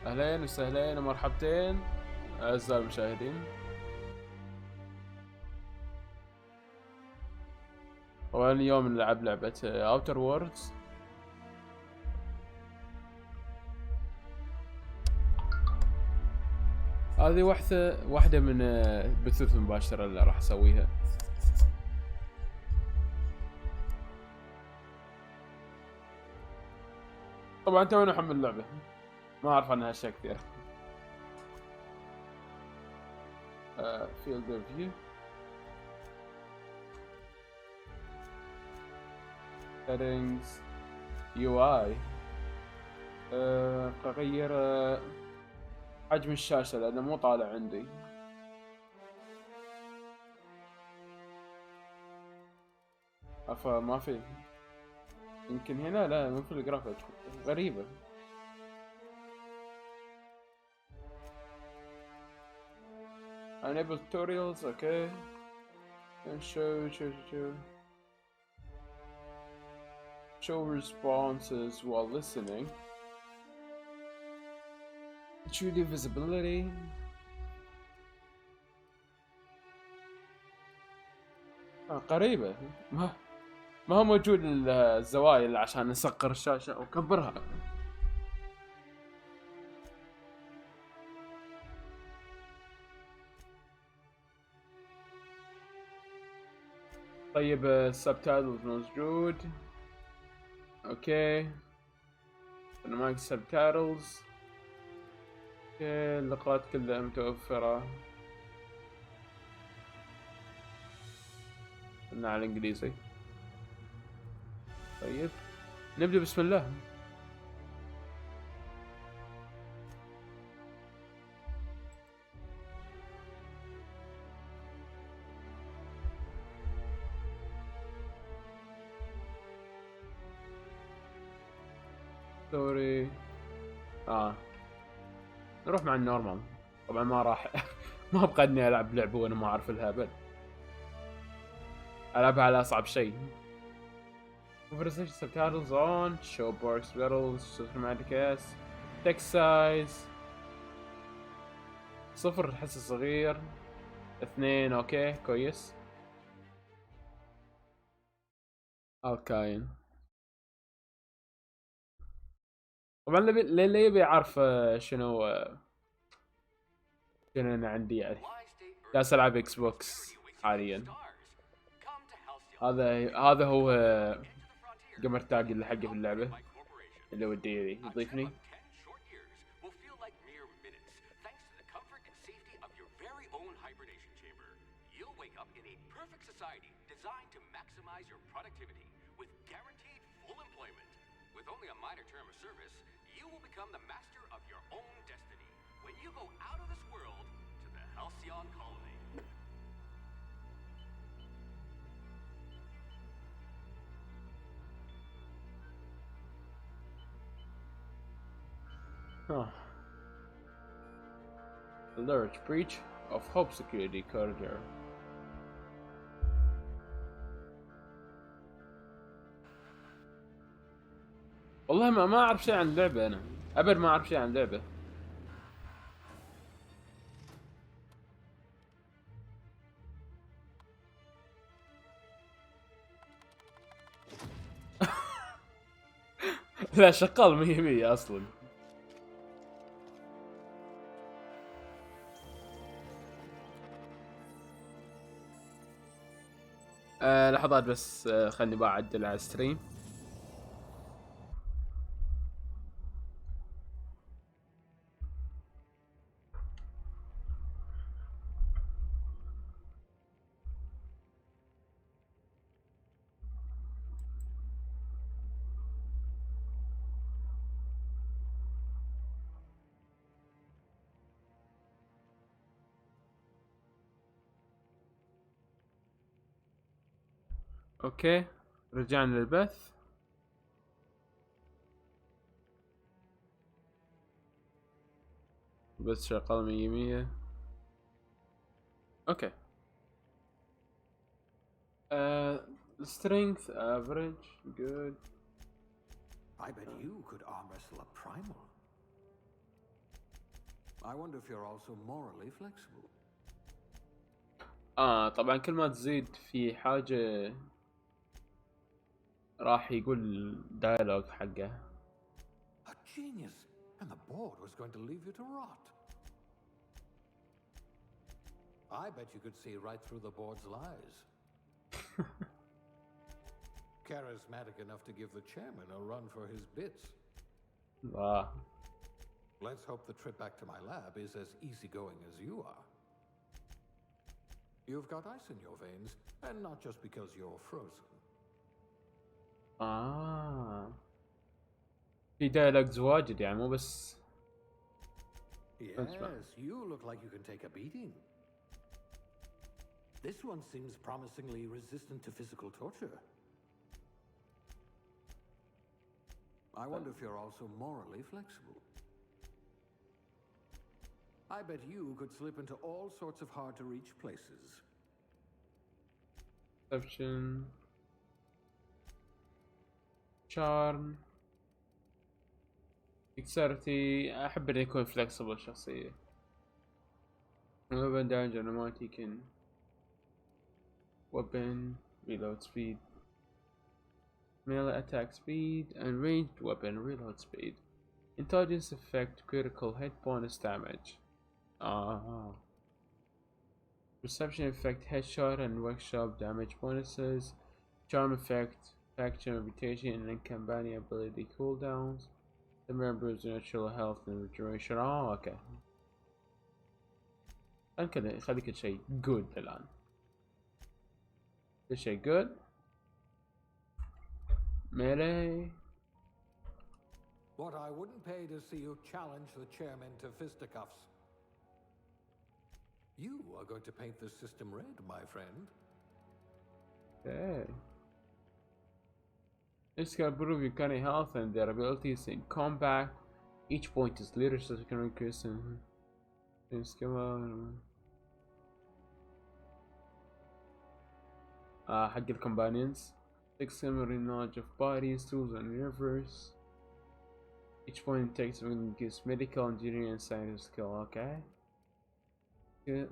اهلين وسهلين ومرحبتين اعزائي المشاهدين. واليوم نلعب لعبة Outer Worlds. هذه واحدة من بثوث مباشرة اللي راح اسويها. طبعا تونا نحمل اللعبة، ما اعرف عنها اشياء كثير. Field of View Settings UI. اغير حجم الشاشة لانه مو طالع عندي. ما في، يمكن هنا لا مو في الجرافيك، غريبة. enable tutorials. okay, and show responses while listening. Achieve visibility. قريبة. ما هو موجود الزوايا عشان نصغر الشاشة او نكبرها. طيب السبتايتلز موجود. اوكي انا معك سبتايتلز. اوكي اللغات كلها متوفرة. قلنا على الانجليزي. طيب نبدأ بسم الله. ستوري نروح مع النورمال. طبعا ما راح ما ابغى اني العب لعبه وانا ما اعرف الهبل. العبها على اصعب شيء. conversation subtitles on, show box battles, systematic s, text size 0 حس صغير، 2 اوكي كويس. الكاين طبعا اللي يبي يعرف شنو انا عندي يعني جالس العب اكس بوكس حاليا. هذا هو قمر تاج اللي حقه في اللعبة اللي ودي يضيفني. Alert, breach of Hope security corridor. والله ما اعرف شيء عن اللعبة، انا ابد ما اعرف شيء عن اللعبة. لا شغال 100% اصلا. لحظات بس، خلني بعدل على الستريم. اوكي رجعنا للبث. بس شغال 100%. اوكي strength average good. I bet you could arm wrestle a primal. I wonder if you're also morally flexible. طبعا كل ما تزيد في حاجة راح يقول دايلوج حقه. A genius! And the board was going to leave you to rot. I bet you could see right through the board's lies. Charismatic enough to give the chairman a run for his bits. Let's hope the trip back to my lab is as easygoing as you are. You've got ice in your veins, and not just because you're frozen. في دايلوجز واجد يعني مو بس. Yes, you look like you can take a beating. This one seems promisingly resistant to physical torture. I wonder if you're also morally flexible. I bet you could slip into all sorts of hard-to-reach places. Perception. Charm. Dexterity. أحب إنه يكون flexible شخصية. Weapon damage automatic can. Weapon reload speed. Melee attack speed and ranged weapon reload speed. Intelligence effect critical hit bonus damage. Perception effect headshot and workshop damage bonuses. Charm effect faction reputation and companion ability cooldowns. The members natural health and regeneration. اوكي. كذا يخلي كل شيء good الآن. كل شيء good. Melee. What I wouldn't pay to see you challenge the chairman to fisticuffs. You are going to paint this system red, my friend. Okay. This can improve your kind health and their abilities in combat. Each point is leadership can increase in skill. حق الcompanions. Summary knowledge of bodies, tools, and universe. Each point takes gives medical, engineering, and science skill. Okay.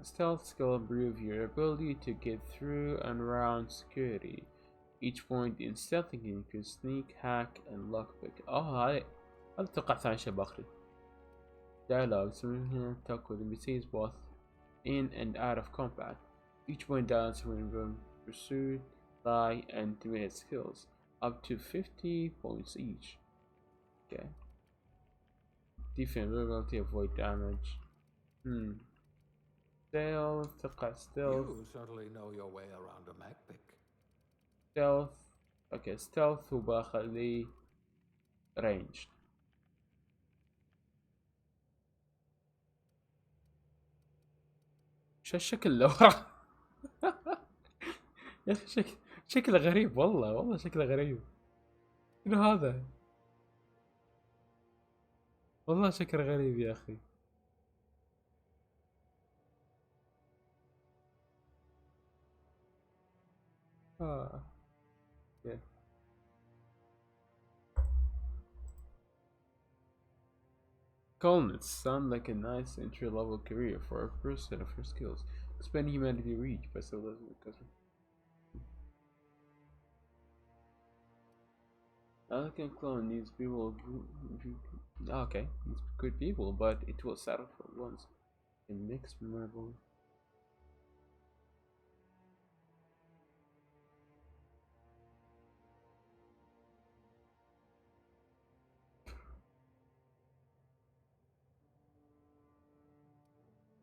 Stealth skill improve your ability to get through and around security. Each point in stealth can increase sneak, hack, and lockpick. هذا أتوقع ثاني شيء باخذه. Dialogues talk with NPCs both in and out of combat. Each point dials when pursuit, lie, and intimidate skills, up to 50 points each. Okay. Defense ability, avoid damage. Stealth, stealth. You certainly know your way around a Mac pick. Stealth. Okay, stealth وبخليه ranged. شو الشكل اللي ورا؟ يا اخي شكله غريب والله شكله غريب. شنو هذا؟ والله شكله غريب يا اخي. Yeah. Colonists sound like a nice entry-level career for a person of her skills. Expand humanity reach, but still doesn't because. Elegant clone needs people. Okay, needs good people, but it will settle for once. A mixed memorable.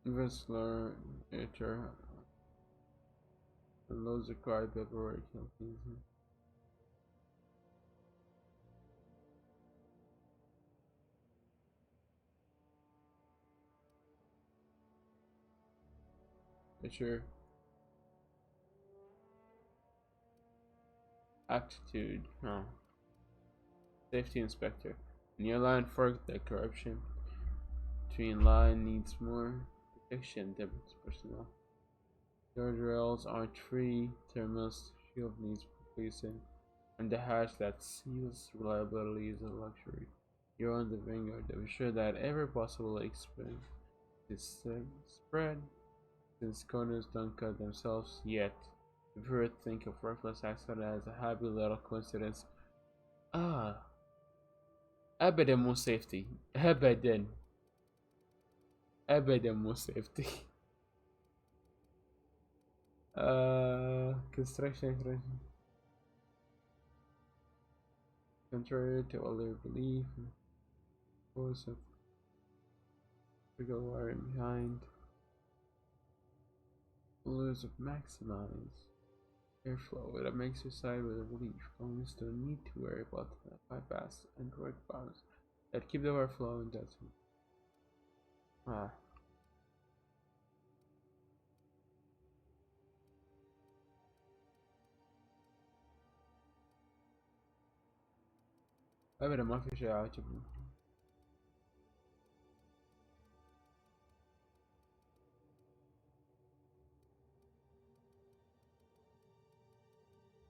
Wrestler, HR, loads of cry paperwork. Sure. Aptitude. Oh. Safety inspector. Near line fork the corruption. Between line needs more protection. Deputy personnel. Guardrails aren't free. Thermos shield needs replacing. And the hatch that seals reliability is a luxury. You're on the vanguard to ensure that every possible experience this spread. Since corners don't cut themselves yet, the bird think of reckless accident as a happy little coincidence. أبدا مو safety. أبدا مو safety. Construction contrary to all their belief, force of wiggle wiring behind. Balloons of maximize airflow. It makes your side with a relief. Colonists don't need to worry about the bypass and work bounds that keep the air flowing. That's أبدا ما في شيء عاجبني.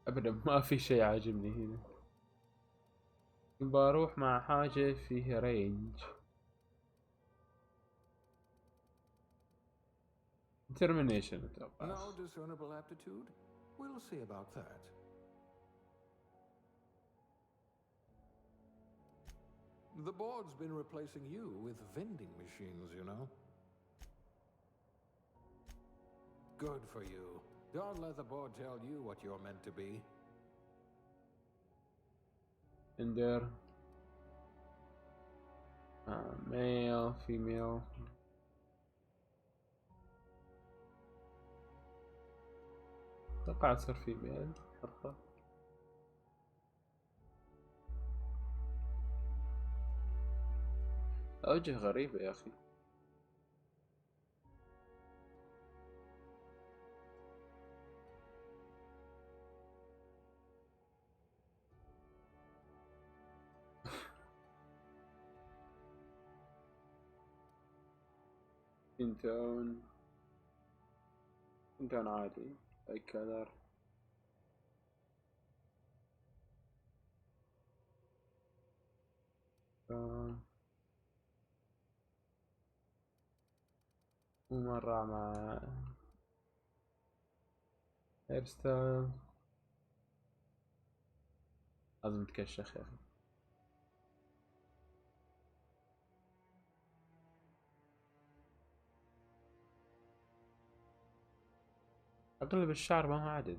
أبدا ما في شيء عاجبني هنا. بروح مع حاجة فيها رينج. Determination أتوقع. No discernible aptitude? We'll see about that. The board's been replacing you with vending machines, you know. Good for you. Don't let the board tell you what you're meant to be. In there. Male, female. أتوقع تصير فيميل حرفة. أوجه غريبة يا أخي. انتون عادي أي كلر. ومرة مع هيرستايل لازم تكشخ يا أخي. أغلب الشعر ما هو عدل.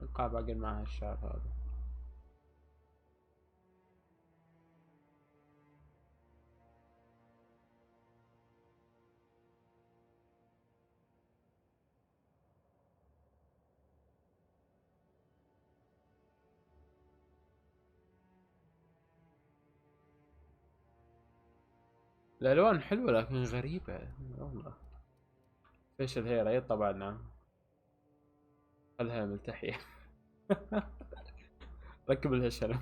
أتوقع باقي معها الشعر هذا. الألوان حلوة لكن غريبة والله. فيشل هير أي طبعا نعم. خلها ملتحية. ركب لها شنب.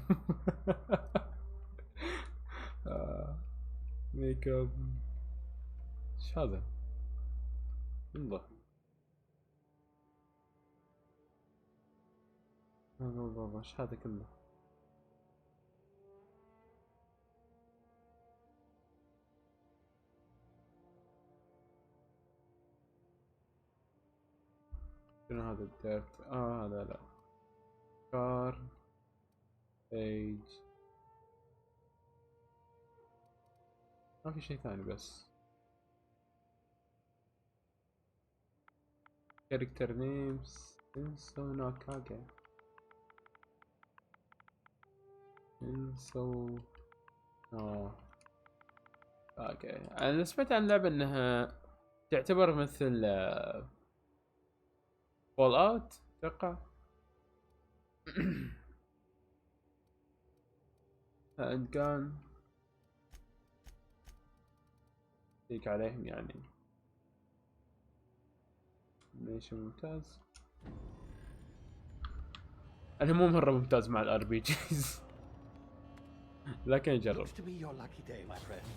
ميك اب. ايش هذا؟ الله الله ايش هذا كله؟ شنو هذا الديرت؟ هذا لا. كار ايج ما في شيء ثاني بس. كاركتر نيمز انسو ناكاغا انسو اوكي. انا سمعت عن لعبة انها تعتبر مثل فول اوت اتوقع. ان كان فيك عليهم يعني ليش ممتاز. انا مو مرة ممتاز مع الRPGs. لكن نجرب. Looks to be your lucky day, my friend.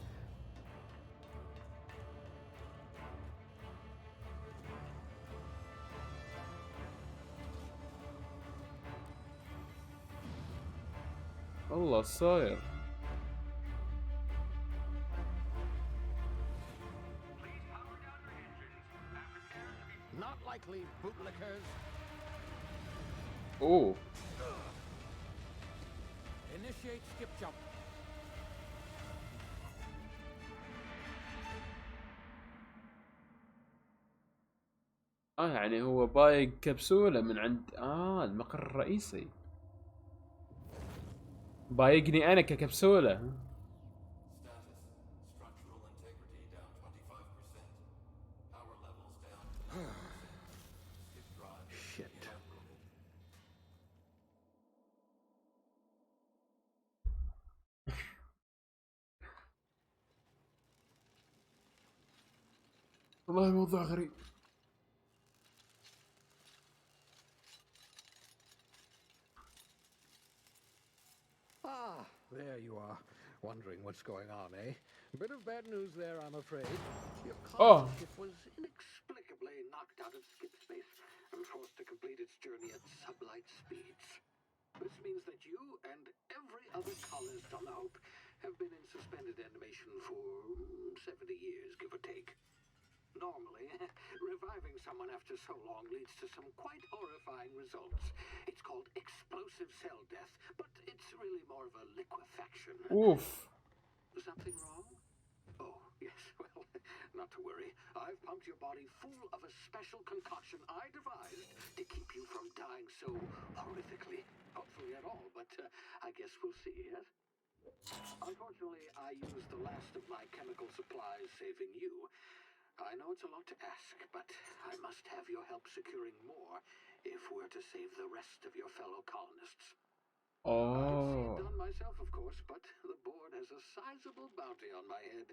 الله صاير. Not likely, bootlickers. اوه Initiate skip jump. يعني هو بايق كبسولة من عند المقر الرئيسي. بايقني انا ككبسولة. Shit. والله موضوع غريب. Ah, there you are. Wondering what's going on, eh? A bit of bad news there, I'm afraid. Your Oh. colony ship was inexplicably knocked out of skip space and forced to complete its journey at sublight speeds. This means that you and every other colonist on the Hope have been in suspended animation for 70 years, give or take. Normally, reviving someone after so long leads to some quite horrifying results. It's called explosive cell death, but it's really more of a liquefaction. Oof. Something wrong? Oh, yes, well, not to worry. I've pumped your body full of a special concoction I devised to keep you from dying so horrifically. Hopefully at all, but I guess we'll see, yes? Unfortunately, I used the last of my chemical supplies saving you. I know it's a lot to ask, but I must have your help securing more if we're to save the rest of your fellow colonists. I'd see it done myself, of course, but the board has a sizable bounty on my head.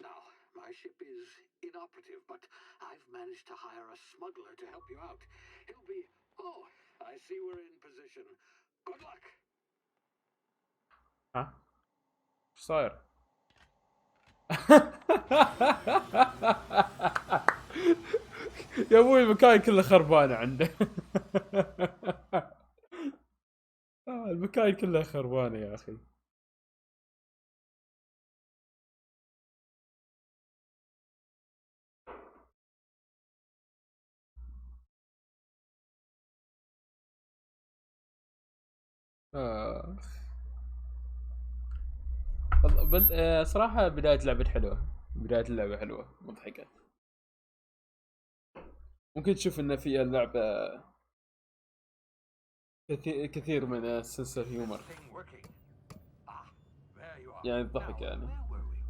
Now, my ship is inoperative, but I've managed to hire a smuggler to help you out. He'll be... Oh, I see we're in position. Good luck! ها ايش صاير؟ يا ابوي المكان كله خربان عنده. المكان كله خربان يا اخي. صراحة بداية اللعبة حلوة. بداية اللعبة حلوة مضحكة. ممكن تشوف ان فيها اللعبة كثير من السنسر هيومر. يعني الضحك يعني.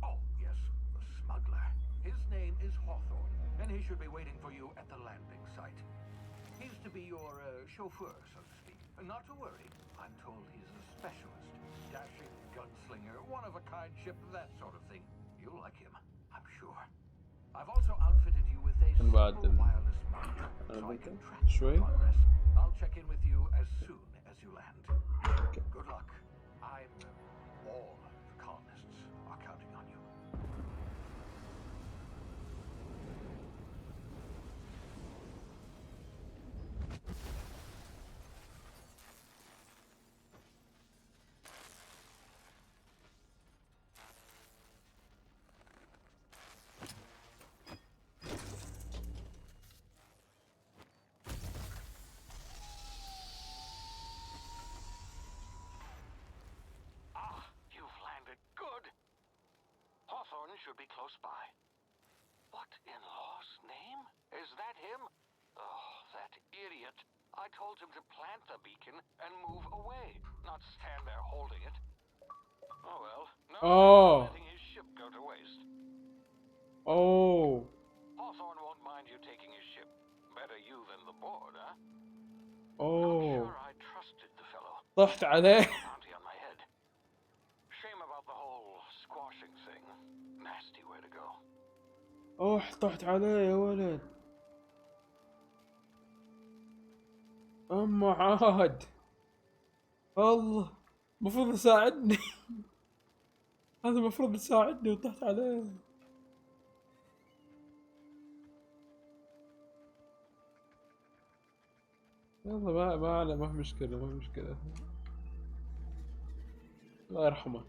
Oh, yes, the smuggler. His name is Hawthorne, and he should be waiting for you at the landing site. He's to be your chauffeur, so to speak. Not to worry, I'm told he's a specialist. Dashing gunslinger, one-of-a-kind ship, that sort of thing. You'll like him, I'm sure. I've also outfitted you with a simple wireless monitor, so I can track your progress. I'll check in with you as soon as you land. Good luck. All the colonists are counting on you. Should be close by. What in law's name? Is that him? Oh, that idiot. I told him to plant the beacon and move away, not stand there holding it. Oh well, no letting his ship go to waste. Hawthorne won't mind you taking his ship. Better you than the board, huh? Not sure I trusted the fellow. طحت عليه. Bounty on my head. Shame about the whole squashing thing. Nasty way to go. طحت عليه يا ولد. اما عاد. الله المفروض يساعدني. هذا المفروض يساعدني وطحت عليه. يلا ما في مشكلة. الله يرحمه.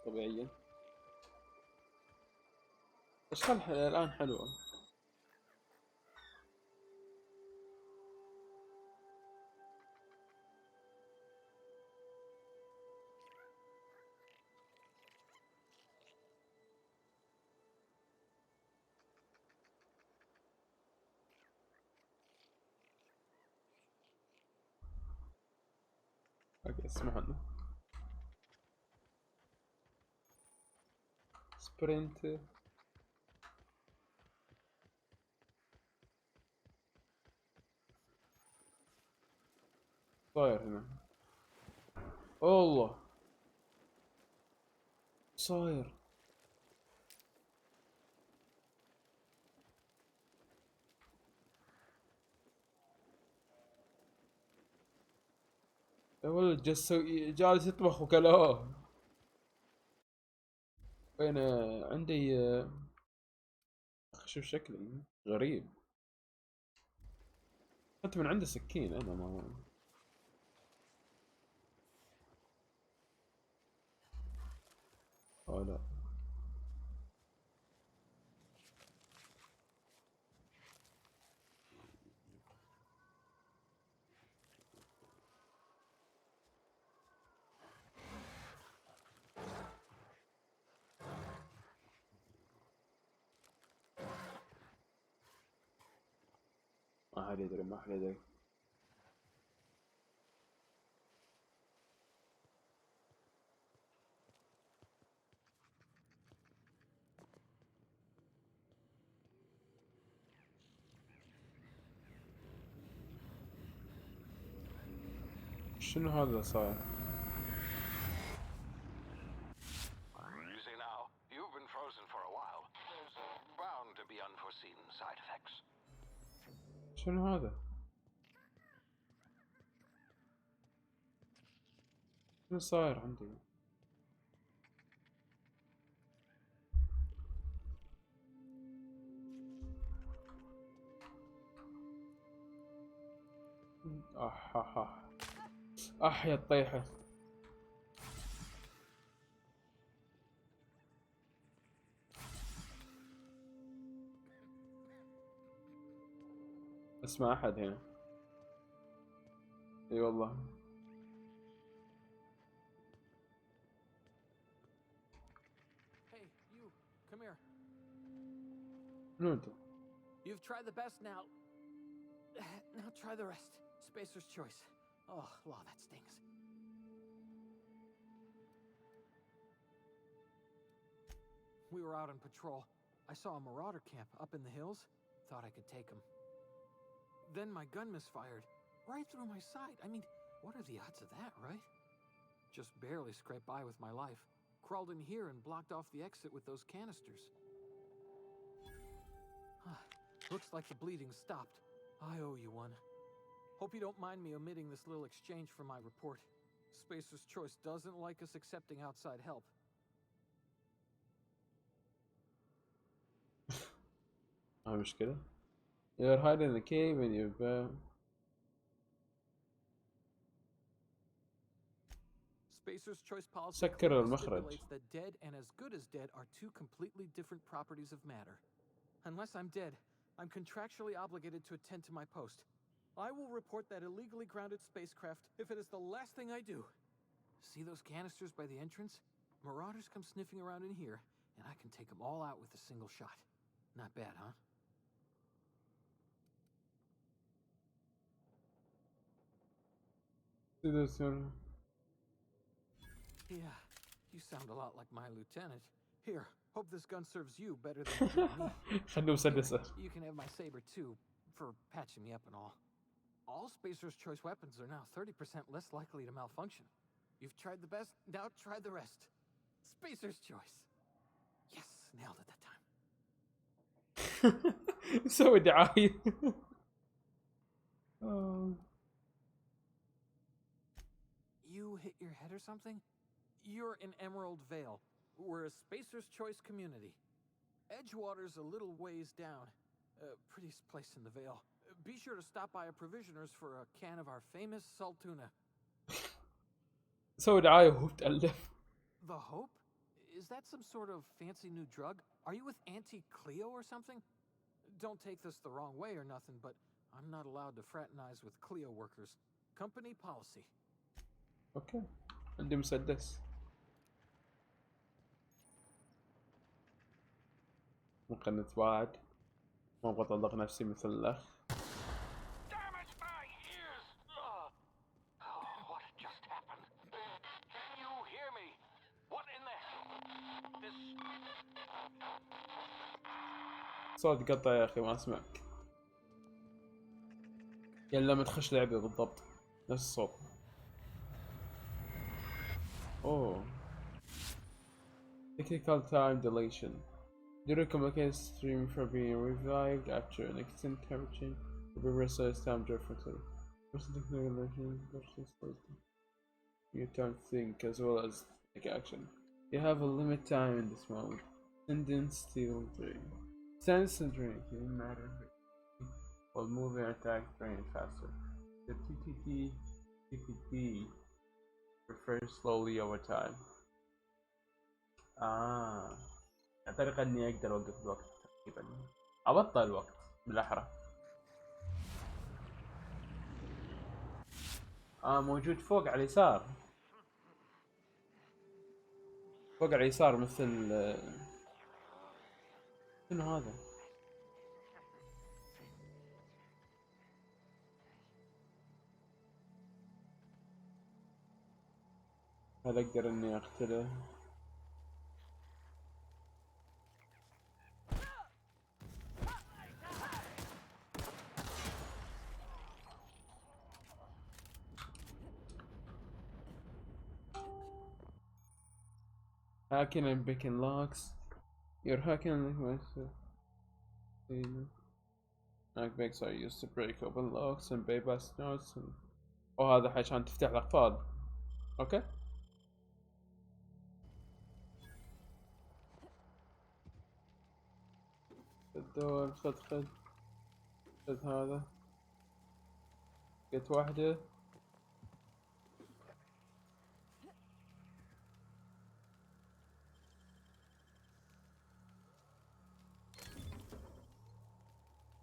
طبيعيا اشكال الان حلوة. اوكي اسمح لنا سبرنت. صاير هنا والله صاير. يا ولد جالس يطبخ وكلاه. وين عندي شوف شكله غريب. انت من عنده سكين انا ما. اه لا ما حد يدري ما حد يدري. شنو هذا صاير؟ You see now, you've been frozen for a while. There's bound to be unforeseen side effects. شنو هذا؟ شنو صاير عندي؟ اح اح اح اح يا الطيحة. اسمع احد هنا. اي والله. Hey, you, come here. شنو انت؟ You've tried the best now. Now try the rest. Spacer's choice. Oh, law, that stings. We were out on patrol. I saw a marauder camp up in the hills. Thought I could take him. Then my gun misfired. Right through my side. I mean, what are the odds of that, right? Just barely scraped by with my life. Crawled in here and blocked off the exit with those canisters. Looks like the bleeding stopped. I owe you one. Hope you don't mind me omitting this little exchange from my report. Spacer's Choice doesn't like us accepting outside help. ما مشكلة. You're hiding in the cave and you've Spacer's Choice policy سكر clearly المخرج. stipulates that dead and as good as dead are two completely different properties of matter. Unless I'm dead, I'm contractually obligated to attend to my post. I will report that illegally grounded spacecraft if it is the last thing I do. See those canisters by the entrance? Marauders come sniffing around in here, and I can take them all out with a single shot. Not bad, huh? Yeah, you sound a lot like my lieutenant. Here, hope this gun serves you better than it did me. خليه مسدسة. You can have my saber too, for patching me up and all. All Spacer's Choice weapons are now 30% less likely to malfunction. You've tried the best, now try the rest. Spacer's Choice. Yes, nailed it that time. سوي دعاية. You hit your head or something? You're in Emerald Vale. We're a Spacer's Choice community. Edgewater's a little ways down. Prettiest place in the Vale. Be sure to stop by a provisioner's for a can of our famous salt tuna. سوي دعاية وهو بتألف. The Hope? Is that some sort of fancy new drug? Are you with Auntie Cleo or something? Don't take this the wrong way or nothing, but I'm not allowed to fraternize with Cleo workers. Company policy. اوكي عندي مسدس. ممكن نتواعد. ما ابغى اطلق نفسي مثل الاخ. Damage my ears! Oh, what just happened? Can you hear me? What in the hell? This... صوت قطع يا اخي ما اسمعك. يلا لما تخش لعبة بالضبط نفس الصوت. اوه technical time dilation. During communication stream for being revived after an extended temperature, the river slows down differently. Person technical dilation your time to think as well as take action. You have a limit time in this mode. Sentence steal drain. Sense and drink didn't matter while moving and attack brain faster. The TTT refers slowly over time. الطريقة اني اقدر اوقف الوقت تقريبا. ابطل الوقت بالاحرى. موجود فوق على اليسار. فوق على اليسار مثل شنو هذا؟ هل اقدر اني اقتله؟ Hacking and picking locks. You're hacking hack picks are used to break open locks and bypass nodes. وهذا عشان تفتح الأقفال. اوكي. الدور خذ هذا. لقيت واحدة.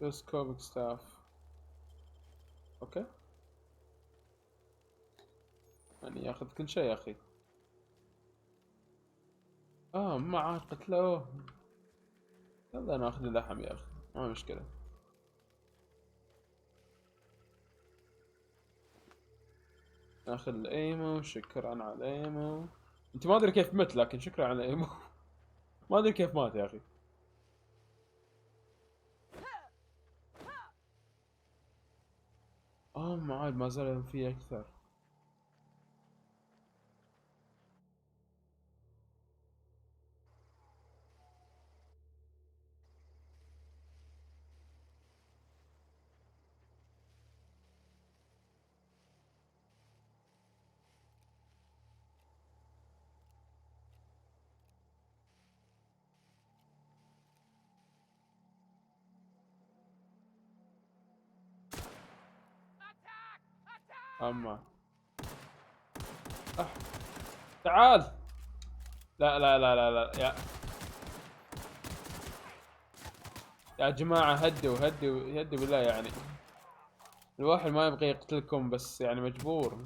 Telescopic staff. اوكي. يعني ياخذ كل شيء يا اخي. ما عاد قتلوه. يلا ناخذ اللحم يا اخي ما مشكلة. ناخذ الايمو. شكرا على الايمو. انت ما ادري كيف مت لكن شكرا على الايمو. ما ادري كيف مات يا اخي. ما عاد ما زال في اكثر. اما تعال. لا يا جماعة هدوا بالله يعني. الواحد ما يبغى يقتلكم بس يعني مجبور.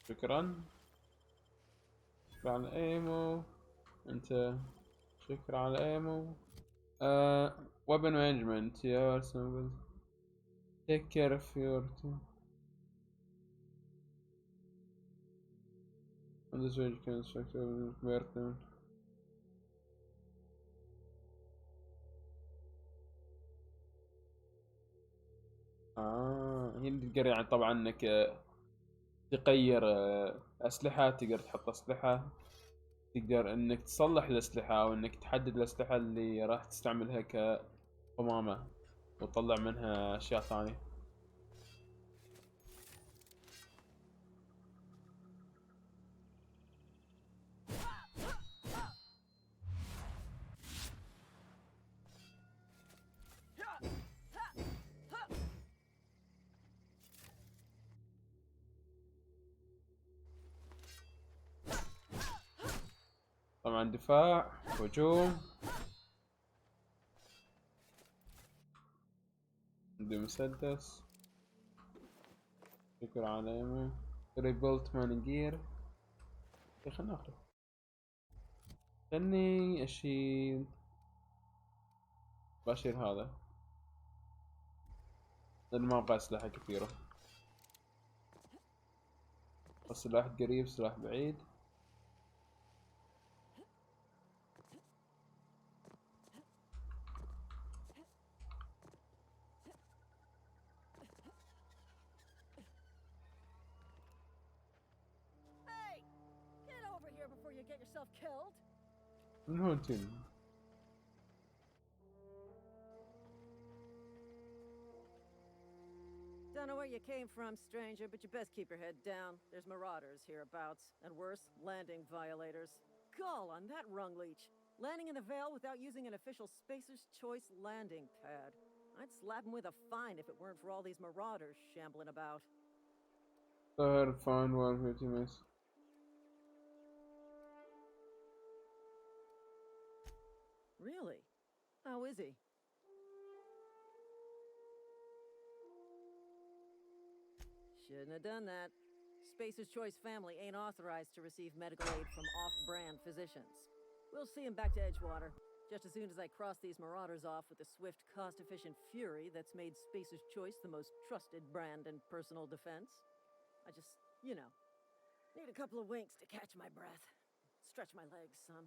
شكرا على الايمو. انت شكرا على الايمو. weapon management. Yeah, take care of your team. On this way you can instruct your هنا تقدر يعني طبعا انك تغير اسلحة. تقدر تحط اسلحة. تقدر انك تصلح الاسلحة او انك تحدد الاسلحة اللي راح تستعملها كقمامة وتطلع منها اشياء ثانية. طبعا دفاع، هجوم. عندي مسدس، شكر علامة، ريبولت مانجير. خلنا ناخذه. خلني اشيل بشيل هذا لأن ما أبغى أسلحة كثيرة، بس سلاح قريب سلاح بعيد. Hey! Get over here before you get yourself killed! من هون تم. Don't know where you came from, stranger, but you best keep your head down. There's marauders hereabouts, and worse, landing violators. Gall on that rung leech. Landing in the Vale without using an official Spacer's Choice landing pad. I'd slap him with a fine if it weren't for all these marauders shambling about. Go ahead and find one for your teammates. Really? How is he? Shouldn't have done that. Spacer's Choice family ain't authorized to receive medical aid from off-brand physicians. We'll see him back to Edgewater, just as soon as I cross these marauders off with the swift, cost-efficient fury that's made Spacer's Choice the most trusted brand in personal defense. I just, you know, need a couple of winks to catch my breath. Stretch my legs, son.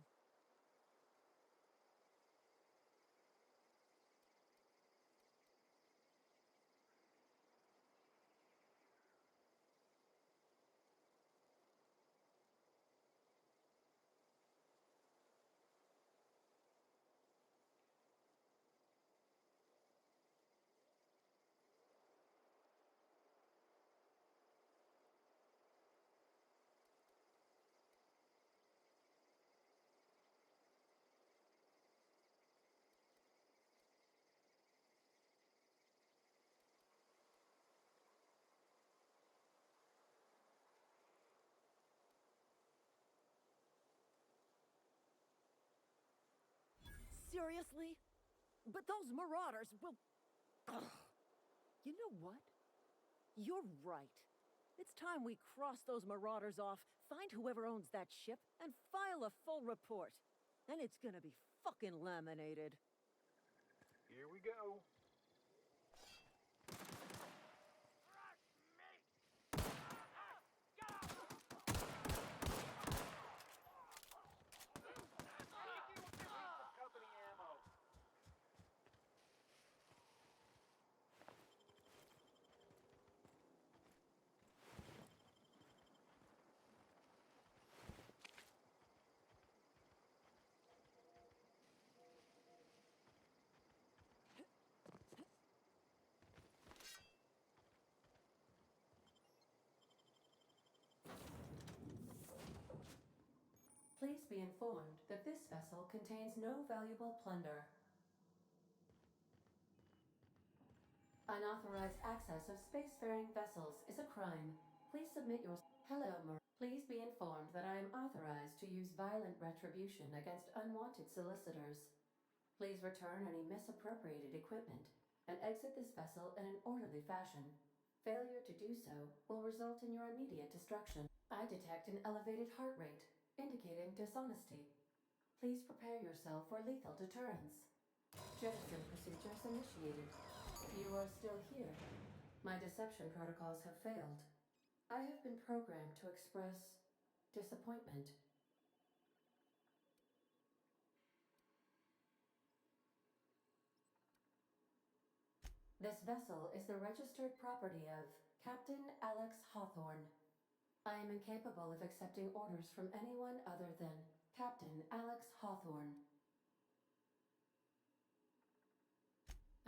Seriously? But those marauders will... Ugh. You know what? You're right. It's time we cross those marauders off, find whoever owns that ship, and file a full report. And it's gonna be fucking laminated. Here we go. Please be informed that this vessel contains no valuable plunder. Unauthorized access of spacefaring vessels is a crime. Please submit your... Hello, Please be informed that I am authorized to use violent retribution against unwanted solicitors. Please return any misappropriated equipment and exit this vessel in an orderly fashion. Failure to do so will result in your immediate destruction. I detect an elevated heart rate, indicating dishonesty. Please prepare yourself for lethal deterrence. Jettison procedures initiated. You are still here. My deception protocols have failed. I have been programmed to express disappointment. This vessel is the registered property of Captain Alex Hawthorne. I am incapable of accepting orders from anyone other than Captain Alex Hawthorne.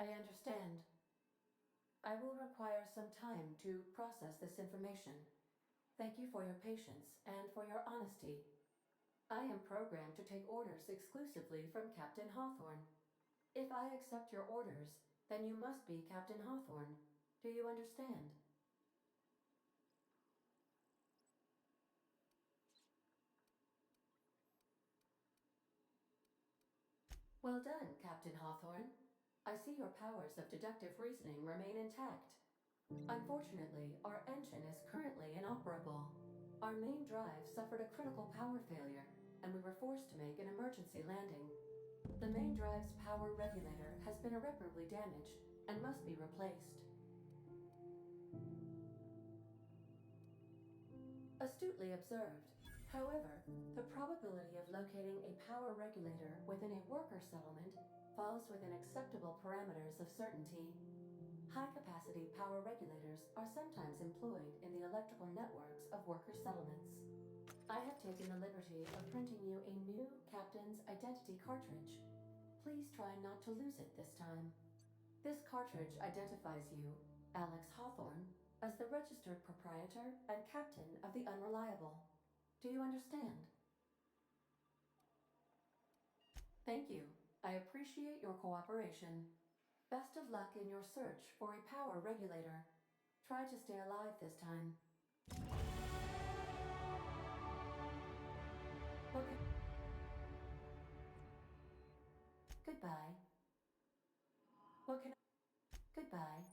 I understand. I will require some time to process this information. Thank you for your patience and for your honesty. I am programmed to take orders exclusively from Captain Hawthorne. If I accept your orders, then you must be Captain Hawthorne. Do you understand? Well done, Captain Hawthorne. I see your powers of deductive reasoning remain intact. Unfortunately, our engine is currently inoperable. Our main drive suffered a critical power failure, and we were forced to make an emergency landing. The main drive's power regulator has been irreparably damaged and must be replaced. Astutely observed. However, the probability of locating a power regulator within a worker settlement falls within acceptable parameters of certainty. High-capacity power regulators are sometimes employed in the electrical networks of worker settlements. I have taken the liberty of printing you a new Captain's Identity cartridge. Please try not to lose it this time. This cartridge identifies you, Alex Hawthorne, as the registered proprietor and captain of the Unreliable. Do you understand? Thank you. I appreciate your cooperation. Best of luck in your search for a power regulator. Try to stay alive this time. Okay. Goodbye. What can I... Goodbye.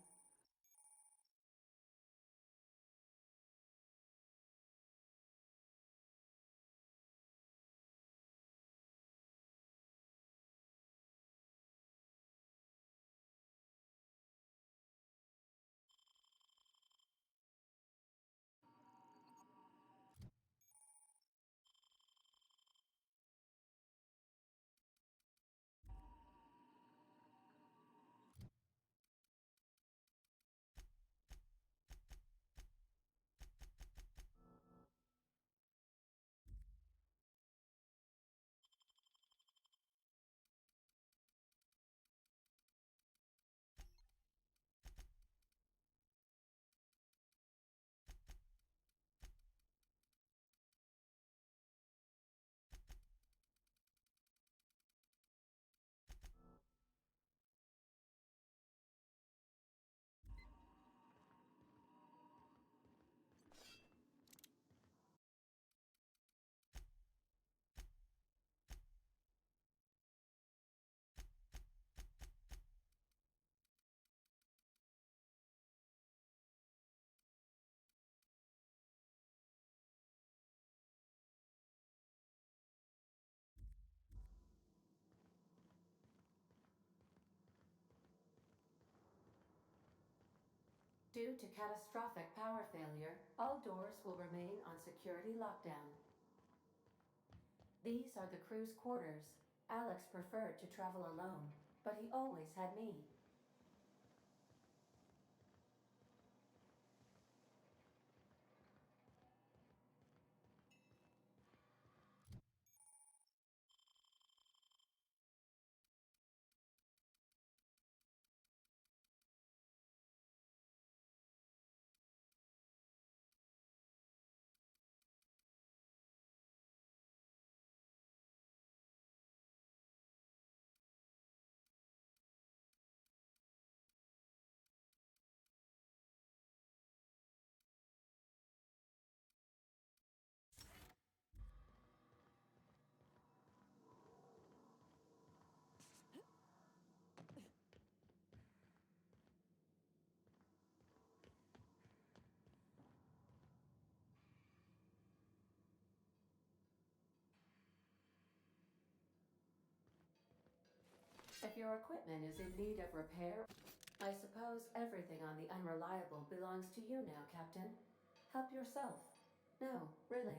Due to catastrophic power failure, all doors will remain on security lockdown. These are the crew's quarters. Alex preferred to travel alone, but he always had me. If your equipment is in need of repair, I suppose everything on the Unreliable belongs to you now, Captain. Help yourself. No, really.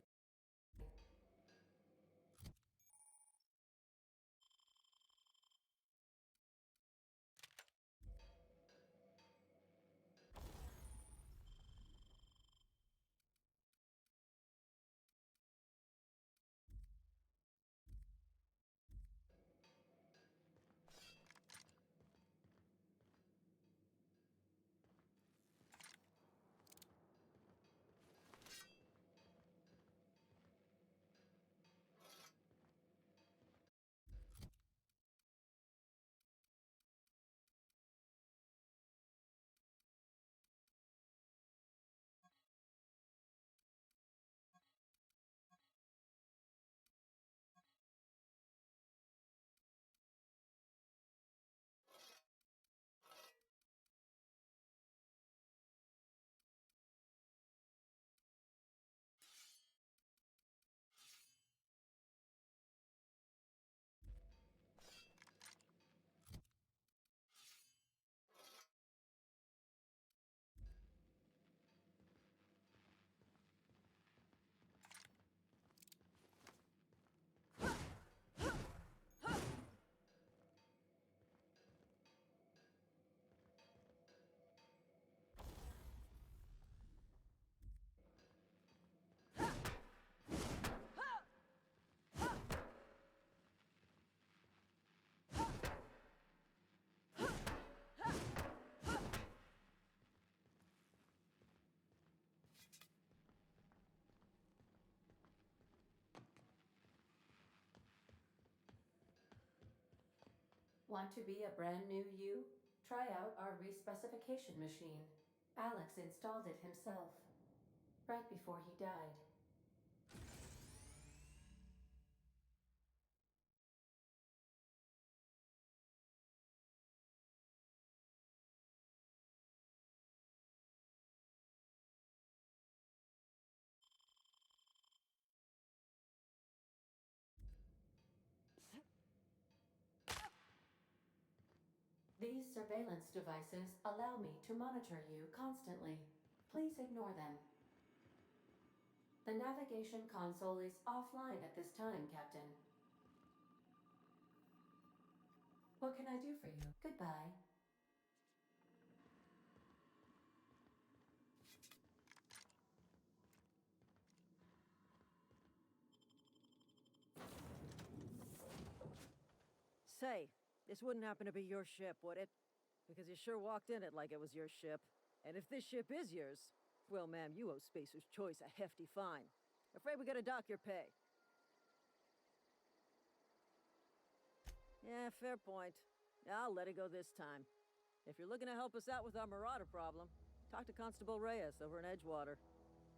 Want to be a brand new you? Try out our respecification machine. Alex installed it himself, right before he died. These surveillance devices allow me to monitor you constantly. Please ignore them. The navigation console is offline at this time, Captain. What can I do for you? Goodbye. Say, this wouldn't happen to be your ship, would it? Because you sure walked in it like it was your ship. And if this ship is yours, well, ma'am, you owe Spacer's Choice a hefty fine. Afraid we gotta dock your pay. Yeah, fair point. I'll let it go this time. If you're looking to help us out with our marauder problem, talk to Constable Reyes over in Edgewater.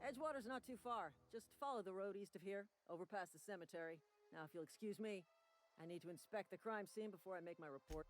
Edgewater's not too far. Just follow the road east of here, over past the cemetery. Now, if you'll excuse me, I need to inspect the crime scene before I make my report.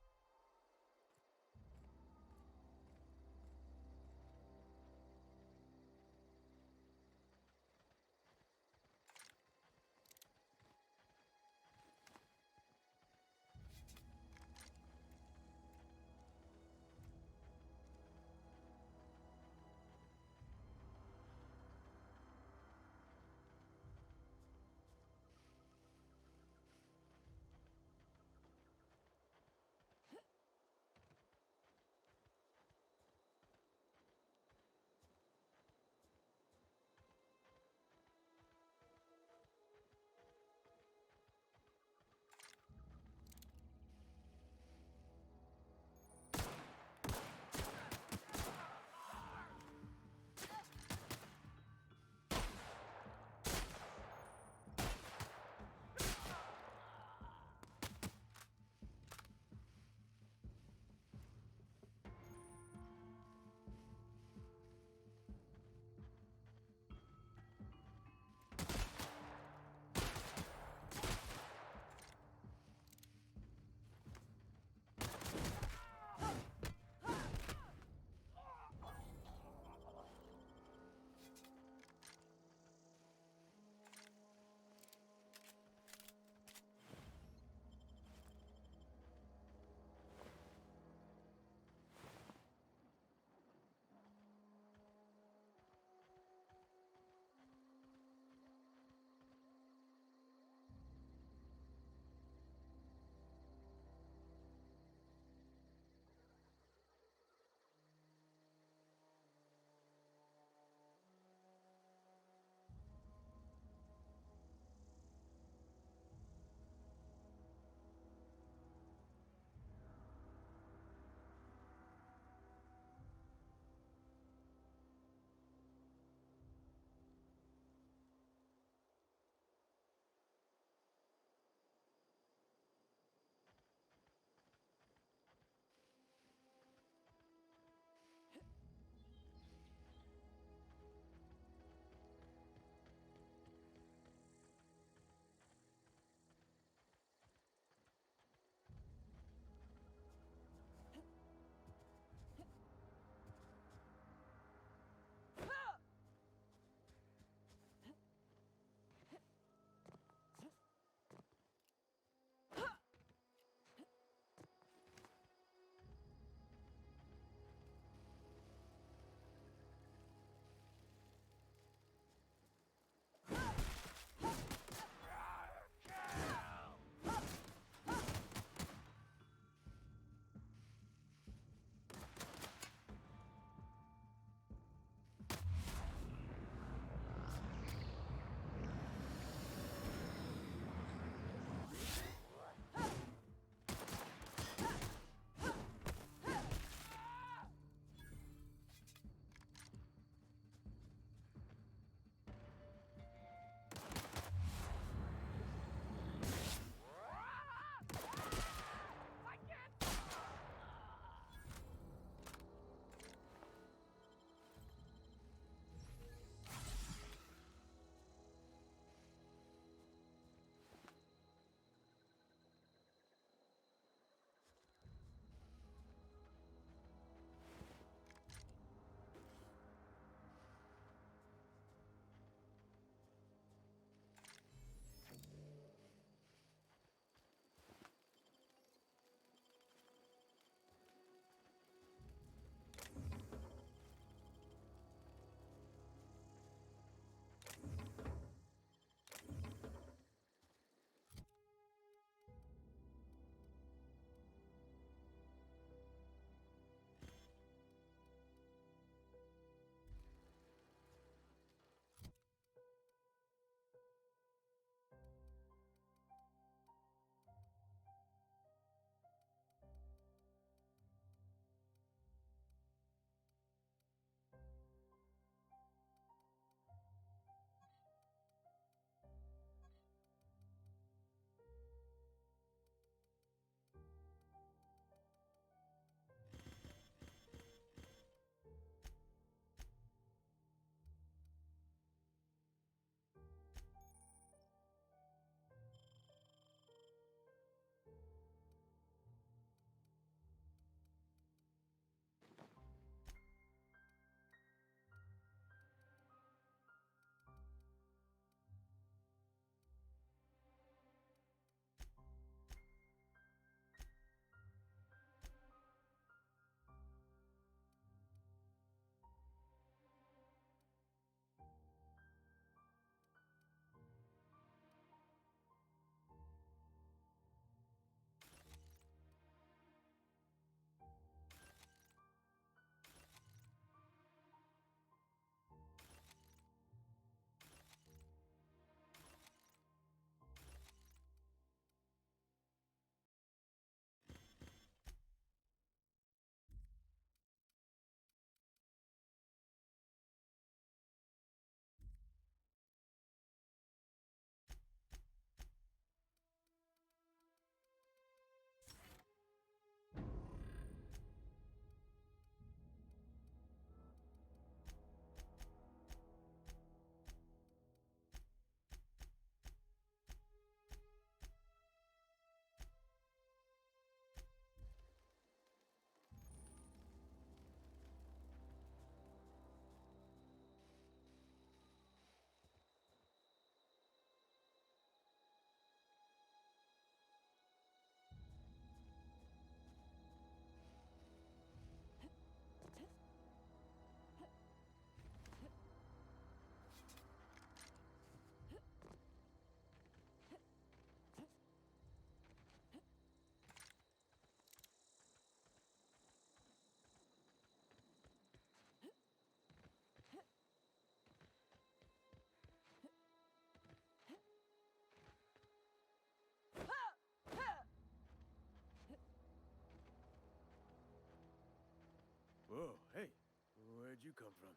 Where'd you come from?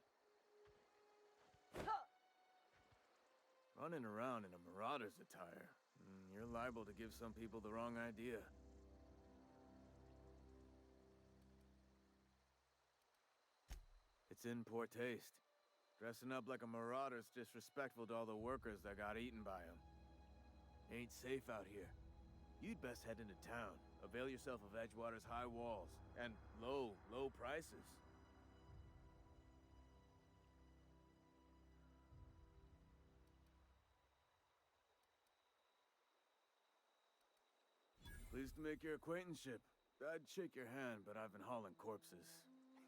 Running around in a marauder's attire. You're liable to give some people the wrong idea. It's in poor taste. Dressing up like a marauder's disrespectful to all the workers that got eaten by them. Ain't safe out here. You'd best head into town. Avail yourself of Edgewater's high walls and low prices. Pleased to make your acquaintanceship. I'd shake your hand, but I've been hauling corpses.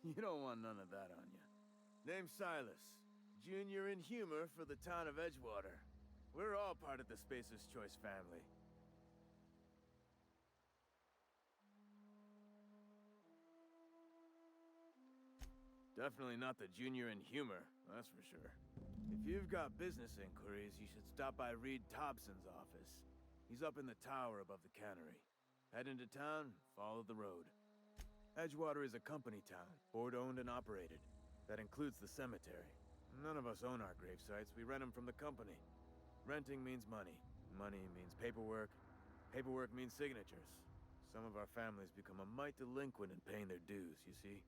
You don't want none of that on you. Name's Silas. Junior in humor for the town of Edgewater. We're all part of the Spacer's Choice family. Definitely not the junior in humor, that's for sure. If you've got business inquiries, you should stop by Reed Thompson's office. He's up in the tower above the cannery. Head into town, follow the road. Edgewater is a company town, board-owned and operated. That includes the cemetery. None of us own our grave sites, we rent them from the company. Renting means money. Money means paperwork. Paperwork means signatures. Some of our families become a mite delinquent in paying their dues, you see?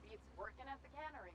Beats working at the cannery.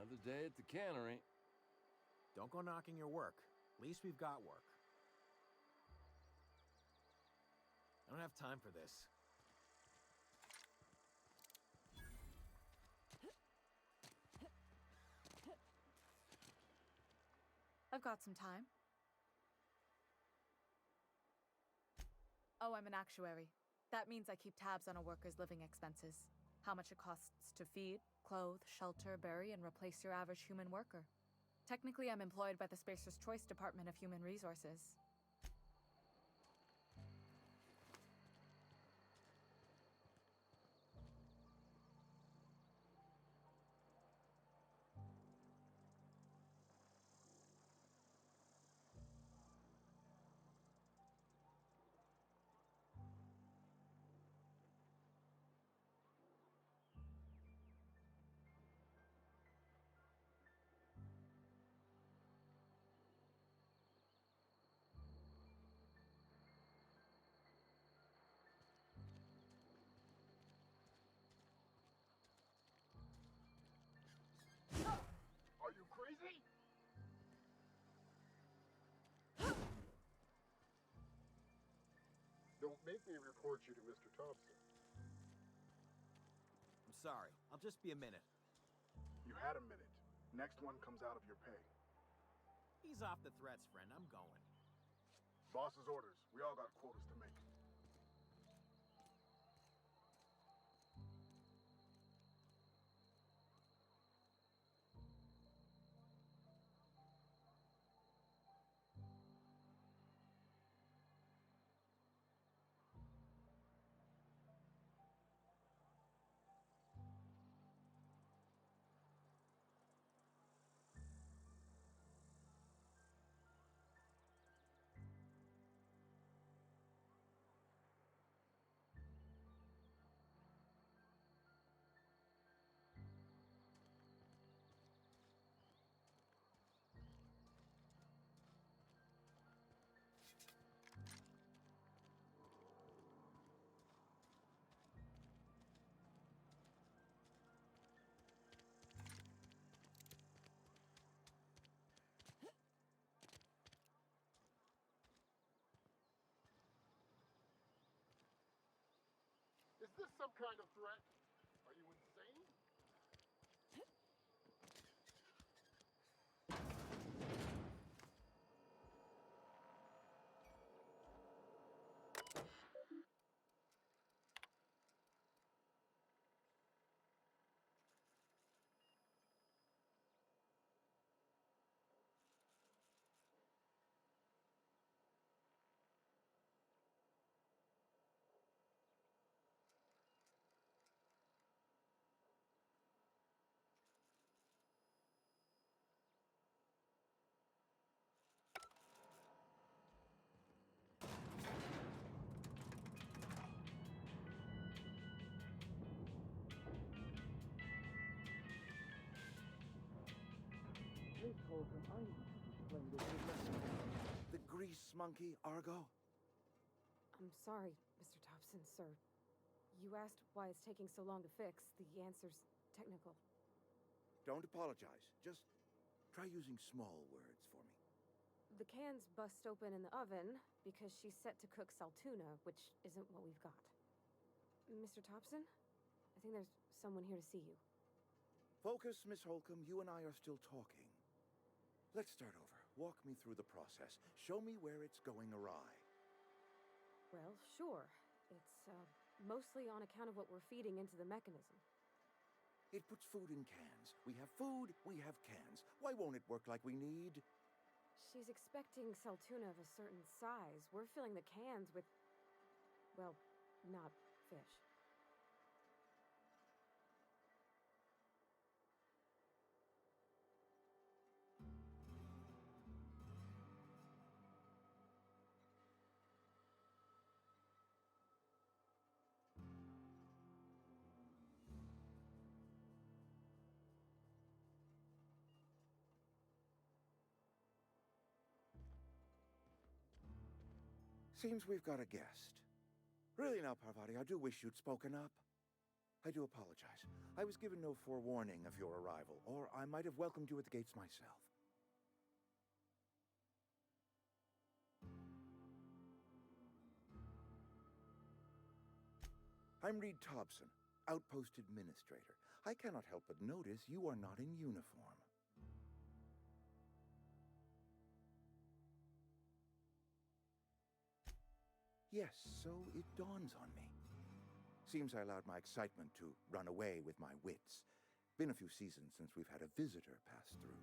Another day at the cannery. Don't go knocking your work. At least we've got work. I don't have time for this. I've got some time. Oh, I'm an actuary. That means I keep tabs on a worker's living expenses. How much it costs to feed, clothe, shelter, bury, and replace your average human worker. Technically, I'm employed by the Spacer's Choice Department of Human Resources. Are you crazy? Don't make me report you to Mr. Thompson. I'm sorry. I'll just be a minute. You had a minute. Next one comes out of your pay. Ease off the threats, friend. I'm going. Boss's orders. We all got quotas to make. Is this some kind of threat? Are you insane? The grease monkey, Argo? I'm sorry, Mr. Thompson, sir. You asked why it's taking so long to fix. The answer's technical. Don't apologize. Just try using small words for me. The cans bust open in the oven because she's set to cook saltuna, which isn't what we've got. Mr. Thompson? I think there's someone here to see you. Focus, Miss Holcomb. You and I are still talking. Let's start over. Walk me through the process. Show me where it's going awry. Well, sure. It's, mostly on account of what we're feeding into the mechanism. It puts food in cans. We have food, we have cans. Why won't it work like we need? She's expecting saltuna of a certain size. We're filling the cans with, well, not fish. Seems we've got a guest. Really now, Parvati, I do wish you'd spoken up. I do apologize. I was given no forewarning of your arrival, or I might have welcomed you at the gates myself. I'm Reed Thompson, Outpost Administrator. I cannot help but notice you are not in uniform. Yes, so it dawns on me. Seems I allowed my excitement to run away with my wits. Been a few seasons since we've had a visitor pass through.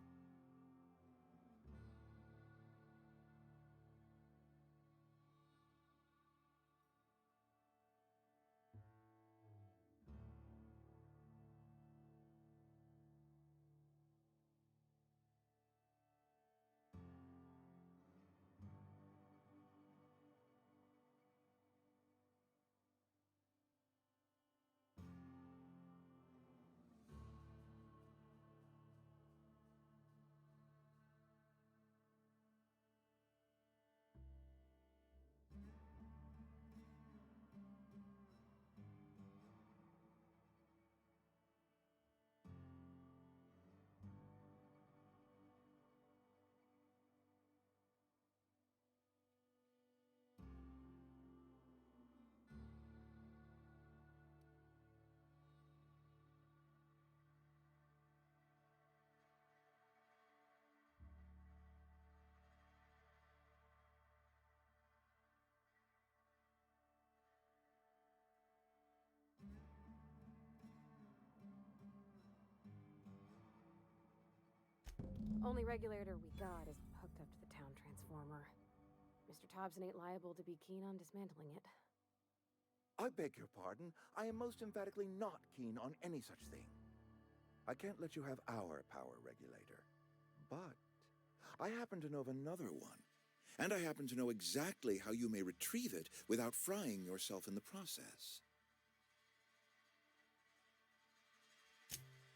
Only regulator we got is hooked up to the town transformer. Mr. Thompson ain't liable to be keen on dismantling it. I beg your pardon. I am most emphatically not keen on any such thing. I can't let you have our power regulator. But I happen to know of another one. And I happen to know exactly how you may retrieve it without frying yourself in the process.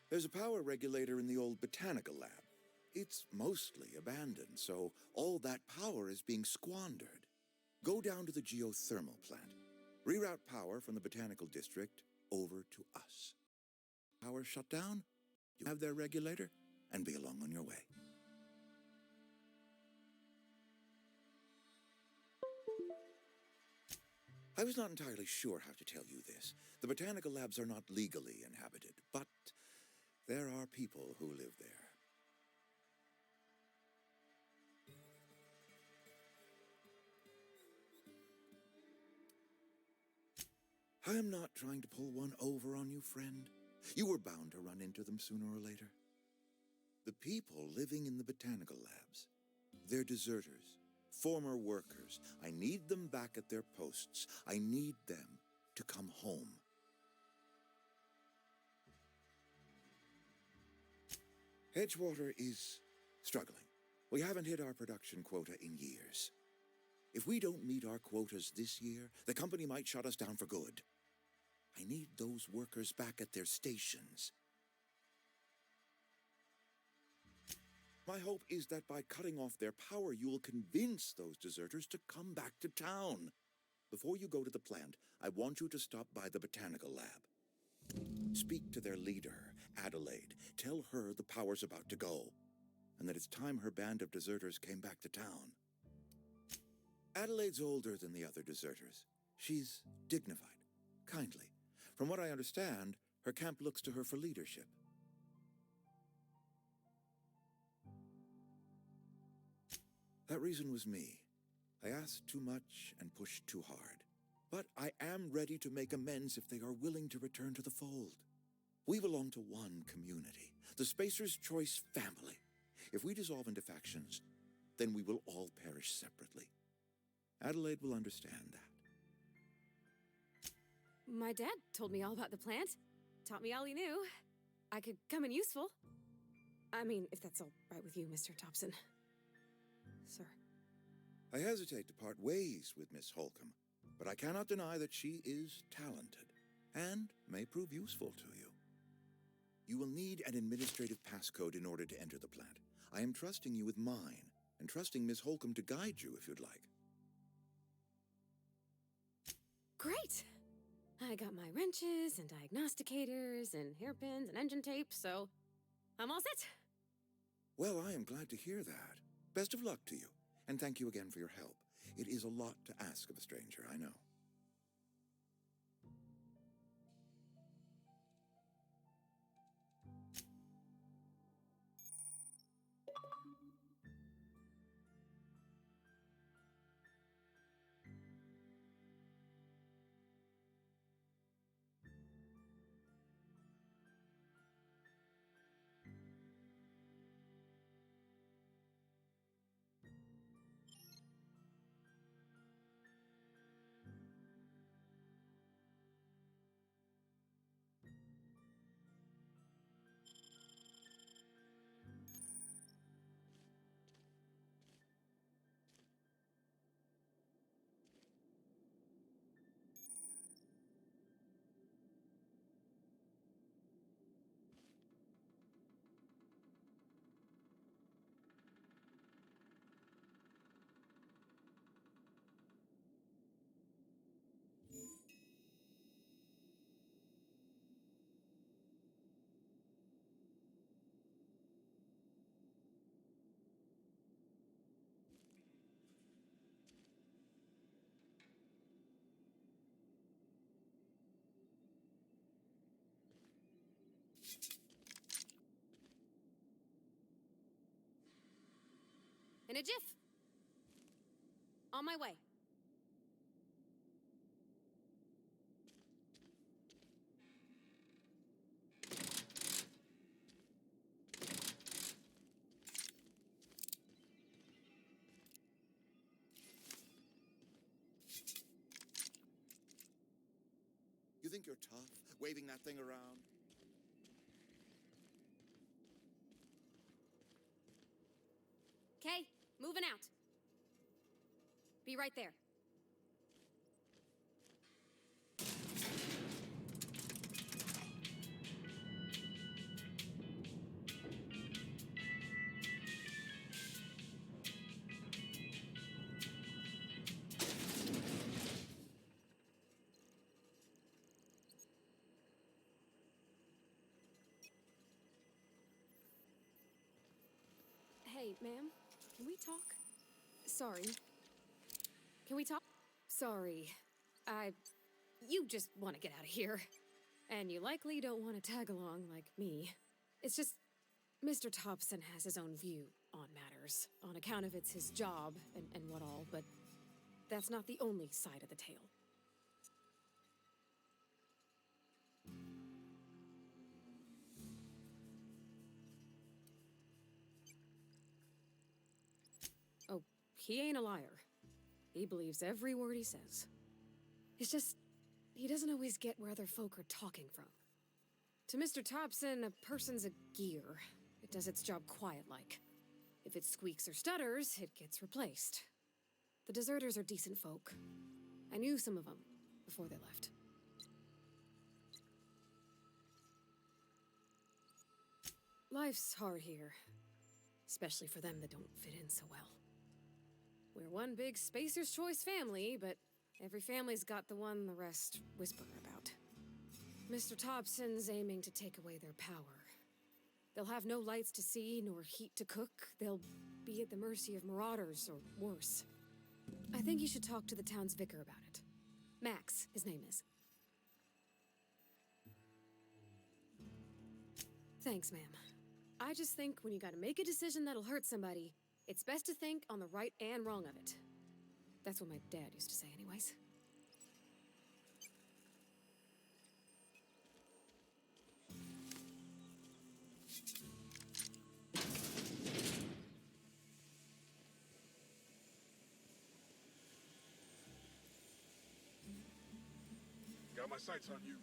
There's a power regulator in the old botanical lab. It's mostly abandoned, so all that power is being squandered. Go down to the geothermal plant. Reroute power from the botanical district over to us. Power shut down, you have their regulator, and be along on your way. I was not entirely sure how to tell you this. The botanical labs are not legally inhabited, but there are people who live there. I am not trying to pull one over on you, friend. You were bound to run into them sooner or later. The people living in the botanical labs, they're deserters, former workers. I need them back at their posts. I need them to come home. Edgewater is struggling. We haven't hit our production quota in years. If we don't meet our quotas this year, the company might shut us down for good. I need those workers back at their stations. My hope is that by cutting off their power, you will convince those deserters to come back to town. Before you go to the plant, I want you to stop by the botanical lab. Speak to their leader, Adelaide. Tell her the power's about to go, and that it's time her band of deserters came back to town. Adelaide's older than the other deserters. She's dignified, kindly. From what I understand, her camp looks to her for leadership. That reason was me. I asked too much and pushed too hard. But I am ready to make amends if they are willing to return to the fold. We belong to one community, the Spacer's Choice family. If we dissolve into factions, then we will all perish separately. Adelaide will understand that. My dad told me all about the plant. Taught me all he knew. I could come in useful. I mean, if that's all right with you, Mr. Thompson. Sir. I hesitate to part ways with Miss Holcomb, but I cannot deny that she is talented and may prove useful to you. You will need an administrative passcode in order to enter the plant. I am trusting you with mine, and trusting Miss Holcomb to guide you if you'd like. Great! I got my wrenches and diagnosticators and hairpins and engine tape, so I'm all set. Well, I am glad to hear that. Best of luck to you, and thank you again for your help. It is a lot to ask of a stranger, I know. In a jiff. On my way. You think you're tough, waving that thing around? Okay, moving out. Be right there. Hey, ma'am, can we talk? Sorry. Can we talk? Sorry. You just want to get out of here. And you likely don't want to tag along like me. It's just, Mr. Thompson has his own view on matters, on account of it's his job and what all, but that's not the only side of the tale. Oh, he ain't a liar. He believes every word he says. It's just, he doesn't always get where other folk are talking from. To Mr. Thompson, a person's a gear. It does its job quiet-like. If it squeaks or stutters, it gets replaced. The deserters are decent folk. I knew some of them before they left. Life's hard here. Especially for them that don't fit in so well. We're one big Spacer's Choice family, but every family's got the one the rest whisper about. Mr. Thompson's aiming to take away their power. They'll have no lights to see, nor heat to cook. They'll be at the mercy of marauders, or worse. I think you should talk to the town's vicar about it. Max, his name is. Thanks, ma'am. I just think when you gotta make a decision that'll hurt somebody, it's best to think on the right and wrong of it. That's what my dad used to say anyways. Got my sights on you.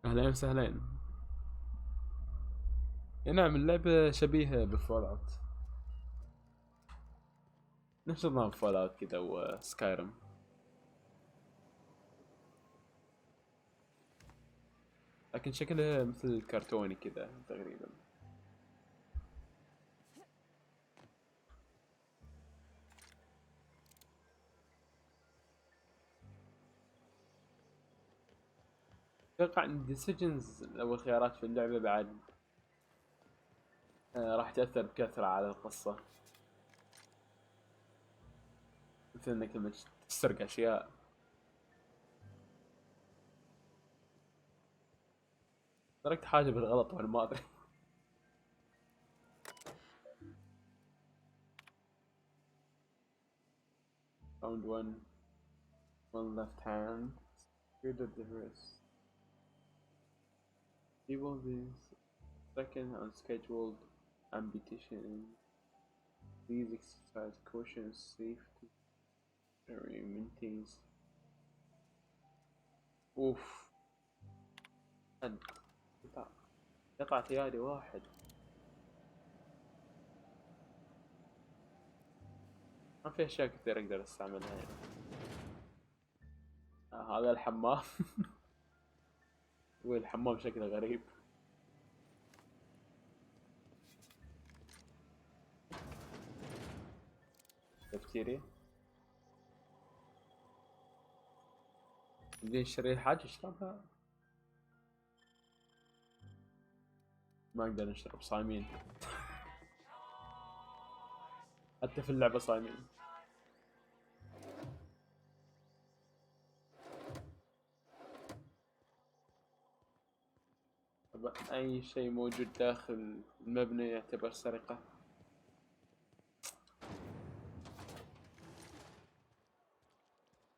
اهلين وسهلين. نعم اللعبة شبيهة بفول اوت، نفس نظام فول اوت كذا وسكايرم. لكن شكلها مثل كرتوني كذا تقريبا. اتوقع ان الديسيجنز او الخيارات في اللعبة بعد راح تأثر بكثرة على القصة، مثل انك لما تسرق اشياء. سرقت حاجة بالغلط وانا ما ادري. Found one left hand. Good at the wrist. People this second unscheduled amputation. Please exercise caution and safety. Maintains. اوف. قطع ثيابي واحد. ما في اشياء كثير اقدر استعملها يعني. هذا الحمام. والحمام شكله غريب. تفكيري بدي نشتري حاجة اشربها. ما اقدر نشرب، صايمين. حتى في اللعبة صايمين. اي شيء موجود داخل المبنى يعتبر سرقة.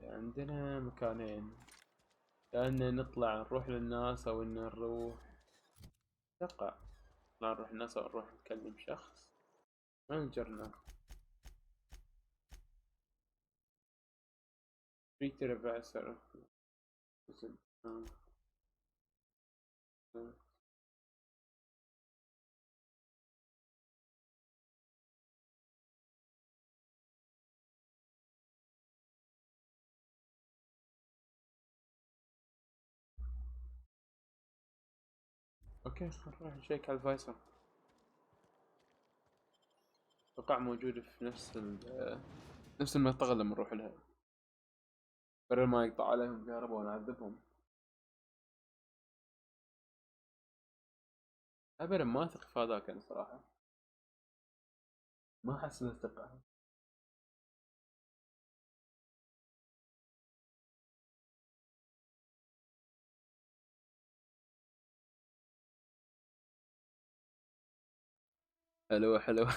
عندنا مكانين، يا ان نطلع نروح للناس او ان نروح. اتوقع لا نروح للناس او نروح نكلم شخص. ما نجرنا. بيتر باسر. اوكي نروح نشيك على الفايسر. اتوقع موجودة في نفس المنطقة اللي بنروح لها، بدل ما يقطع عليهم كهرباء ونعذبهم. ابدا ما اثق في هذاك انا صراحة، ما احس انه ثقة. حلو حلو.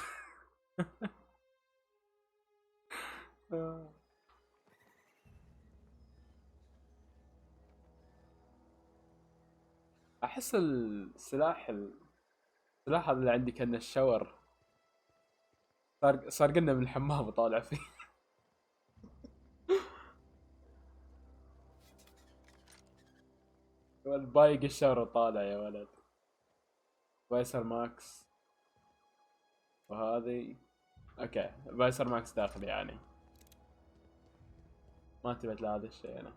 احس السلاح هذا اللي عندي كان الشاور، صار قلنا من الحمام وطالع فيه. بايق الشاور وطالع يا ولد. فايسر ماكس. وهذه اوكي فايسر ماكس داخل يعني. ما انتبهت لهذا الشيء انا.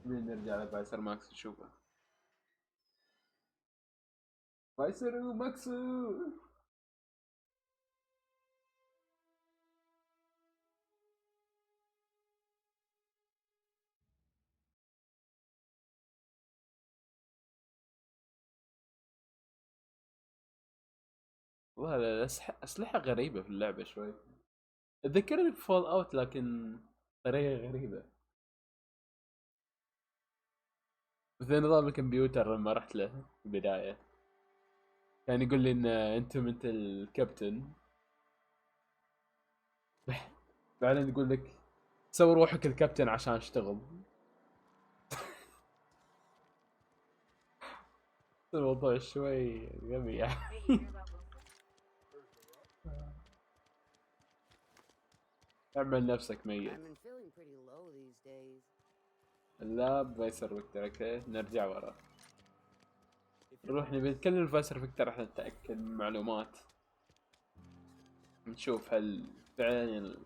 نرجع لفايسر ماكس نشوفه. فايسر ماكسو. والله أسلحة غريبة في اللعبة شوي، تذكرني بفول اوت لكن طريقة غريبة. مثل نظام الكمبيوتر لما رحت له في البداية كان يقول لي ان انت الكابتن. بعدين يقول لك سوي روحك الكابتن عشان اشتغل. الموضوع شوي غبي يعني. اعمل نفسك ميت. I've been feeling pretty low these days. اللاب فايسر فيكتور. اوكي نرجع ورا. نروح نبي نتكلم فايسر فيكتور عشان نتأكد من معلومات. نشوف هل فعلا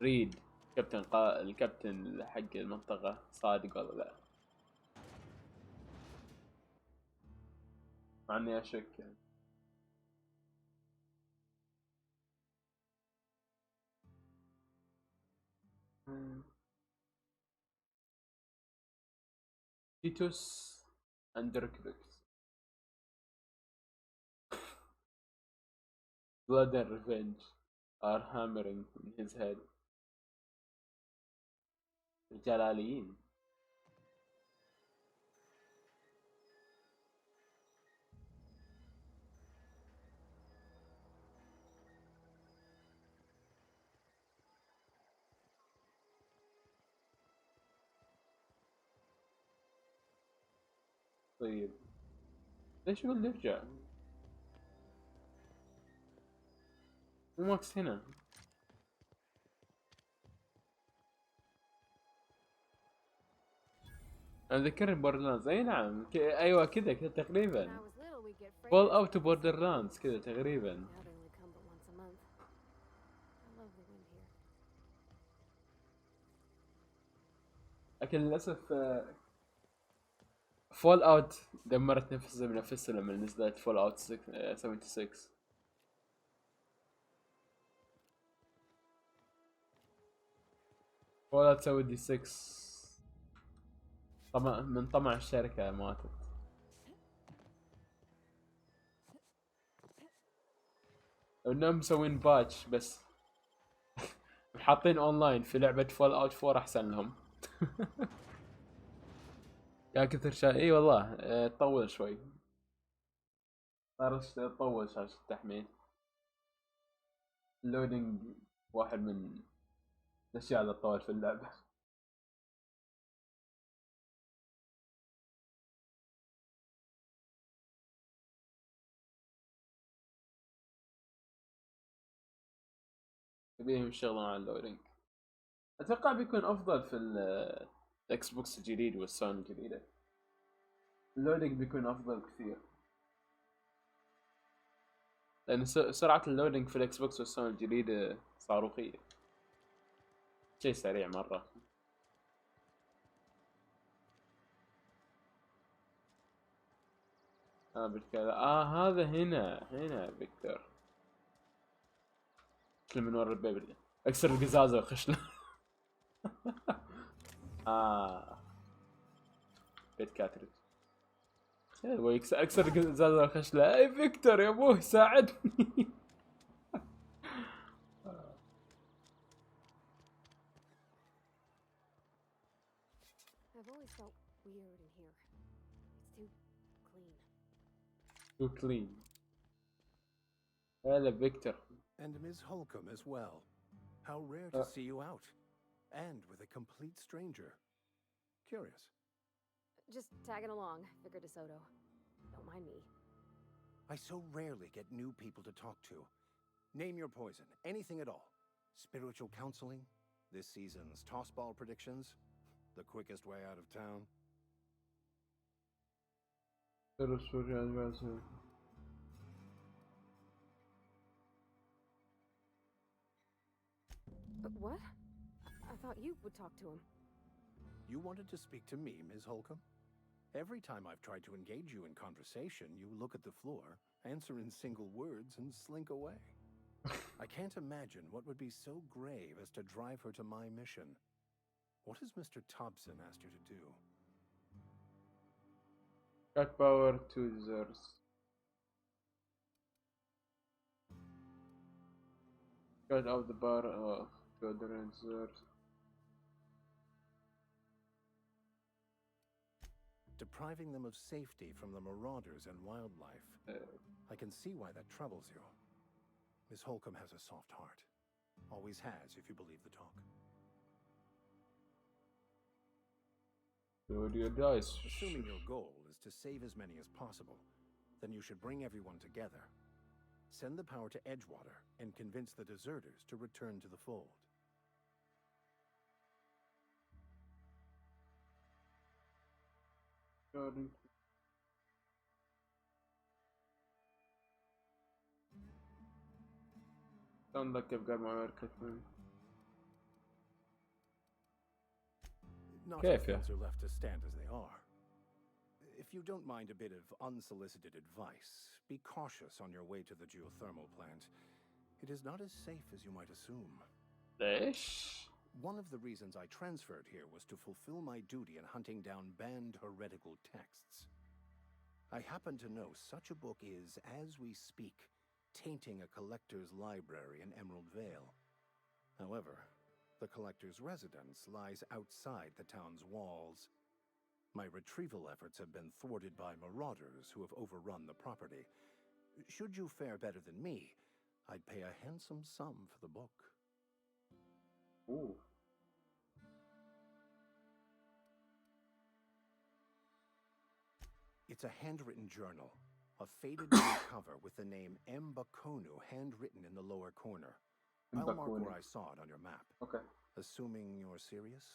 ريد الكابتن حق المنطقة صادق ولا لا. مع اني اشك يعني. تيتوس اندركريكس blood and revenge are hammering in his head. الجلاليين. طيب ليش يقول نرجع؟ مو ماكس هنا. انا ذكرني بوردرلاندز. اي نعم ايوه كذا تقريبا. فول اوت بوردرلاندز كذا تقريبا. لكن للاسف فول اوت دمرت نفسها بنفسها لما نزلت فول اوت 76. فول اوت 76 طمع من طمع الشركة ماتت. انهم مسوين باتش بس حاطين اونلاين في لعبة فول اوت 4 احسن لهم. يا كثر اي والله تطول شوي. صارت تطول شاشة التحميل. اللودينج واحد من الاشياء اللي تطول في اللعبة. يبيهم يشتغلون على اللودينج. اتوقع بيكون افضل في الاكس بوكس الجديد والسوني الجديدة. اللودينج بيكون افضل كثير. لان سرعة اللودينج في الاكس بوكس والسوني الجديدة صاروخية. شيء سريع مرة. بالكذا هذا هنا فيكتور. كل من ورا البيبل اكسر القزازة وخش له. بيت كاتريج. اكسر القزازة وخش له. اي فيكتور يا ابوه ساعدني. I've always felt weird in here. It's too clean. Too clean. هلا فيكتور. And Ms. Holcomb as well. How rare to see you out. And with a complete stranger. Curious. Just tagging along, Vicar DeSoto. Don't mind me. I so rarely get new people to talk to. Name your poison, anything at all. Spiritual counseling, this season's tossball predictions, the quickest way out of town. What? I thought you would talk to him. You wanted to speak to me, Ms. Holcomb? Every time I've tried to engage you in conversation, you look at the floor, answer in single words, and slink away. I can't imagine what would be so grave as to drive her to my mission. What has Mr. Thompson asked you to do? Cut power to users. Cut off the bar to other users. Depriving them of safety from the marauders and wildlife. I can see why that troubles you. Miss Holcomb has a soft heart. Always has, if you believe the talk. Assuming your goal is to save as many as possible, then you should bring everyone together. Send the power to Edgewater and convince the deserters to return to the fold. Don't look at my work. Not Okay, if fair. things are left to stand as they are. If you don't mind a bit of unsolicited advice, be cautious on your way to the geothermal plant. It is not as safe as you might assume. ليش؟ One of the reasons I transferred here was to fulfill my duty in hunting down banned heretical texts. I happen to know such a book is, as we speak, tainting a collector's library in Emerald Vale. However, the collector's residence lies outside the town's walls. My retrieval efforts have been thwarted by marauders who have overrun the property. Should you fare better than me, I'd pay a handsome sum for the book. Ooh. It's a handwritten journal, a faded blue cover with the name Mbakonu handwritten in the lower corner. I'll mark where I saw it on your map. Okay. Assuming you're serious?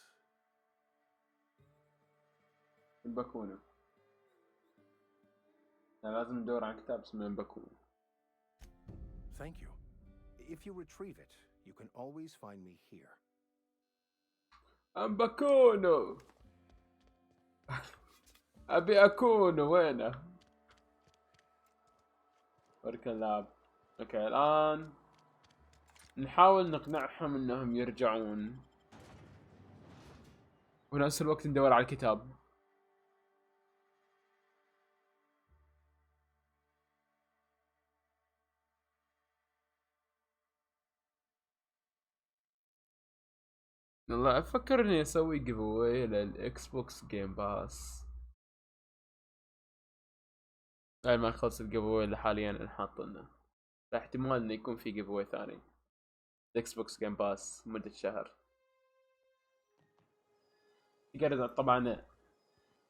مبكونو. لازم ندور عن كتاب اسمه مبكونو. Thank you. If you retrieve it, you can always find me here. مبكونو. أبي أكون وينه؟ ورك اللعب. أوكي الآن نحاول نقنعهم إنهم يرجعون. ونفس الوقت ندور على الكتاب. والله أفكر إني أسوي جيف أواي للإكس بوكس جيم باس. ما نخلص الجيف أواي اللي حاليا نحاطنه. احتمال إنه يكون في جيف أواي ثاني. الإكس بوكس جيم باس مدة شهر. تقدر طبعا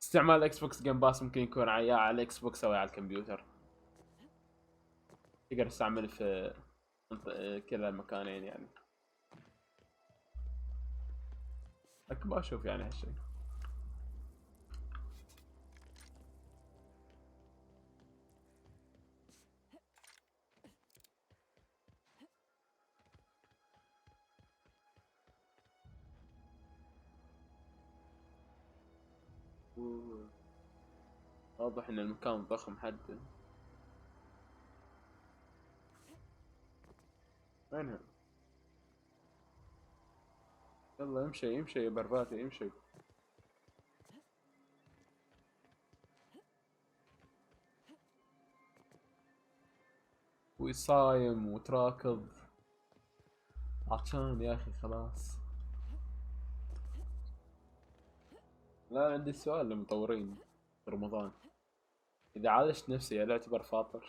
استعمال الإكس بوكس جيم باس ممكن يكون يا على الإكس بوكس أو على الكمبيوتر. تقدر تستعمل في كلا المكانين يعني. لكن ما أشوف يعني هالشيء. واضح ان المكان ضخم حده. وينها؟ يلا امشي امشي يا برباتي امشي. وصايم وتراكض. عطشان يا اخي خلاص. لا عندي سؤال للمطورين في رمضان. اذا عالجت نفسي هل اعتبر فاطر؟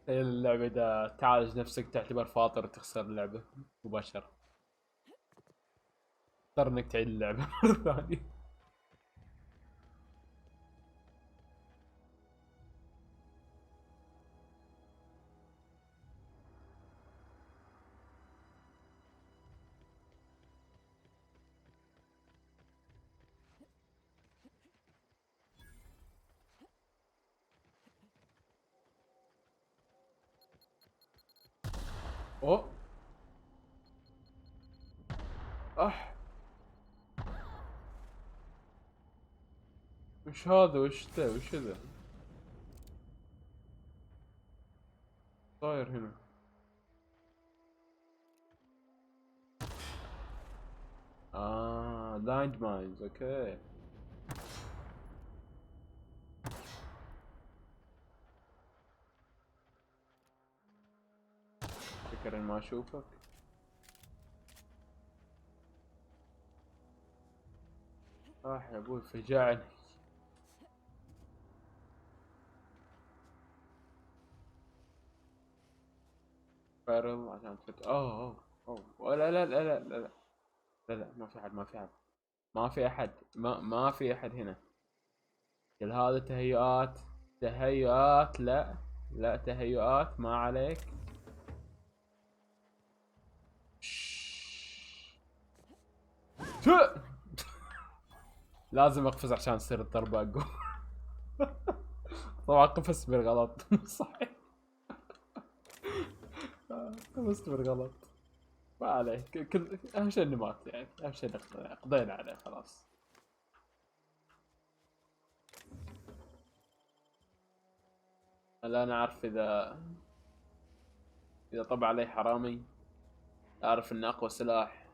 هي اللعبة اذا تعالج نفسك تعتبر فاطر وتخسر اللعبة مباشرة. تضطر انك تعيد اللعبة مرة ثانية. اوه اح وش هذا وش ذا وش ذا صاير هنا؟ لاند ماينز اوكي. فكر ما اشوفك. يا ابوي فجعني. بارل عشان اوه لا لا لا لا لا لا لا ما في احد ما في احد ما في احد ما في احد هنا. كل هذا تهيؤات تهيؤات. لا لا تهيؤات ما عليك. لازم اقفز عشان تصير الضربة اقوى. طبعا قفزت بالغلط. صحيح. قفزت بالغلط. ما عليه، كل اهم شيء انه مات يعني، اهم شيء قضينا عليه خلاص. هلا انا عارف اذا طبع علي حرامي، اعرف ان اقوى سلاح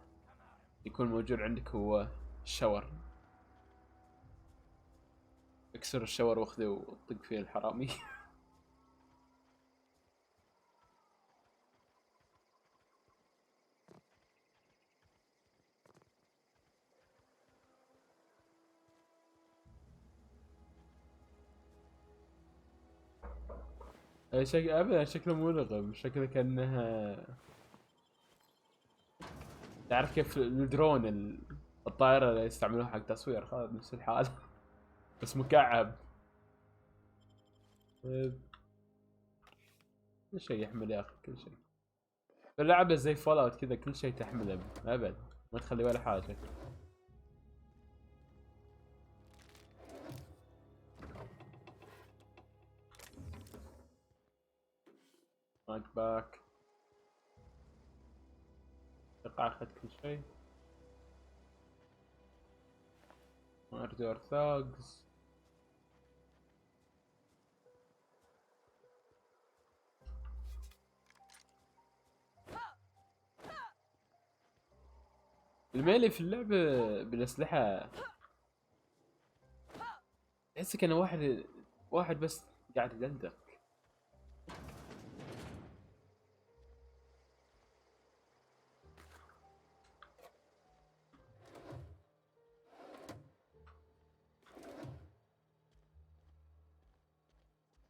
يكون موجود عندك هو الشاور. اكسر الشاور واخذه وطق فيه الحرامي. ابدا شكله ملغم، شكله كانه تعرف كيف الدرون الطائرة اللي يستعملوها حق تصوير، هذا نفس الحال. بس مكعب. كل شيء يحمل يا اخي، كل شيء. اللعبة زي فول اوت كذا، كل شيء تحمله ابد، ما تخلي ولا حاجة. ماك باك. اتوقع اخذت كل شيء. ماردور ثاغز. الميلي في اللعبة بالأسلحة تحس كأنه واحد بس قاعد يدندق.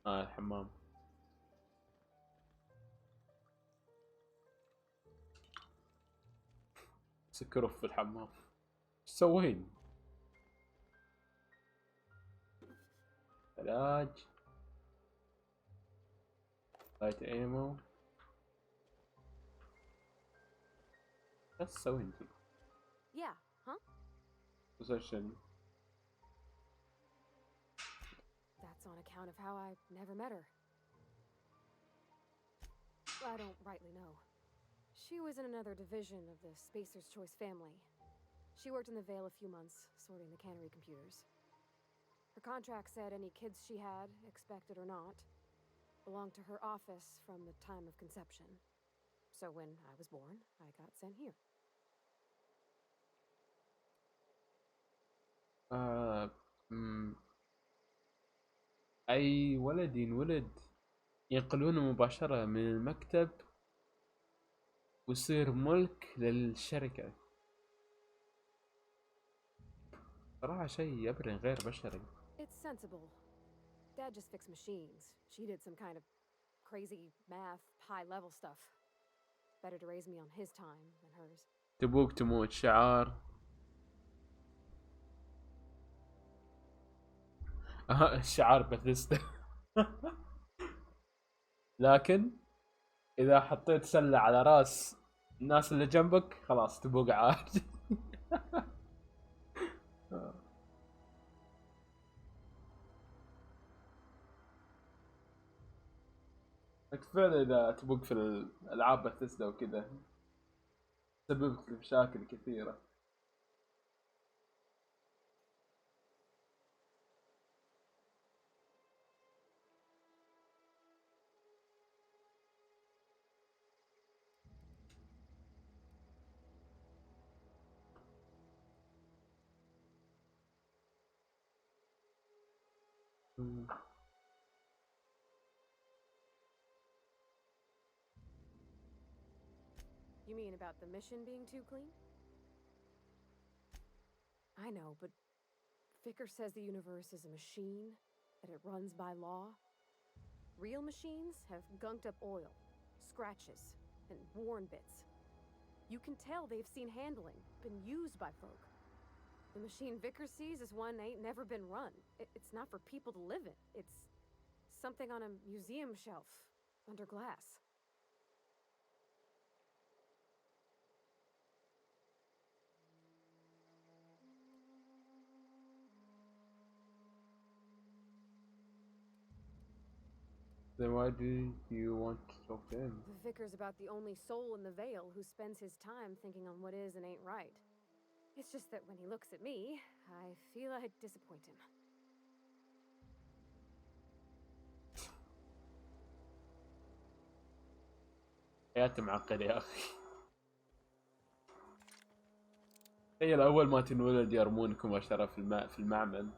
الحمام. سكروا في الحمام. ايش تسوين؟ علاج. لايت ايمو. ايش تسوين انتي؟ Yeah, huh? بوزيشن. That's on account of how I never met her. I don't rightly know. She was in another division of the Spacer's Choice family. She worked in the Vale a few months, sorting the cannery computers. Her contract said any kids she had, expected or not, belonged to her office from the time of conception. So when I was born, I got sent here. أي ولد ينولد ينقلونه مباشرة من المكتب ويصير ملك للشركة. صراحة شيء يبرن غير بشري. It's sensible. Dad just fixed machines. She did some kind of crazy math, high-level stuff. Better to raise me on his time than hers. تبوك تموت شعار. شعار بثيستا. لكن إذا حطيت سلة على راس الناس اللي جنبك خلاص تبوق عاد. فعلا إذا تبوق في الألعاب بثيستا وكذا تسبب لك مشاكل كثيرة. You mean about the mission being too clean? I know, but Vicker says the universe is a machine, that it runs by law. Real machines have gunked up oil, scratches, and worn bits. You can tell they've seen handling, been used by folk. The machine Vicker sees is one ain't never been run. It's not for people to live in. It's something on a museum shelf, under glass. Then why do you want to talk to him? The vicar's about the only soul in the Vale who spends his time thinking on what is and ain't right. It's just that when he looks at me, I feel I'd disappoint him. حياته معقدة يا أخي. تخيل أول ما تنولد يرمونك مباشرة في المعمل.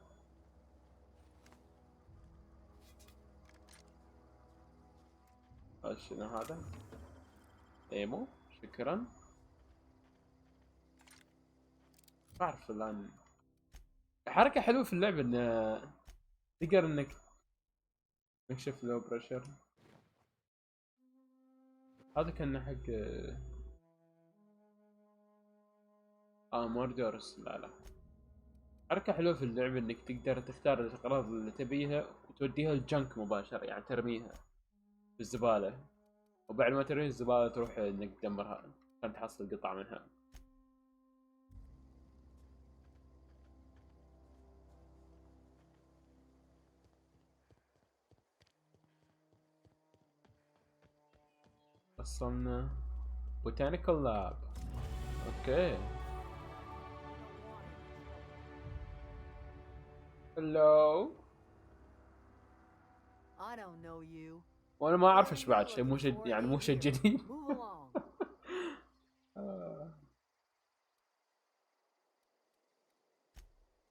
شنو هذا؟ ايمو شكرا. بعرف الآن حركة حلوة في اللعبة إن تقدر إنك تكشف لو بريشر. هذا كان حق موردورس. لا حركة حلوة في اللعبة إنك تقدر تختار الأغراض اللي تبيها وتوديها الجنك مباشرة، يعني ترميها في الزبالة، وبعد ما ترمي الزبالة تروح إنك تدمرها عشان تحصل قطع منها. وصلنا Botanical Lab. اوكي. Hello. I don't know you. وانا ما اعرف ايش بعد شيء، مو شيء يعني مو شيء جديد.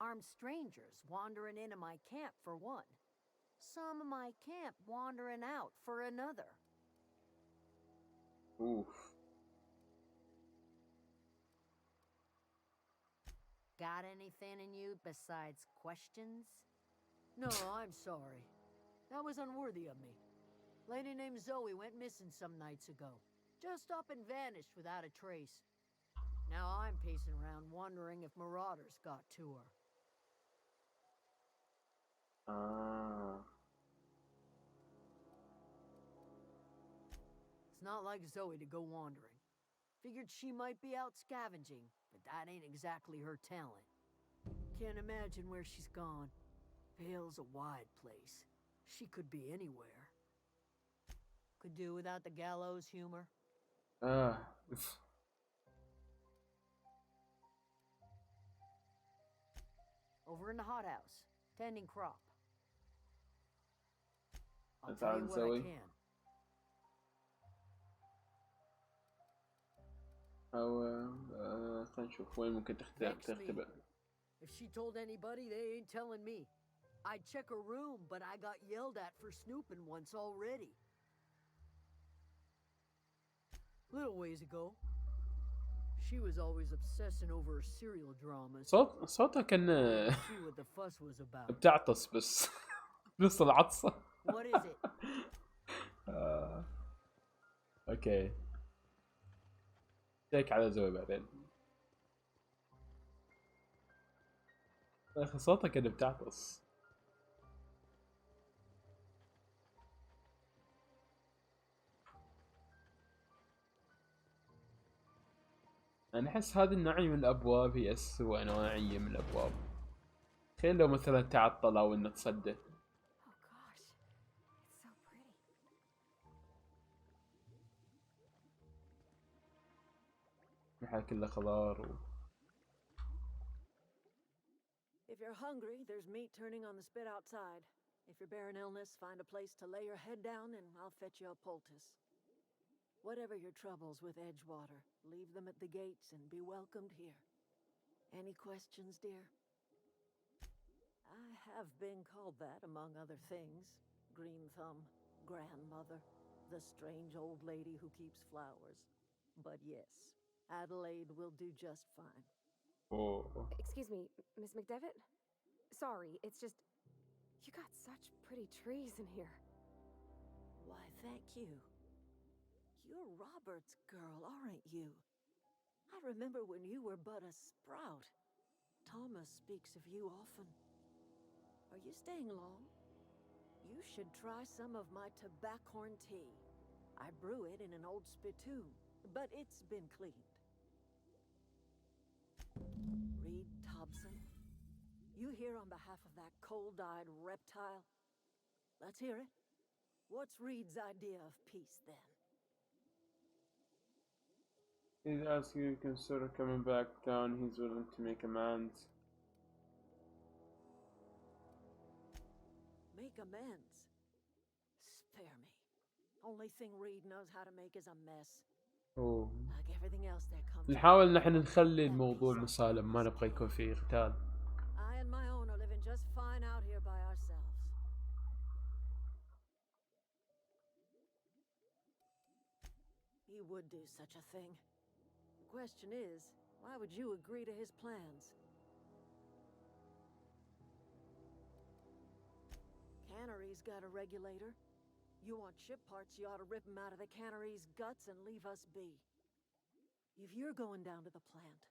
Armed strangers wandering into my camp for one. Some of my camp wandering out for another. Oof. Got anything in you besides questions? No, I'm sorry. That was unworthy of me. Lady named Zoe went missing some nights ago. Just up and vanished without a trace. Now I'm pacing around wondering if marauders got to her. It's not like Zoe to go wandering. Figured she might be out scavenging, but that ain't exactly her talent. Can't imagine where she's gone. Vale's a wide place. She could be anywhere. Could do without the gallows humor. Over in the hothouse, tending crop. I'll tell you what Zoe. I can. أو خلينا نشوف وين ممكن تختبئ. If she told anybody, they ain't telling me. I'd check her room, but I got yelled at for snooping once already. Little ways ago, she was always obsessing over her serial dramas. صوتها كان See what the fuss was about. بتعطس بس نص العطسة. What is it? اوكي. تيك على زوي بعدين. اخي صوتها كان بتعطس. انا احس هذا النوعية من الابواب هي اسوأ نوعية من الابواب. تخيل لو مثلا تعطل او انه تصدق. محل كله خضار If you're hungry, there's meat turning on the spit outside. If you're bearing illness, find a place to lay your head down and I'll fetch you a poultice. Whatever your troubles with Edgewater, leave them at the gates and be welcomed here. Any questions, dear? I have been called that, among other things. Green Thumb, grandmother, the strange old lady who keeps flowers. But yes, Adelaide will do just fine. Oh. Excuse me, Miss McDevitt? Sorry, it's just... You got such pretty trees in here. Why, thank you. You're Robert's girl, aren't you? I remember when you were but a sprout. Thomas speaks of you often. Are you staying long? You should try some of my tobaccorn tea. I brew it in an old spittoon, but it's been cleaned. Reed Thompson, you here on behalf of that cold-eyed reptile? Let's hear it. What's Reed's idea of peace then? He's asking you to consider coming back down. He's willing to make amends. Make amends? Spare me. Only thing Reed knows how to make is a mess. أوه. Like everything else that comes. نحاول نحن نخلي الموضوع مسالم، ما نبغى يكون فيه قتال. I and my own are living just fine out here by ourselves. He would do such a thing. The question is, why would you agree to his plans? Cannery's got a regulator. You want ship parts, you ought to rip them out of the cannery's guts and leave us be. If you're going down to the plant,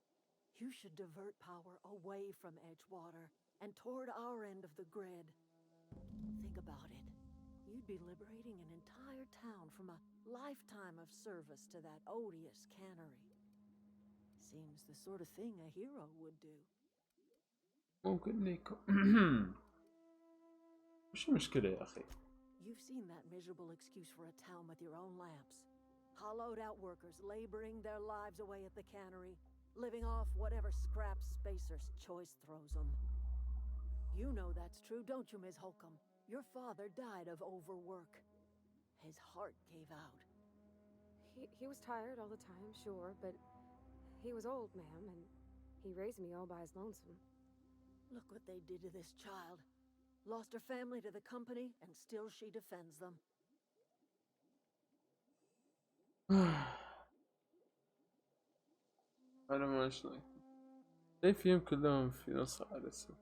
you should divert power away from Edgewater and toward our end of the grid. Think about it. You'd be liberating an entire town from a lifetime of service to that odious cannery. Seems the sort of thing a hero would do. ممكن يكون. وش المشكلة يا أخي؟ You've seen that miserable excuse for a town with your own lamps. Hollowed out workers laboring their lives away at the cannery, living off whatever scraps Spacer's choice throws them. You know that's true, don't you, Ms. Holcomb? Your father died of overwork. His heart gave out. He was tired all the time, sure, but he was old, ma'am, and he raised me all by his lonesome. Look what they did to this child. Lost her family to the company, and still she defends them. أنا ما أشلي. ليه فيهم كلهم في نص عدسة؟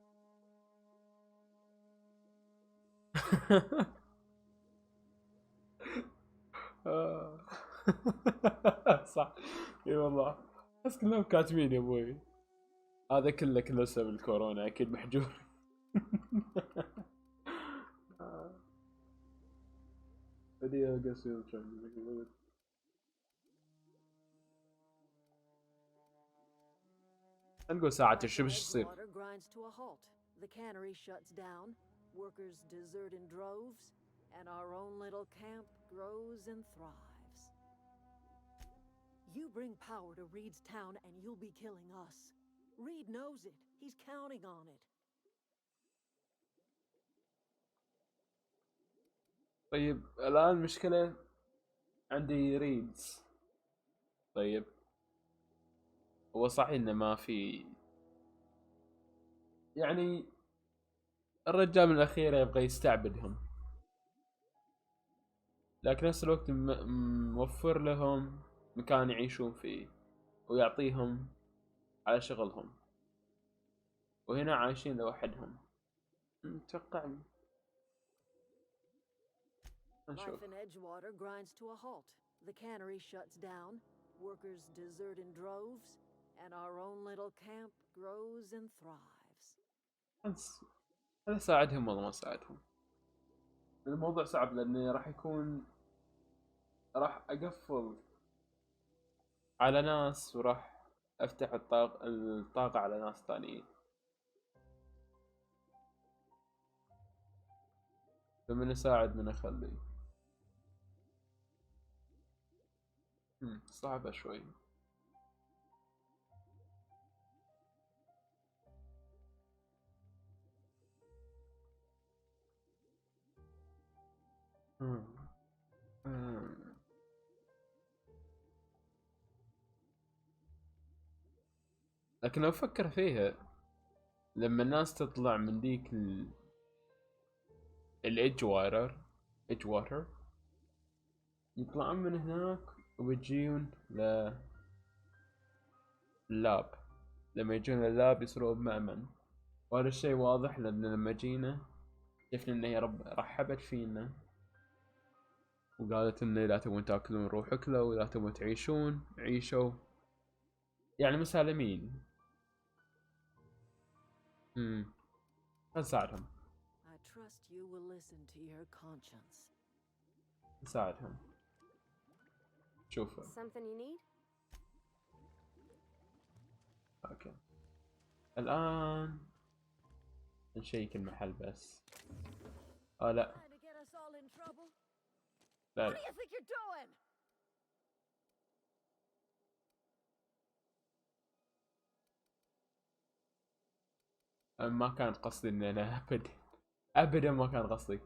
صح. اي والله. بس كلهم كاتبين يا ابوي. هذا كله بسبب الكورونا اكيد محجور. Video قصير trying. نقول ساعة شو بش يصير؟ Grinds to a halt. The cannery shuts down. Workers desert in droves, and our own little camp grows and thrives. You bring power to Reed's town, and you'll be killing us. Reed knows it. He's counting on it. طيب الآن المشكلة عندي ريدز. طيب هو صحيح إنه ما في، يعني الرجال من الأخير يبغى يستعبدهم، لكن نفس الوقت موفر لهم مكان يعيشون فيه ويعطيهم على شغلهم، وهنا عايشين لوحدهم. أتوقع Life in Edgewater grinds to a halt. The cannery shuts down. Workers desert in droves, and our own little camp grows and thrives. هل ساعدهم ولا ما ساعدهم؟ الموضوع صعب لأنه راح أقفل على ناس وراح أفتح الطاقة على ناس ثانيين. فمن أساعد من أخلي. صعبة شوي. لكن لو فكر فيها، لما الناس تطلع من ديك الإدجواتر يطلعون من هناك ويجيون لللاب. لما يجون لللاب يصيرون بمأمن، وهذا الشيء واضح لأن لما جينا شفنا إن هي رحبت فينا وقالت إن لا تبون تاكلون روحوا كلوا، ولا تبون تعيشون عيشوا، يعني مسالمين. نساعدهم. نساعدهم. شوفوا. اوكي. الآن نشيك المحل بس. لا. لا What do لا you think you're doing? ما كان قصدي إن أنا أبدا ما كان قصدي.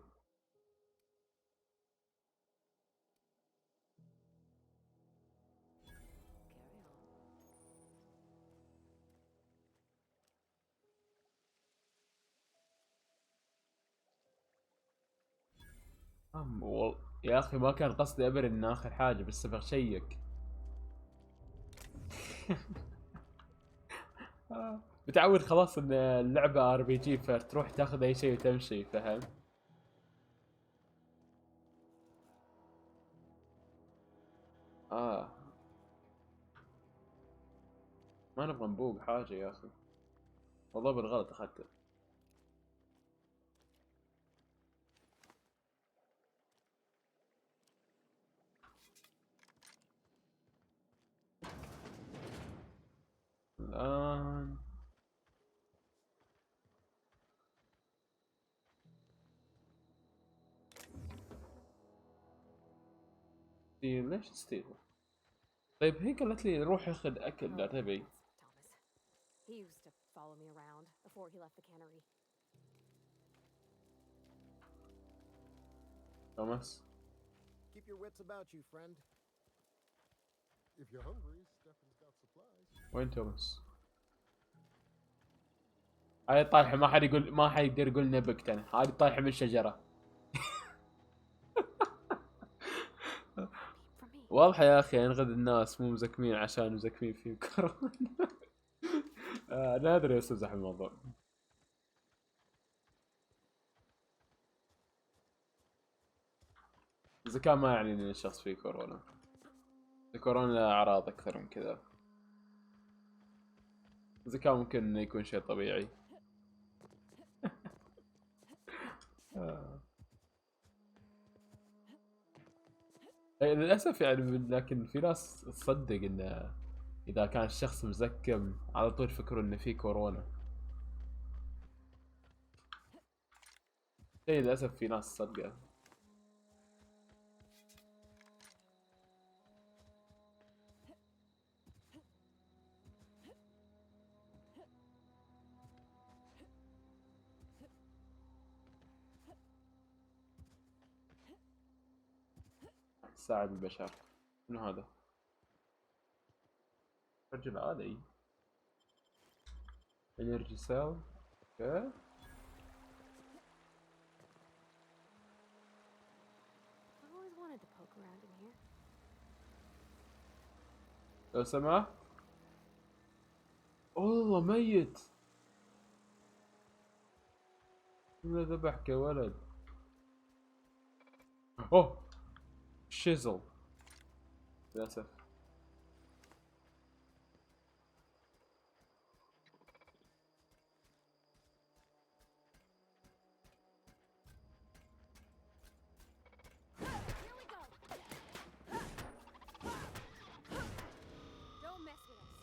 يا أخي ما كان قصدي أبدا إن آخر حاجة، بس بشيك. متعود خلاص إن اللعبة RPG، فتروح تاخذ أي شيء وتمشي، فهم؟ ما نبغى نبوق حاجة يا أخي، والله بالغلط أخذته. الآن ستيل، ليش ستيل؟ طيب هي قالت لي روح اخذ أكل، لا تبي؟ Thomas. He used to follow me around before he left the cannery. توماس. Keep your wits about you, friend. If you're hungry, Stephanie's got supplies. وين توماس؟ هاي طايحة، ما حد يقدر يقول نبكت أنا، هذه طايحة من الشجرة. واضحة يا أخي، أنغد الناس مو مزكمين عشان مزكمين في كورونا. نادر يستمزح الموضوع. الذكاء ما يعني ان الشخص فيه كورونا. الكورونا لها اعراض اكثر من كذا. الذكاء ممكن انه يكون شيء طبيعي. للاسف يعني، لكن في ناس تصدق انه اذا كان الشخص مزكم على طول فكروا انه فيه كورونا. للاسف في ناس تصدقه. ساعد البشر. منو هذا؟ رجل عادي. انرجي سيل. اوكي. I've always wanted to poke around in here. لو سمحت. والله ميت. لا ذبحك يا ولد. اوه شيزل. للاسف. Here we go. Don't mess with us.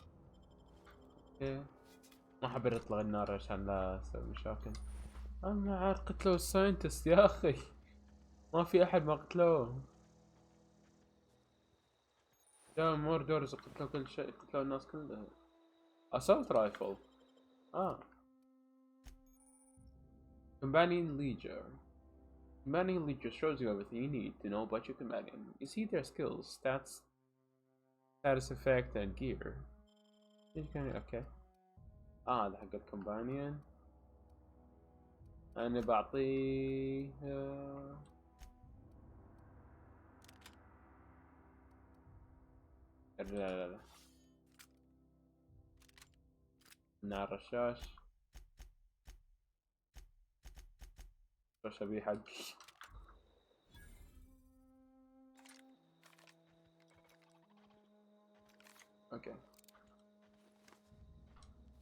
إيه. ما حبيت اطلق النار عشان لا اسوي مشاكل. اما عاد قتلوا الساينتست يا اخي، ما في احد ما قتلوه. يا مور دورز قتلوا كل شيء، قتلوا الناس كلها. اسولت رايفل. Companion Leader. Companion Leader shows you everything you need to know about your companion. You see their skills, stats, status effect, and gear. Okay. هذا حق الكومبانيون. انا بعطيه لا نار رشاش. رش ابي حقي. اوكي.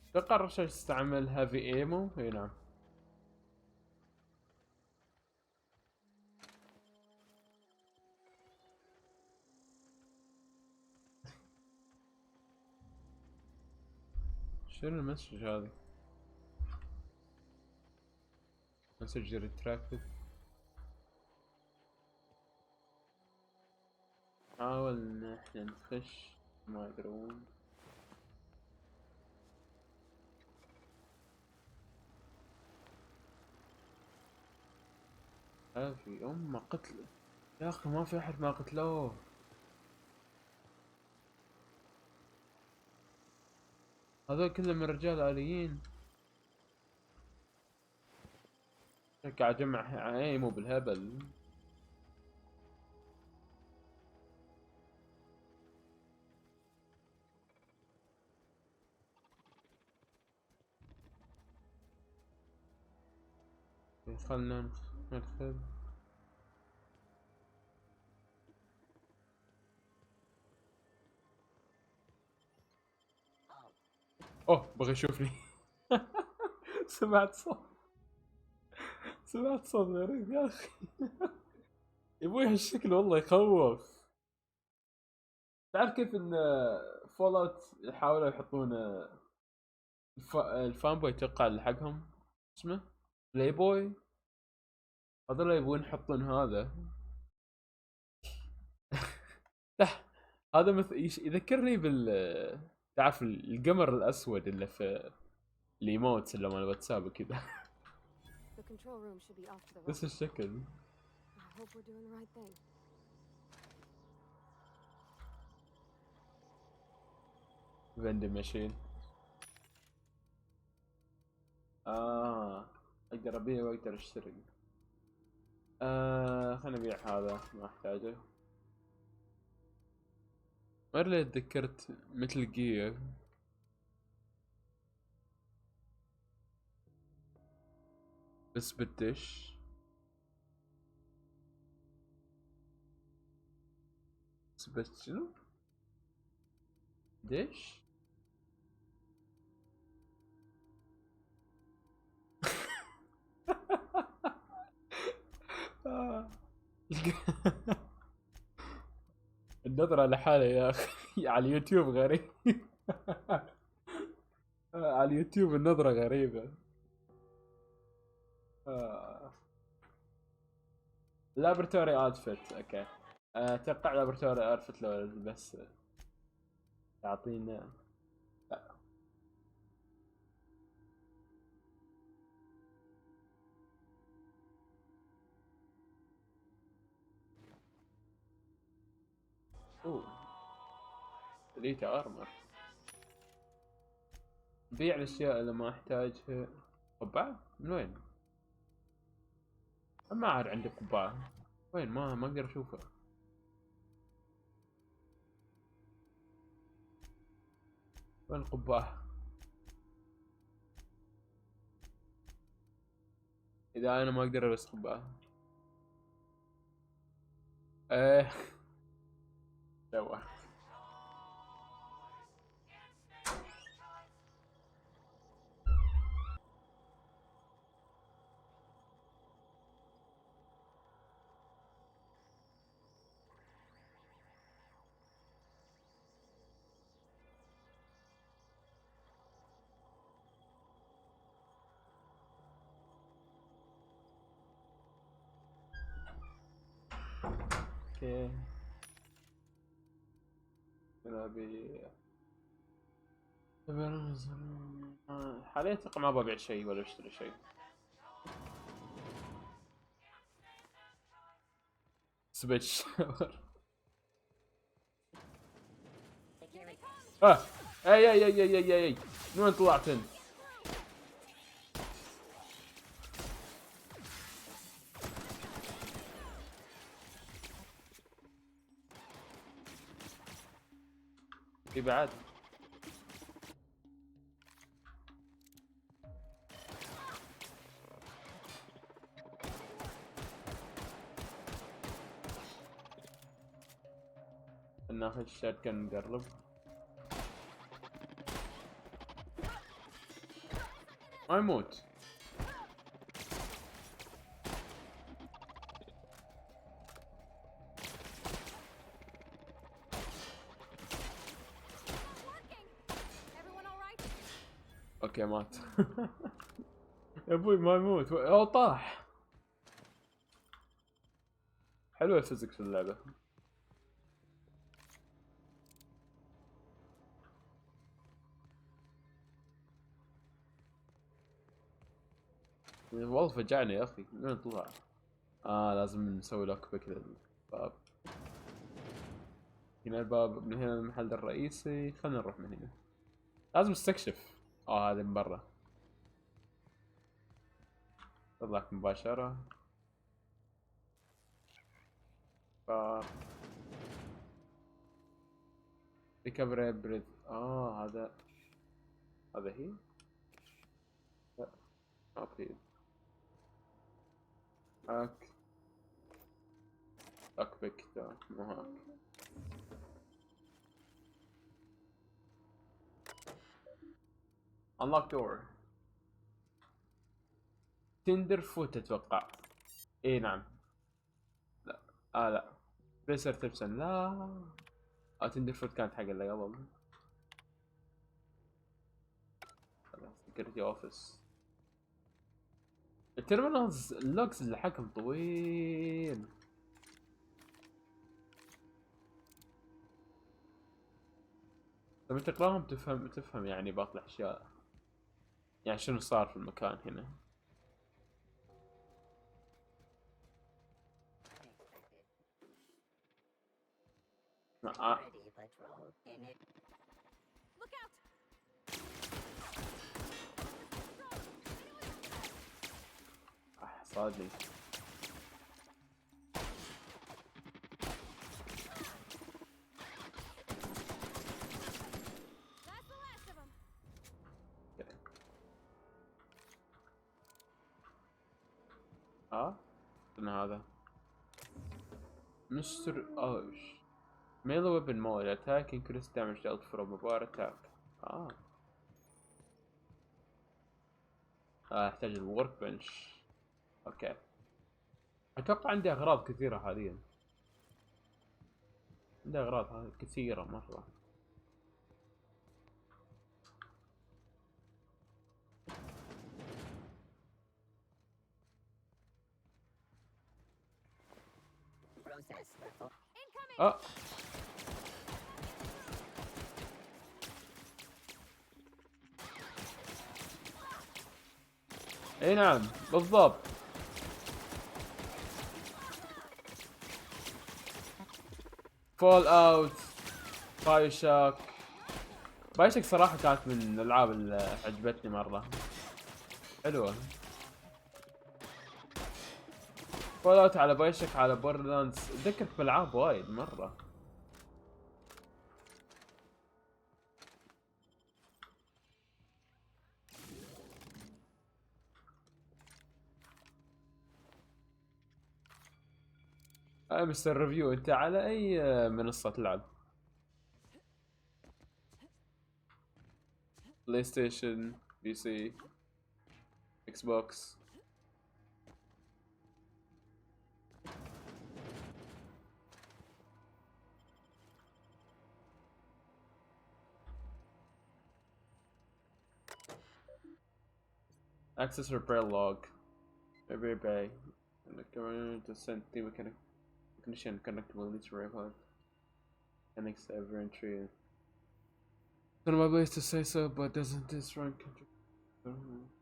اتوقع الرشاش تستعمل هافي ايمو. اي نعم. شنو المسج هذه؟ مسج ريتراكتد. نحاول ان احنا نخش ما يدرون. في قتل يا اخي، ما في احد ما قتلوه. هذول كلهم رجال آليين. قاعد اجمع مو بالهبل. خلنا ندخل. اوه بغى يشوفني. سمعت صوت غريب يا اخي. يبوي هالشكل والله يخوف. تعرف كيف ان فول اوت يحاولوا يحطون الفان بوي توقع حقهم اسمه بلاي بوي، هذول يبون يحطون هذا. لا هذا مثل يذكرني تعرف القمر الاسود اللي في الايموتس اللي مال الواتساب وكذا. نفس الشكل. فندي ماشين. اقدر ابيع واقدر اشتري. خلنا نبيع هذا ما احتاجه. مرة اللي تذكرت مثل جير. بس بدش بس شنو؟ دش؟ النظرة لحالها يا اخي. على اليوتيوب غريب. على اليوتيوب النظرة غريبة. لابرتوري اوتفيت اوكي. اتوقع لابرتوري اوتفيت لو بس يعطينا. لا. اوه ليتا ارمر. بيع الاشياء اللي ما احتاجها. قبعة من وين؟ ما عاد عندك قبعة. وين؟ ما اقدر اشوفها. وين القبعة؟ اذا انا ما اقدر البس قبعة. ايه سوا. اوكي حاليا اتوقع ما ببيع شيء ولا اشتري شيء. سويتش. اي من وين طلعت انت؟ في بعد ناخذ الشاتكن نقرب. ما يموت. اوكي مات. يا ابوي ما يموت. اوه طاح. حلوة الفيزكس في اللعبة. والله فجعني يا اخي، من وين طلع؟ لازم نسوي لوك بيك للباب. هنا الباب من هنا المحل الرئيسي، خلنا نروح من هنا. لازم نستكشف. هذا من برا. طلعك مباشرة. ريكفري بريد. هذا هي. لا ما في. هاك لوك بيك ده مو هاك. unlock door. تندر فوت اتوقع. اي نعم. لا لا بيسر تبسن لا. تندر فوت كانت حق اللي قبل. سكيورتي اوفيس. التيرمينالز اللوكس اللي حقهم طويل. لما تقراهم تفهم يعني باقي الاشياء، يعني شنو صار في المكان هنا. صادني. شنو هذا؟ مستر اوش. melee weapon mode attack increase damage dealt from a bar attack. احتاج الورك بنش. اوكي. اتوقع عندي اغراض كثيرة حاليا. عندي اغراض كثيرة مرة. اي نعم بالضبط. فول اوت، بايو شوك. بايو شوك صراحة كانت من الالعاب اللي عجبتني مرة، حلوة. فول اوت على بايو شوك على بوردرلاندز، اتذكرت بالعاب وايد مرة. مستر ريفيو، انت على اي منصة تلعب؟ بلاي ستيشن، بي سي، اكس بوكس؟ access repair log. Every bay. And the current to send the condition connectable to record. Connects every entry. It's not my place to say so, but doesn't this run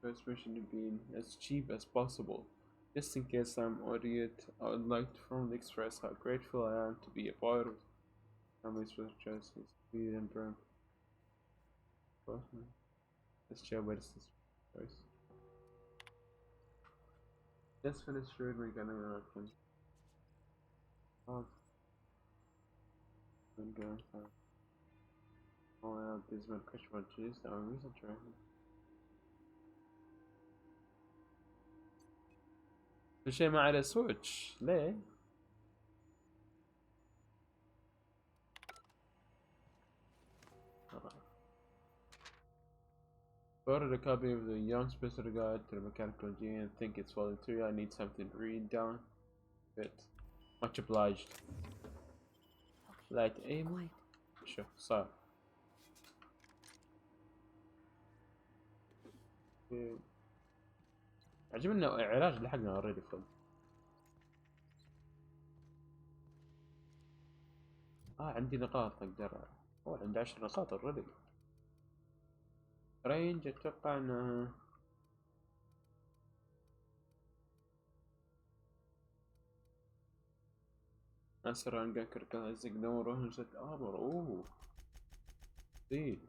first mission to be as cheap as possible? Just in case I'm audited, I would like to formally express how grateful I am to be a part of family's first choices. Speed and burn. Let's check what is this choice. Just finished food, we're gonna go options. These men question about cheese, that one reason trying. في شيء ما عليه سويتش، ليه؟ Ordered a copy of the Young Special Guide to the Mechanical Engineer and think it's voluntary. I need something to read down. Bit. Much obliged. Light aim. Sure, صار. عجبني علاج لحقنا اوريدي فل. عندي نقاط اقدر. عندي 10 نقاط اوريدي. رينج اتوقع انه answer and gun characterized ignore and set armor. Oh, indeed.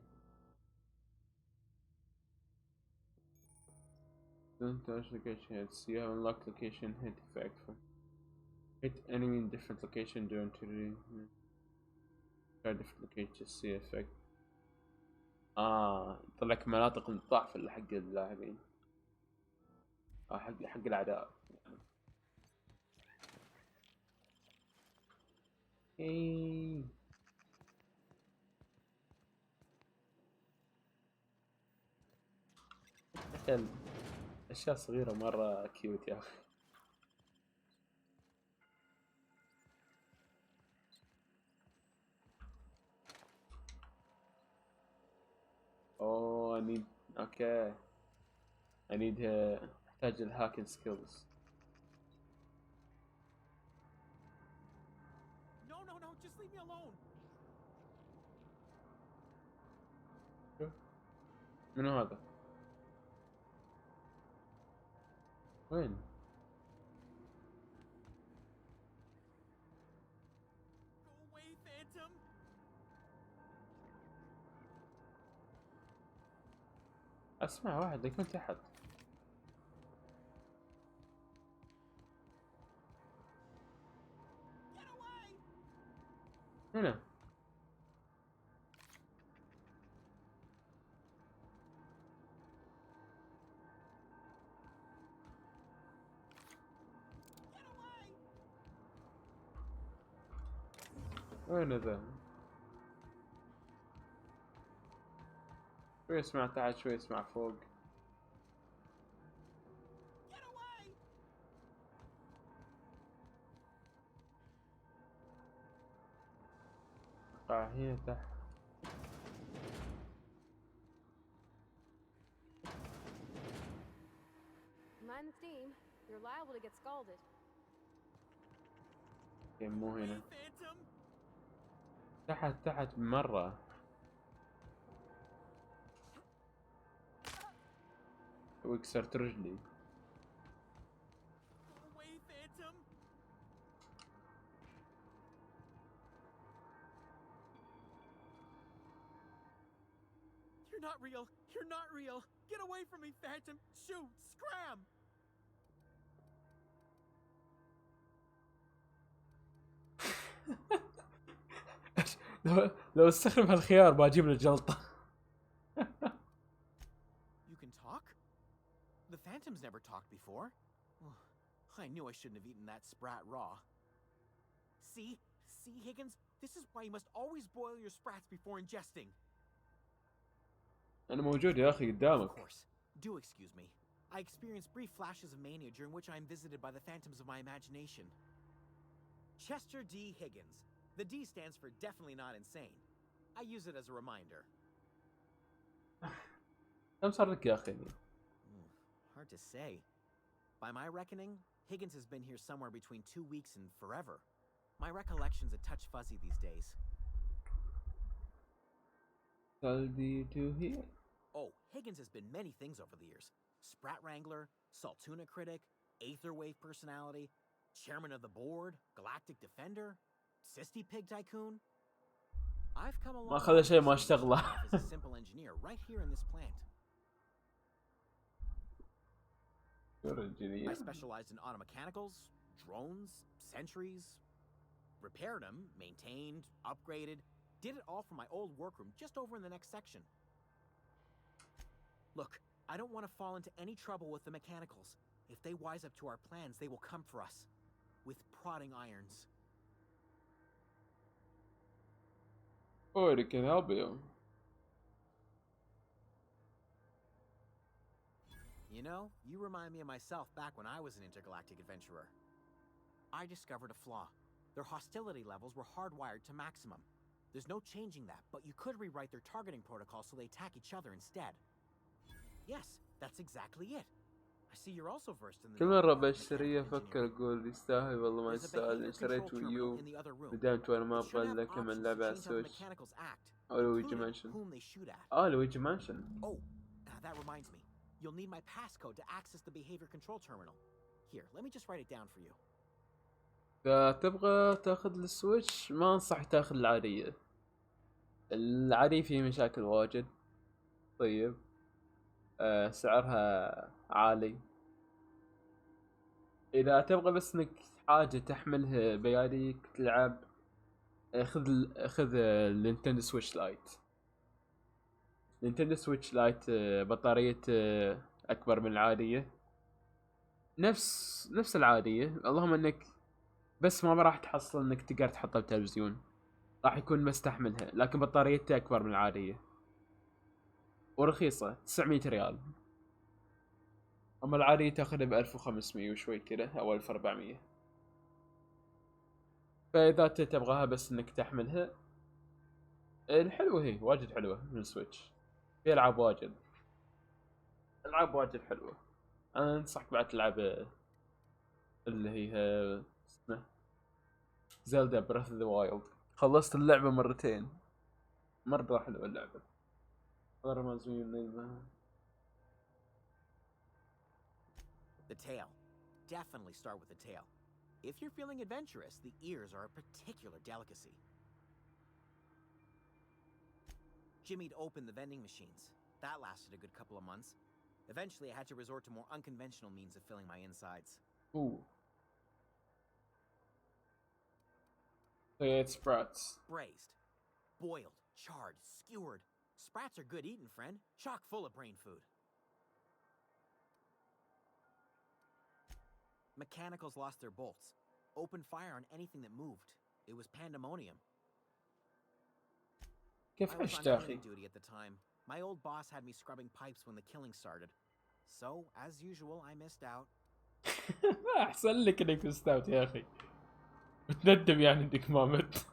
Don't touch location hits. You have unlocked location hit effect for hit enemy in different location during try different location to see effect. طلعك مناطق الضعف اللي حق اللاعبين. حق الأعداء. إيه. أشياء صغيرة مرة كيوت يا أخي. I need. Okay. I need أحتاج الهاكينج skills. No, just leave me alone. منو هذا؟ وين؟ Go away, Phantom. أسمع واحد يكون تحت. هنا. وين ذا؟ شوي اسمع تحت شوي اسمع فوق. هنا تحت. Mind the steam. You're liable to get scalded. مو هنا. تحت مرة. وكسرت رجلي. You're not real. You're not real. Get away from me, Phantom. Shoot. Scram. لو استخدم هالخيار بجيب له جلطة. You can talk? The Phantom's never talked before. I knew I shouldn't have eaten that sprat raw. See, Higgins? This is why you must always boil your sprats before ingesting. أنا موجود يا أخي قدامك. Of course. Do excuse me. I experience brief flashes of mania during which I am visited by the phantoms of my imagination. Chester D. Higgins. The D stands for definitely not insane. I use it as a reminder. كم صار لك يا أخي؟ Hard to say. By my reckoning, Higgins has been here somewhere between 2 weeks and forever. My recollection's a touch fuzzy these days. Oh, Higgins has been many things over the years. Sprat Wrangler, Saltuna Critic, Aether Wave Personality, Chairman of the Board, Galactic Defender, Sisty Pig Tycoon. I've come along ما شيء ما اشتغله. as a simple engineer right here in this plant. I specialized in automechanicals, drones, sentries, repaired them, maintained, upgraded, did it all from my old workroom just over in the next section. Look, I don't want to fall into any trouble with the mechanicals. If they wise up to our plans, they will come for us with prodding irons. Oh, it can help you. You know, you remind me of myself back when I was an intergalactic adventurer. I discovered a flaw. Their hostility levels were hardwired to maximum. There's no changing that, but you could rewrite their targeting protocol so they attack each other instead. Yes, that's exactly it. I see you're also versed in the... كل مرة بشتريه أفكر أقول يستاهل والله ما يستاهل. اشتريت ويو ندمت وأنا ما أبغى إلا كمان لعبة على السويتش. أو لويجي مانشن. لويجي مانشن. Oh, that reminds me. You'll need my passcode to access the behavior control terminal. Here, let me just write it down for you. إذا تبغى تاخذ السويتش ما انصح تاخذ العادية. العادية فيه مشاكل واجد. طيب سعرها عالي. اذا تبغى بس انك حاجة تحملها بياديك تلعب، خذ النينتندو سويتش لايت. نينتندو سويتش لايت بطارية اكبر من العادية، نفس العادية، اللهم انك بس ما راح تحصل انك تقدر تحطها بالتلفزيون، راح يكون مستحملها، لكن بطاريتها اكبر من العادية ورخيصة 900 ريال. اما العادية تاخذها ب 1500 وشوي كده او 1400. فاذا تبغاها بس انك تحملها، الحلوة هي واجد حلوة من السويتش، في العاب واجد، العاب واجد حلوة. انا انصحك بعد تلعب اللي هي اسمه زلدا بريث اوف ذا وايلد. خلصت اللعبة مرتين، مرة حلوة اللعبة. The tail. Definitely start with the tail. If you're feeling adventurous, the ears are a particular delicacy. Jimmy'd opened the vending machines. That lasted a good couple of months. Eventually, I had to resort to more unconventional means of filling my insides. Ooh. It's sprats. Braised, boiled, charred, skewered. Sprats are good eating, friend. Chock full of brain food. Mechanicals lost their bolts. Opened fire on anything that moved. It was pandemonium. I was on cleaning duty at the time. My old boss had me scrubbing pipes when the killing started. So, as usual, I missed out. احسن لك انك missed out يا اخي. بتندم يعني انك ما مت.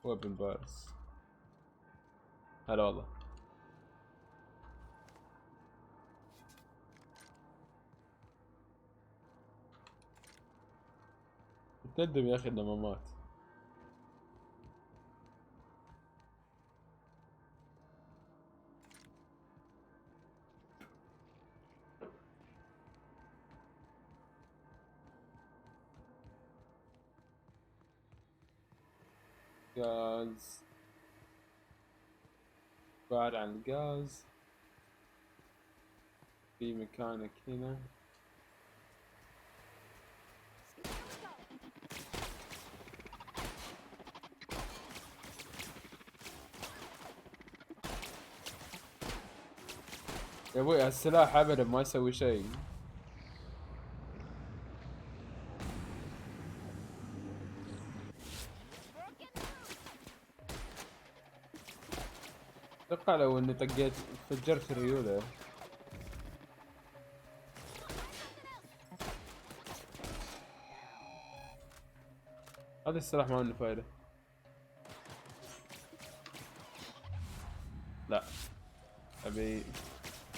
وابن بارس. هلا والله. بتندم يا اخي انه ما مات. غاز، بعد عن الغاز في مكانك هنا. يا ابوي هالسلاح ابدا ما يسوي شيء. اتوقع لو اني طقيت فجرت الريولة. هذا السلاح ما عنده فايدة. لا ابي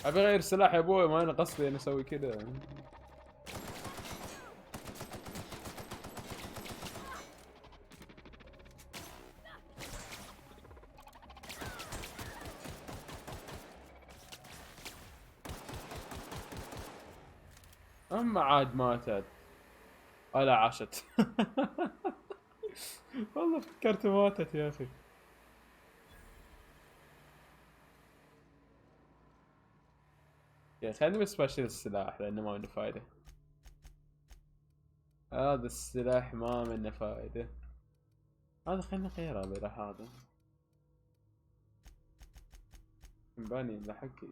غير سلاح يا ابوي، ما انا قصدي اني اسوي كذا. اما عاد ماتت. لا عاشت. والله فكرت ماتت يا اخي. يا خليني بس بشيل السلاح لانه ما منه فايدة. هذا السلاح ما منه فايدة. هذا خلينا نغيره بلا هذا. مباني لحقي.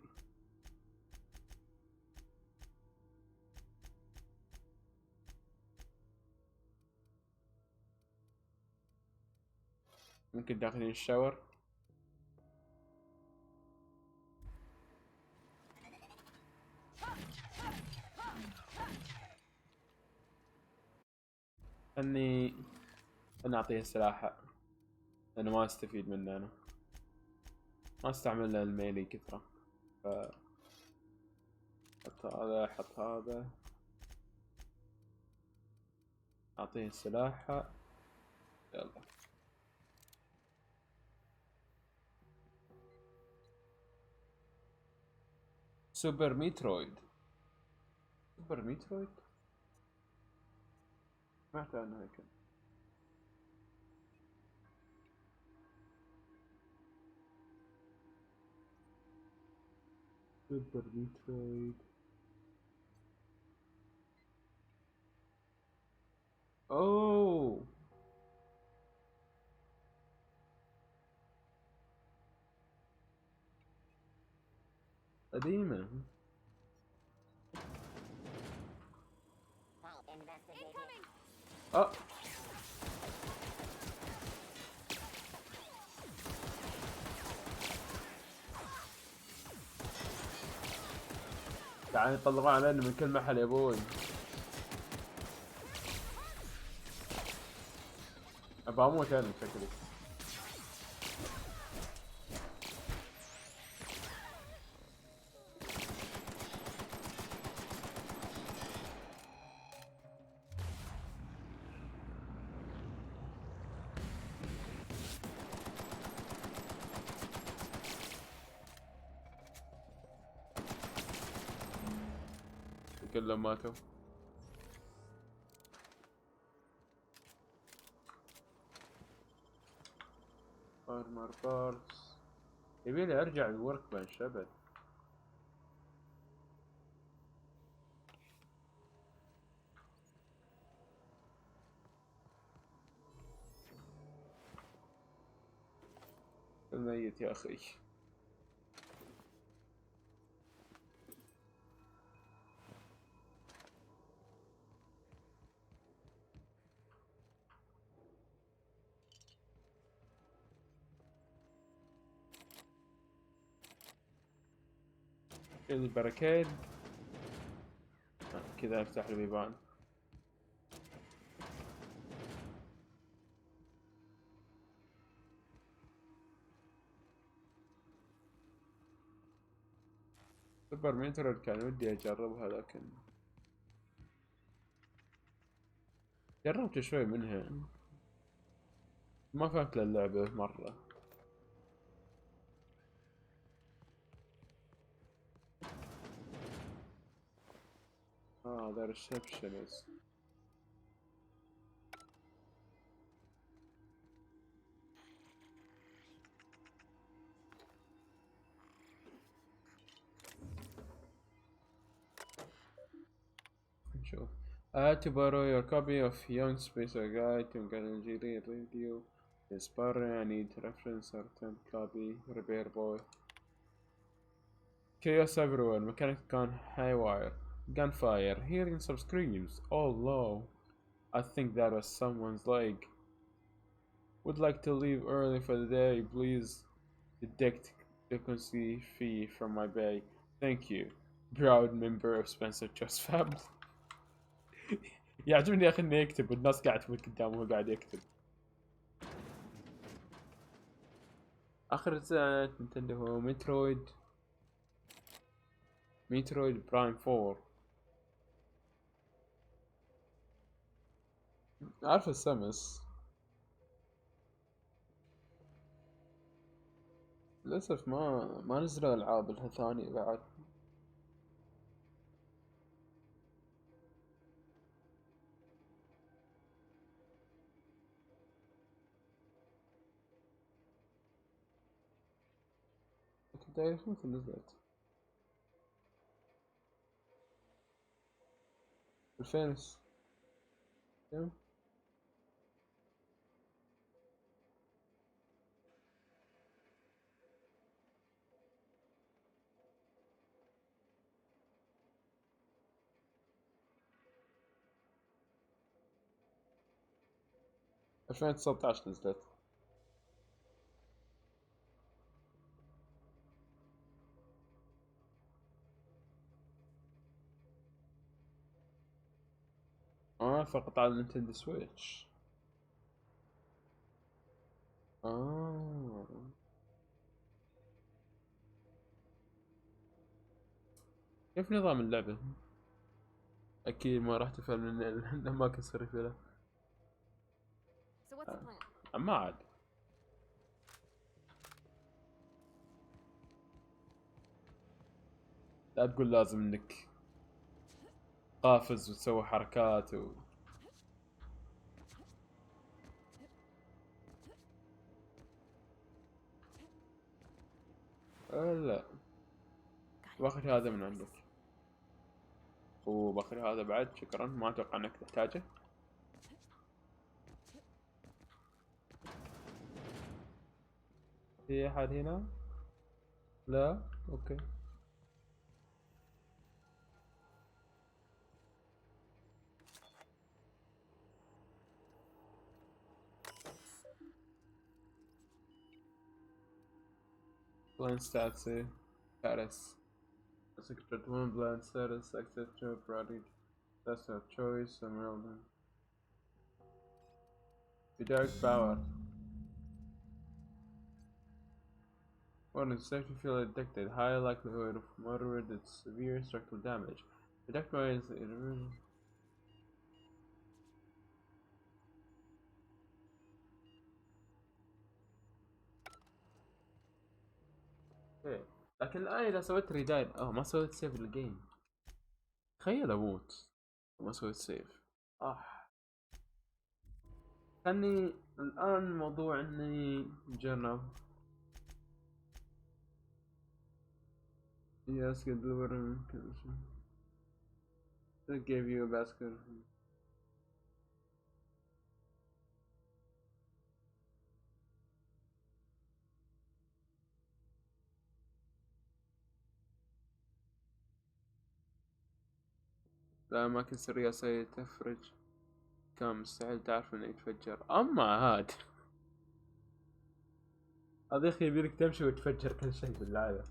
ممكن تاخذين الشاور. خلني اعطيه السلاح لانه ما استفيد منه، انا ما استعمل الميلي كثرة. ف حط هذا، حط هذا، اعطيه السلاح. يلا سوبر ميترويد. سوبر ميترويد؟ سمعت عنها هيك. سوبر ميترويد. اوه قديمة. اه تعال يطلعون علينا من كل محل يا ابوي. ابى اموت انا شكلي. كلهم ماتوا. ارمر بارتس. يبيلي ارجع الورك بنش شبت. ميت يا اخي. البركاد كذا افتح البيبان. سوبر ميترول كان ودي اجربها لكن جربت شوي منها ما فهمت اللعبة مرة. the receptionist. Sure. I had to borrow your copy of Young Spacer Guide to Energy Radio. Inspiring, I need reference certain copy. Repair boy. Chaos everywhere. Mechanic gone haywire. Gunfire. Hearing some screams. All low. I think that was someone's leg. Would like to leave early for the day. Please deduct delinquency fee from my pay. Thank you. Proud member of Spencer Trust family. يعجبني يا اخي انه يكتب والناس قاعد تموت قدامه وهو قاعد يكتب. اخر رسالة نينتندو هو ميترويد برايم 4. عارف السمس للأسف ما نزلوا ألعاب لها ثانية بعد. كنت عارف متى نزلت 2000 كم 2019 نزلت. فقط على نينتندو سويتش. كيف نظام اللعبة؟ أكيد ما راح تفهم من الأماكن الصريفة له. ما عاد. لا تقول لازم انك قافز وتسوي حركات لا باخذ هذا من عندك، وباخذ هذا بعد، شكرا، ما اتوقع انك تحتاجه. في احد هنا؟ لا، اوكي. Blind stats status. Selected one blind status, accept your product. That's your choice, and well done. The dark power. When it's safe to feel addicted, high likelihood of moderate and severe structural damage. Protect by اوكي، لكن الآن إذا سويت ريدايل ما سويت سيف للجيم، تخيل أموت وما سويت سيف. خلني الآن موضوع إني نجرب. Yes, get delivered. They gave you a basket. لا، أماكن سرية تفرج، كان مستحيل تعرف إنه يتفجر. أما هاد هذا يا أخي يبيلك تمشي وتفجر كل شيء بالعادة.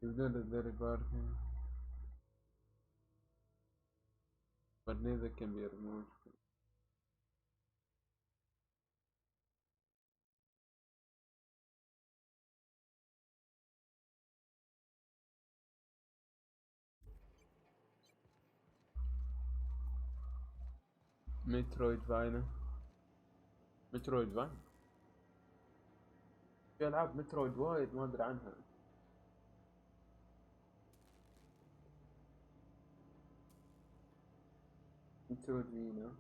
يبدون الديري بارك but neither can be removed. مترويدفاينا، مترويدفاين، في ألعاب مترويد وايد ما أدري عنها. مترويدفينا،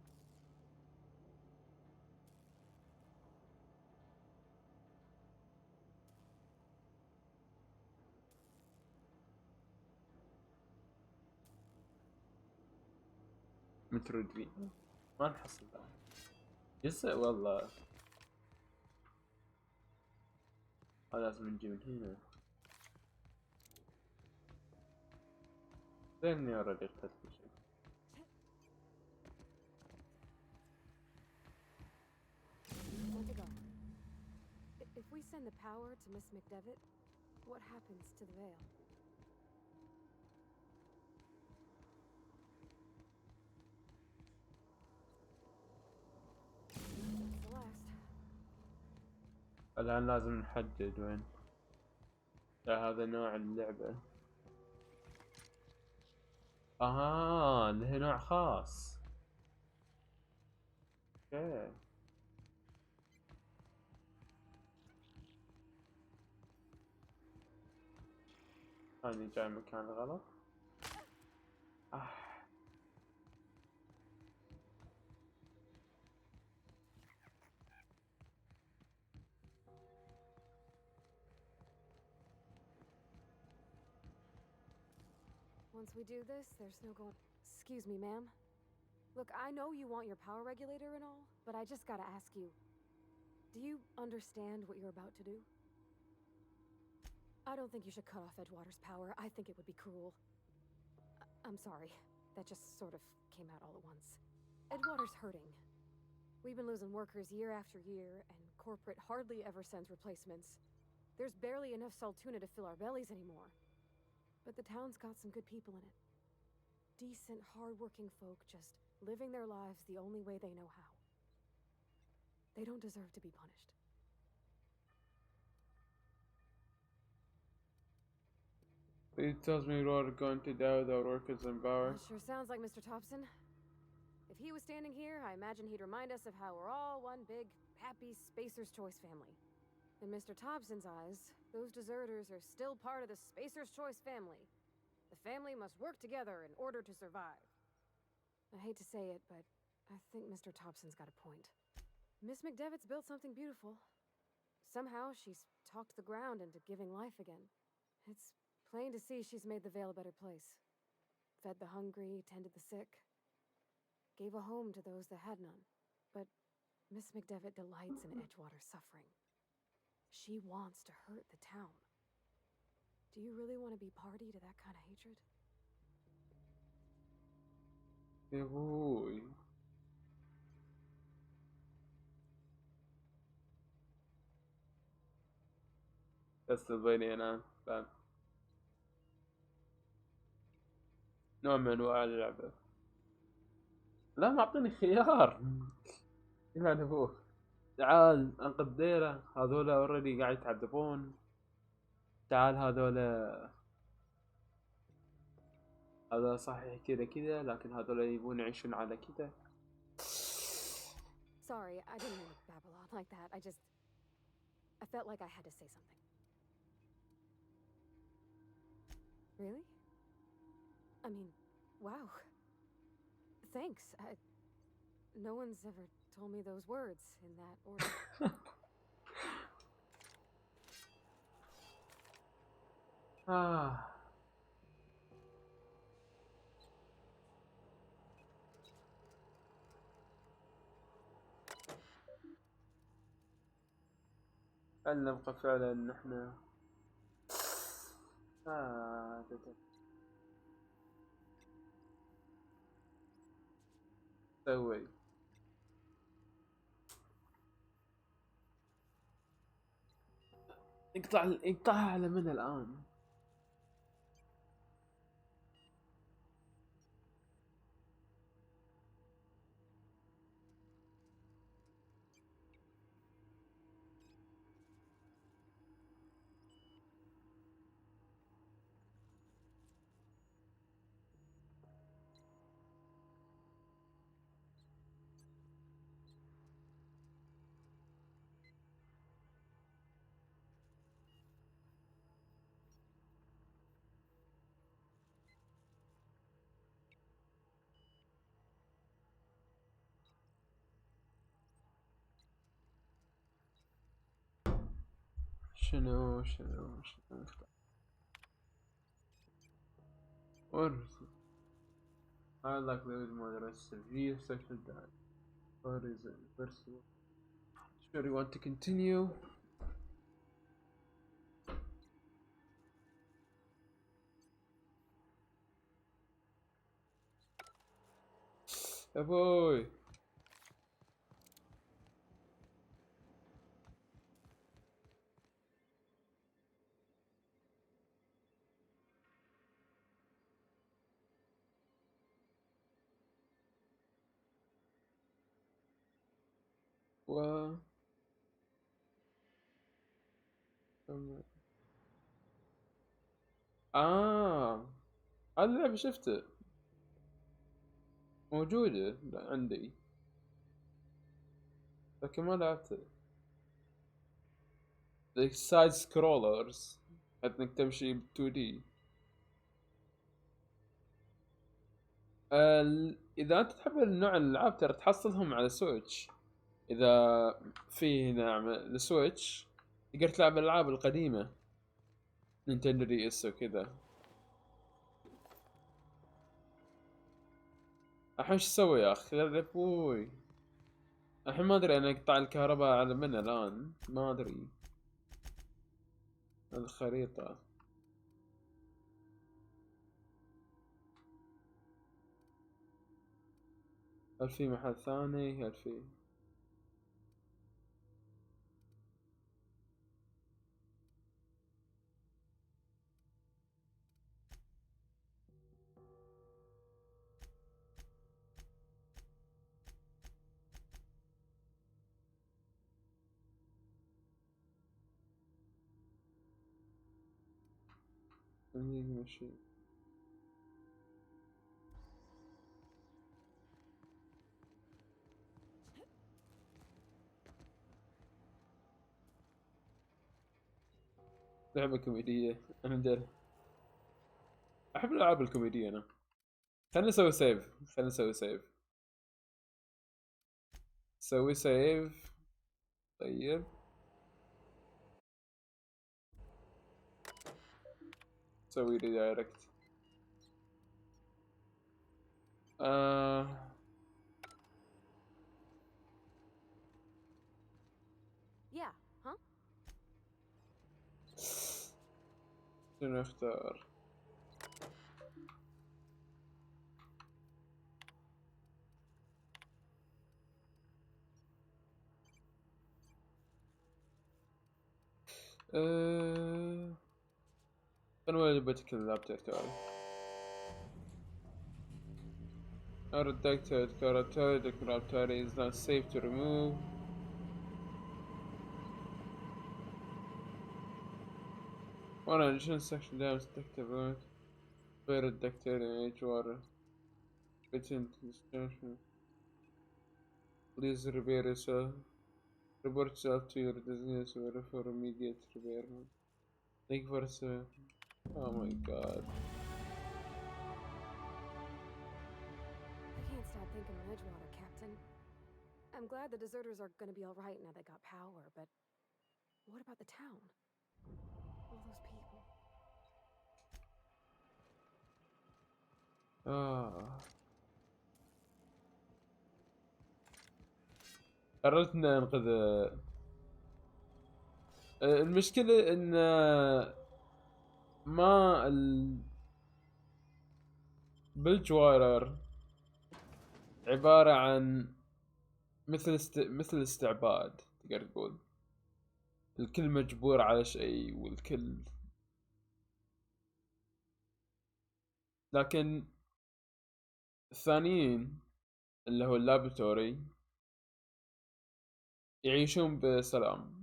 مترويدفينا ما نحصلها. يسأل والله، هذا لازم نجي من هنا. زين إني أوريدي اخترت كل شيء. Want to go. If we send the power to Miss McDevitt, what happens to the veil? That's the last. الآن لازم نحدد وين. لا، هذا نوع اللعبة. له نوع خاص. اوكي. هاني جاي مكان غلط. Once we do this, there's no going. Excuse me, ma'am. Look, I know you want your power regulator and all, but I just gotta ask you. Do you understand what you're about to do? I don't think you should cut off Edgewater's power. I think it would be cruel. I'm sorry. That just sort of came out all at once. Edgewater's hurting. We've been losing workers year after year, and corporate hardly ever sends replacements. There's barely enough Saltuna to fill our bellies anymore. But the town's got some good people in it. Decent, hard-working folk just living their lives the only way they know how. They don't deserve to be punished. He tells me we're going to die with our workers in power. Well, sure sounds like Mr. Thompson. If he was standing here, I imagine he'd remind us of how we're all one big, happy Spacer's Choice family. In Mr. Thompson's eyes, those deserters are still part of the Spacer's Choice family. The family must work together in order to survive. I hate to say it, but I think Mr. Thompson's got a point. Miss McDevitt's built something beautiful. Somehow she's talked the ground into giving life again. It's plain to see she's made the Vale a better place. Fed the hungry, tended the sick. Gave a home to those that had none. But Miss McDevitt delights in Edgewater's suffering. She wants to hurt the town. Do you really want to be party to that kind of hatred? يا ابوي. تستضيني انا بعد نوع من انواع اللعبة. لا معطيني خيار. يعني ابوه تعال انقذ ديره، هذولا اوريدي قاعد يتعذبون. تعال هذا صحيح كذا كذا، لكن هذولا يبون يعيشون على كذا. Sorry, I didn't mean to babble on like that. I felt like I had to say something. Really? I mean, wow. Thanks. No one's ever told me those words in that order. هل نبقى فعلا نحن سوي انقطع على من الآن؟ شنو ورث. I like the modern severe social diet. What is it? Personal. Sure, you want to continue? Oh boy. و هذه اللعبة شفته موجودة عندي لكن ما لعبته. The side scrollers انك تمشي ب 2D. اذا انت تحب النوع الالعاب ترى تحصلهم على سويتش. اذا في نعم السويتش تقدر تلعب الالعاب القديمة نينتندو دي اس وكذا. الحين شو اسوي يا اخي؟ يا ابوي الحين ما ادري انا اقطع الكهرباء على من الان، ما ادري. الخريطة هل في محل ثاني؟ هل في ماشي؟ لعبة كوميدية. أنا مدري أحب الألعاب الكوميدية أنا. خلنا نسوي سيف. سوي سيف. طيب سوي لي دايركت. Yeah, huh? شنو اختار؟ أنا وين بتكلم اللاب تاعي. Undetected character, the character is not safe to remove. One additional section damage detected right. Better detected in H water. Written description. Please repair yourself. Report yourself to your designated server for immediate repair. Thank you for the. Oh my god. I can't stop thinking of Edgewater, Captain. I'm glad the deserters are gonna be alright now they got power, but what about the town? All those people. قررت إن أنقذ. المشكلة إن ما بالجوايرر عبارة عن مثل استعباد، تقدر تقول الكل مجبور على شيء والكل، لكن الثانيين اللي هو اللابراتوري يعيشون بسلام.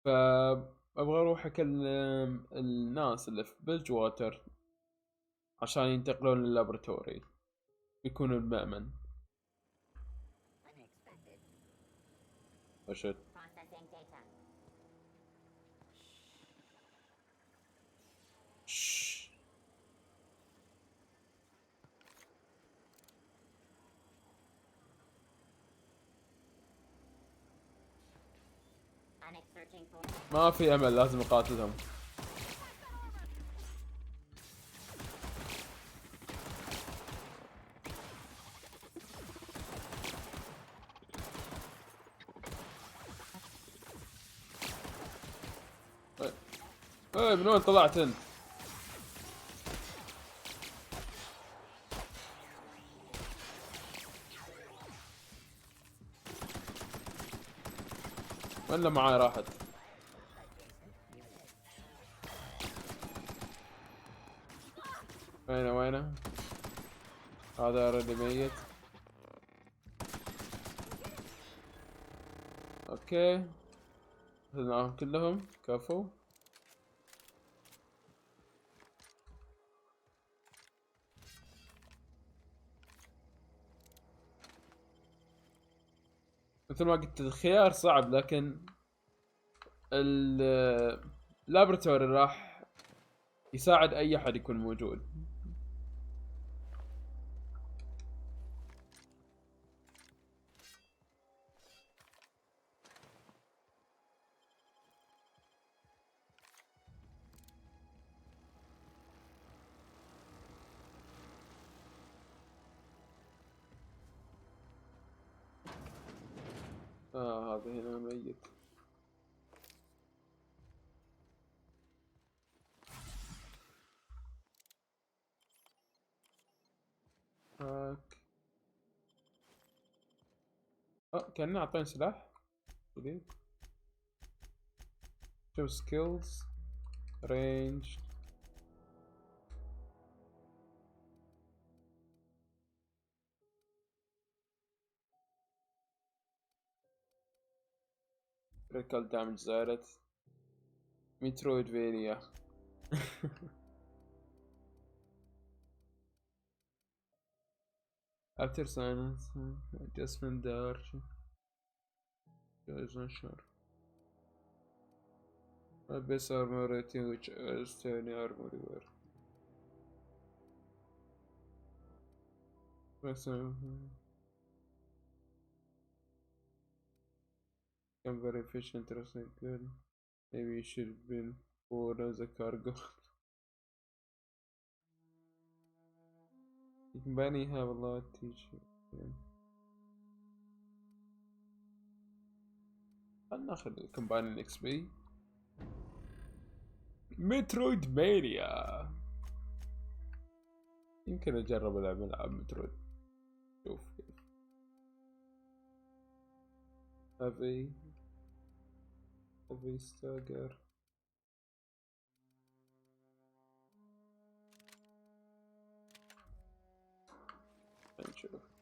فأبغى أروح أكلم الناس اللي في بلجواتر عشان ينتقلون لللابراتوري يكونوا بمأمن. أشد. ما في أمل، لازم أقاتلهم. من وين طلعت انت؟ ولا معاي راحت؟ وينه؟ هذا اوريدي ميت. اوكي قتلناهم كلهم، كفو. مثل ما قلت الخيار صعب، لكن اللابراتوري راح يساعد اي احد يكون موجود. هذا هنا ميت. كأنه أعطاني سلاح جديد. شوف سكيلز رينج. critical damage زادت. مترويدفانيا. After silence, adjustment there. Is not sure. best armor rating which is tiny armory wear. I'm very efficient, interesting, good. Maybe you should have been born as a cargo. Bunny have a lot to teach you. Yeah. خلنا ناخذ الكومباين اكس بي. مترويد مانيا. يمكن اجرب العب مترويد. شوف كيف. هافي ستاجر. نشوف.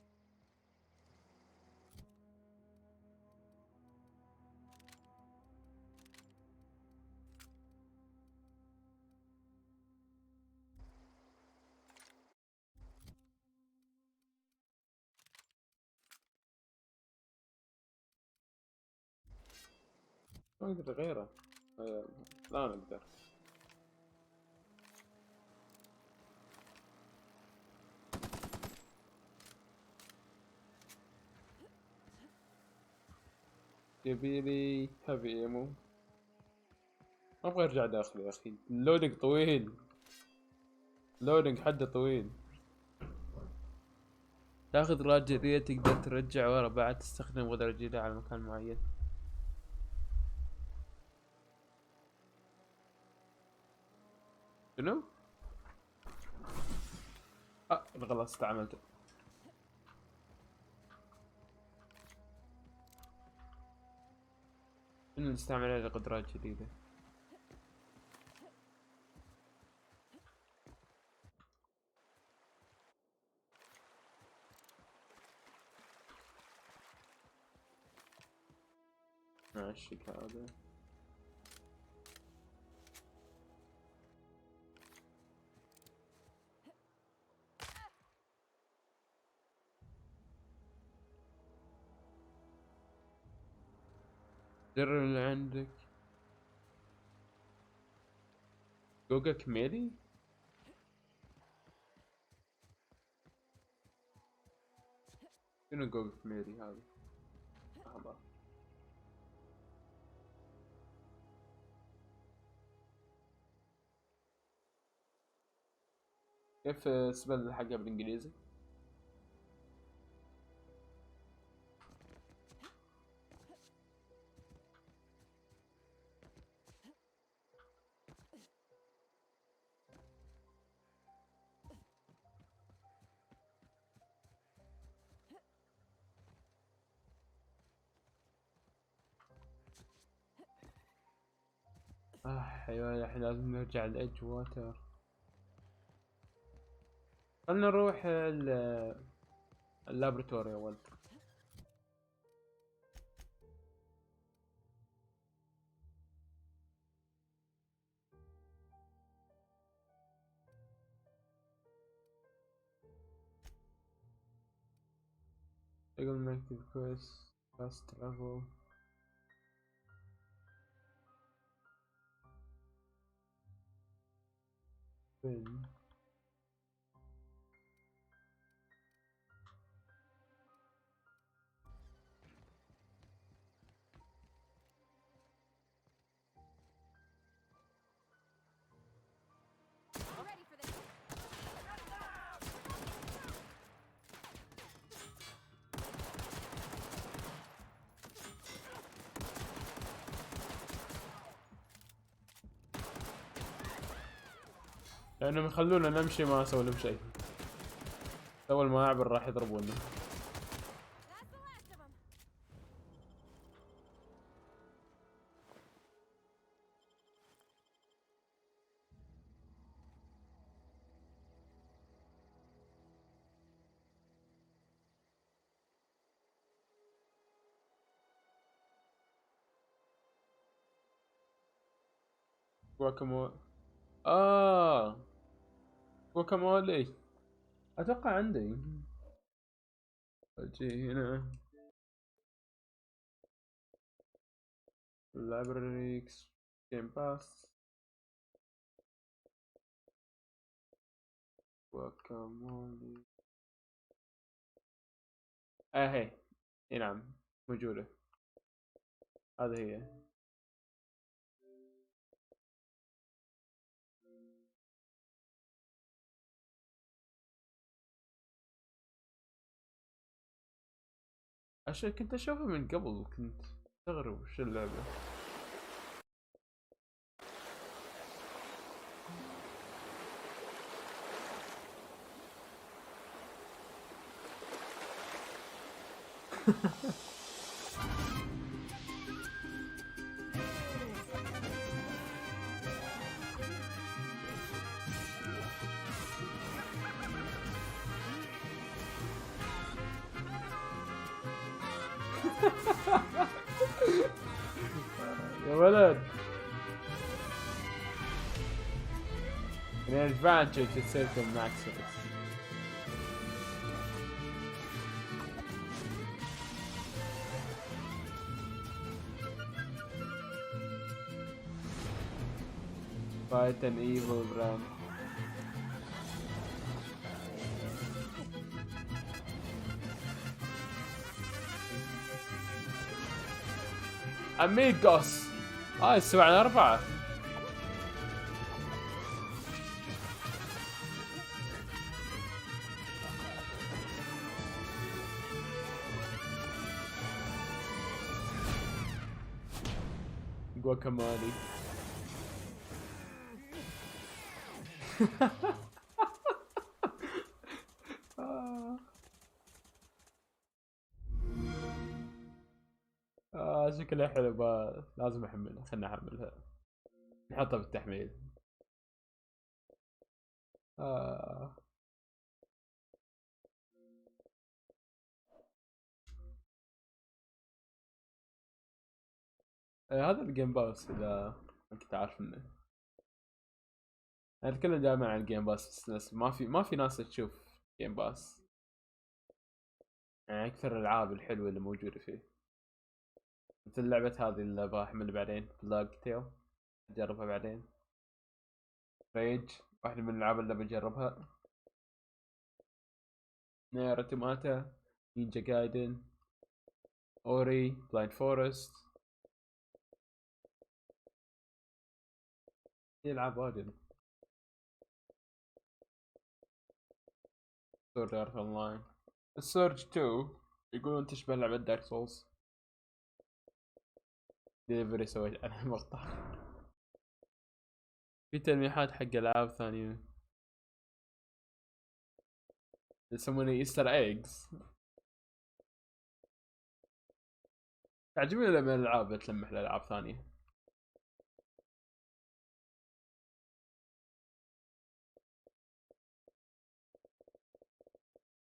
ما نقدر غيره. لا نقدر. يبيلي هافي ايمو. ما ابغى ارجع داخل يا اخي، اللودنج طويل، لودنج حده طويل. تاخذ غرات جديدة تقدر ترجع ورا بعد تستخدم غدرة جديدة على مكان معين. شنو؟ غلط استعملته. شنو نستعمل على قدرات جديدة؟ ماشي هذا. الزر اللي عندك جوجا كميلي؟ شنو جوجا كميلي هذا؟ أحمر. كيف اسم حقها بالانجليزي؟ ايوه الحين لازم نرجع لإدج واتر. خلنا نروح اللابراتوري اول. قلنا نكتب كويس fast travel. فين لانهم يخلونا نمشي ما اسوي لهم شيء. اول ما اعبر راح يضربوني. جواكامولي. جواكامولي اتوقع عندي. اجي هنا libraries جيم باس وكامولي. هي اي نعم موجودة، هذه هي. عشان كنت اشوفها من قبل كنت استغرب وش اللعبة. يا ولد an advantage to circle maximus. Fight an evil brand. اميغوس استوى على 4. جواكامولي. شكلها حلو، لازم احملها. خلنا احملها نحطها بالتحميل. هذا الجيم باس اذا ما كنت عارف انه انا اتكلم دائما عن الجيم باس، بس ما في ناس تشوف جيم باس، يعني اكثر الالعاب الحلوه اللي موجوده فيه. مثل لعبه هذه اللي بحملها بعدين، بلاج تيل، اجربها بعدين. ريج واحده من الالعاب اللي بجربها. نير اوتوماتا، نينجا جايدن، اوري، بلايند فورست. في العاب واجد. سورد ارت اونلاين. السورج 2 يقولون تشبه لعبة دارك سولز. ديليفري سويت انا مقطع. في تلميحات حق العاب ثانية يسمونه ايستر ايجز. تعجبني لما الالعاب تلمح لالعاب ثانية.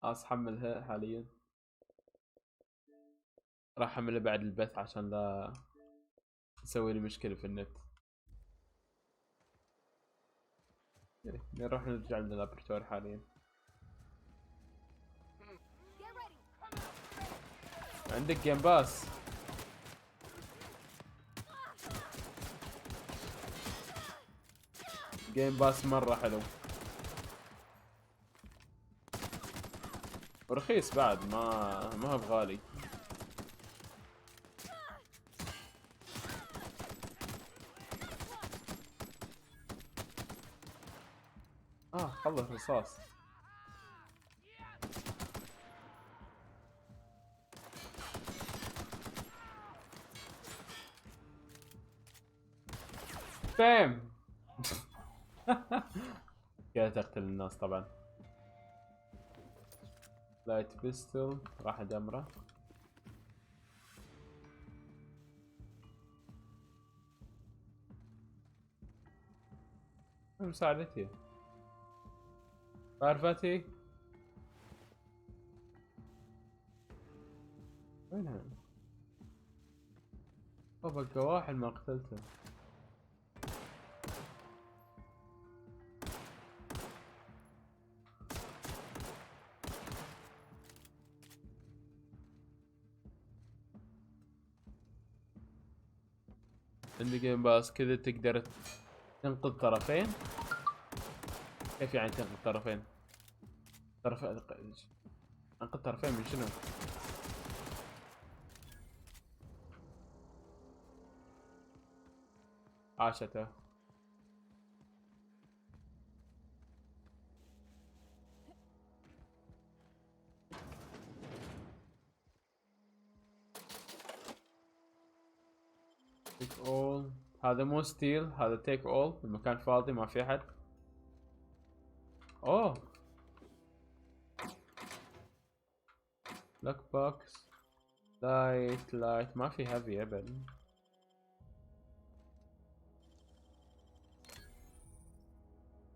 احملها حاليا، راح احملها بعد البث عشان لا تسوي لي مشكلة في النت. نروح نرجع للابرتور حاليا. عندك جيم باس. جيم باس مرة حلو ورخيص بعد، ما هو بغالي. خلص رصاص. فهم. كذا تقتل الناس طبعا. لايت بيستول راح ادمره. مساعدتي معرفتي وينها؟ بقى واحد ما قتلته. عندك جيم باس كذا تقدر تنقذ طرفين. كيف يعني تنقذ طرفين؟ انقذ طرفين من شنو؟ عاشته. تيك اول. هذا مو ستيل، هذا تيك اول. المكان فاضي ما في احد. اوه لوك بوكس. لايت ما في هيفي ابد.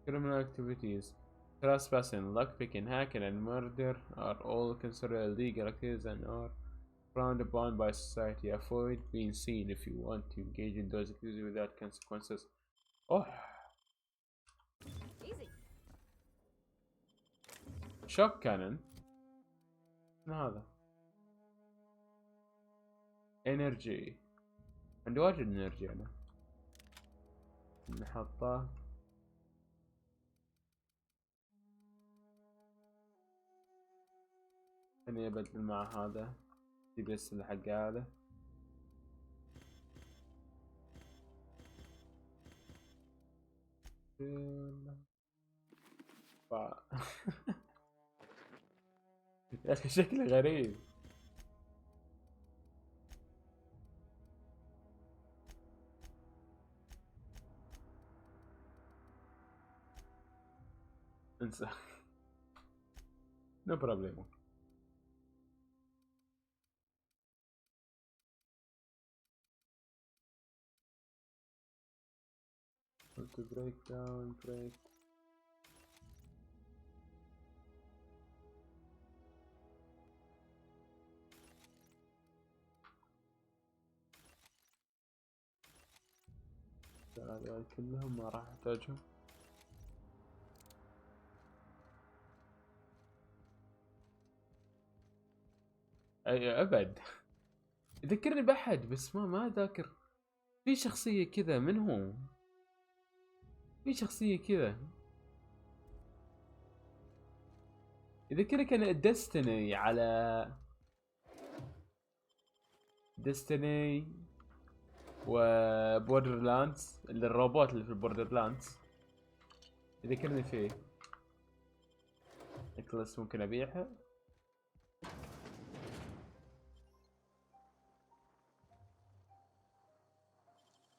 Criminal activities. Trespassing, lockpicking, hacking, and murder are all considered illegal activities and are frowned upon by society. Avoid being seen if you want to engage in those activities without consequences. Oh, Easy. shock cannon. شنو هذا؟ energy. عندي واجد energy أنا. نحطه. خليني أبدل مع هذا. بس اللي حق هذا. يا أخي شكله غريب. انسى. No problem. To break down, break. هذول كلهم ما راح احتاجهم. اي ابد. يذكرني بأحد بس ما ذاكر. في شخصية كذا، من هو؟ في شخصية كذا يذكرني كان ديستني على ديستني وبوردر لاندز، اللي الروبوت اللي في البوردر لاندز يذكرني فيه. نكلس ممكن ابيعها.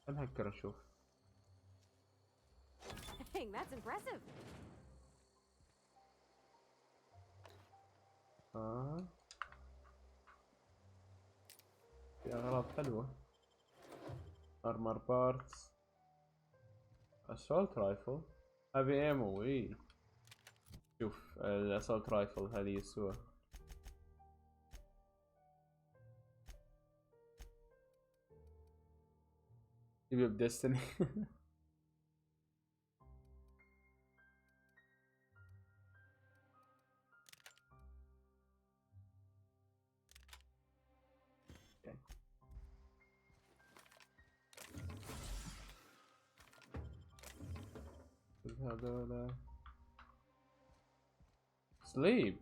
خلنا هكر اشوف. Dang, that's impressive. في اغراض حلوة. armor parts. assault rifle. heavy ammo. اي شوف الاسولت رايفل هذه يسوى. يبي بدستني. هذولا sleep.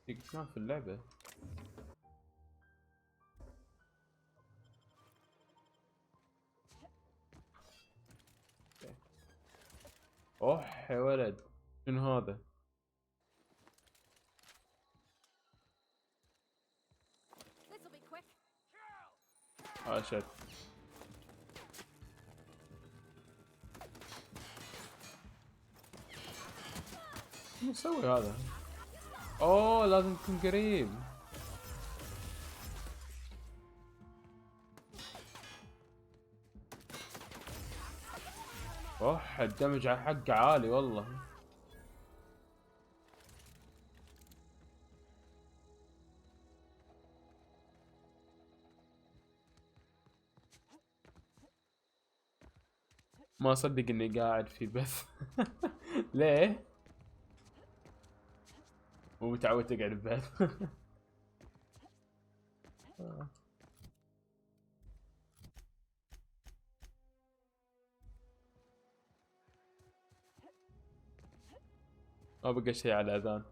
تقدر في اللعبة. اوح يا ولد، شنو هذا؟ شت. شو مسوي هذا؟ اوه لازم تكون قريب. اوح الدمج على حقه عالي والله. ما اصدق اني قاعد في بث. ليه؟ مو متعود تقعد ببيت. ما بقى شيء على الاذان.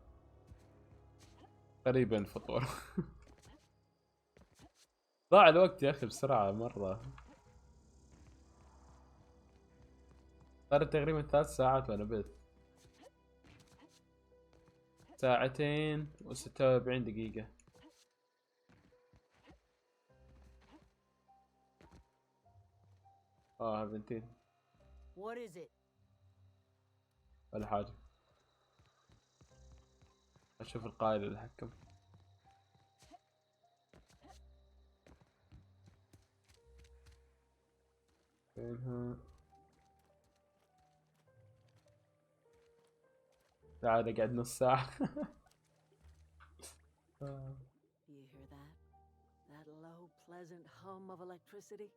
قريبا فطور. ضاع الوقت يا اخي بسرعة مرة. صارت تقريبا 3 ساعات وانا بث. 2 و46 دقيقة. بنتين. What is it? ولا حاجة. اشوف القائد اللي حكم. فينها؟ تعال اقعد نص ساعة. Do you hear that? That low, pleasant hum of electricity?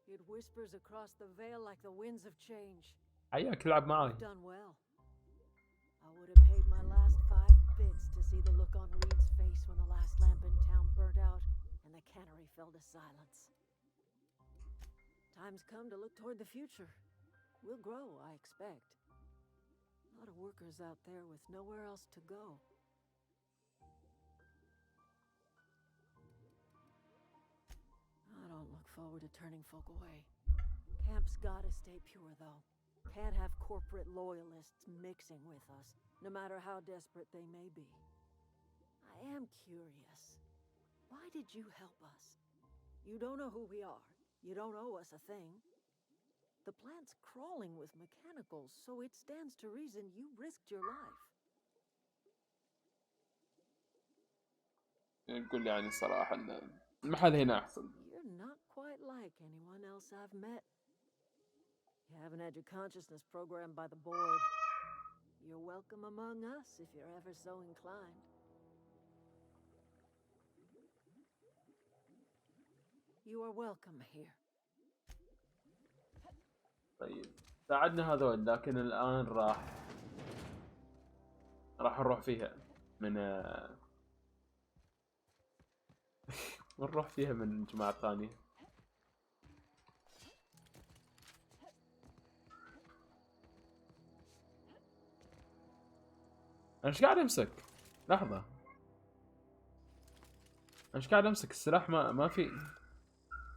It whispers across the veil like the winds of change. حياك العب معاي. You've done well. I would have paid my last 5 bits to see the look on Reed's face when the last lamp in town burnt out and the cannery fell to silence. Time's come to look toward the future. We'll grow, I expect. A lot of workers out there with nowhere else to go. I don't look forward to turning folk away. Camp's gotta stay pure, though. Can't have corporate loyalists mixing with us, no matter how desperate they may be. I am curious. Why did you help us? You don't know who we are. You don't owe us a thing. The plant's crawling with mechanicals, so it stands to reason you risked your life. نقول يعني الصراحة ان المحل هنا احسن. You're not quite like anyone else I've met. You haven't had your consciousness programmed by the board. You're welcome among us if you're ever so inclined. You are welcome here. طيب ساعدنا هذول، لكن الآن راح نروح فيها من نروح فيها من جماعة ثانية. أنا إيش قاعد أمسك؟ لحظة. أنا إيش قاعد أمسك؟ السلاح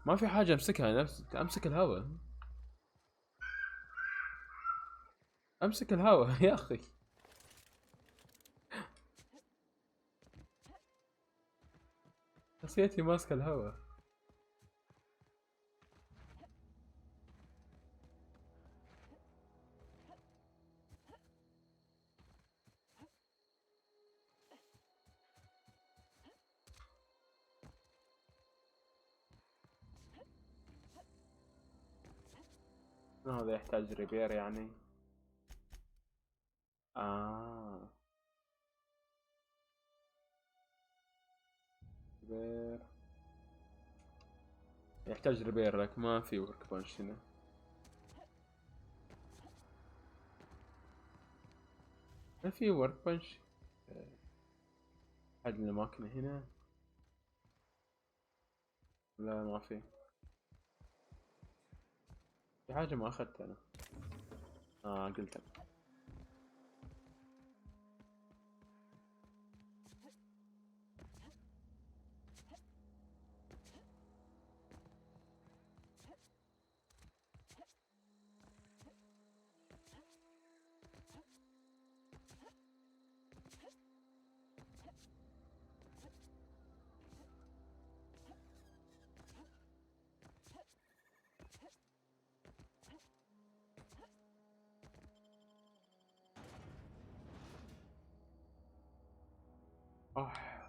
ما في حاجة أمسكها. أمسك الهواء. أمسك الهواء يا أخي. شخصيتي ماسكة الهواء. هذا يحتاج ريبير يعني. ريبير يحتاج ريبير، لك ما في ورك بانش هنا. ما في ورك بانش. حد من الأماكن هنا؟ لا ما في. في حاجة ما أخذتها أنا. قلتها.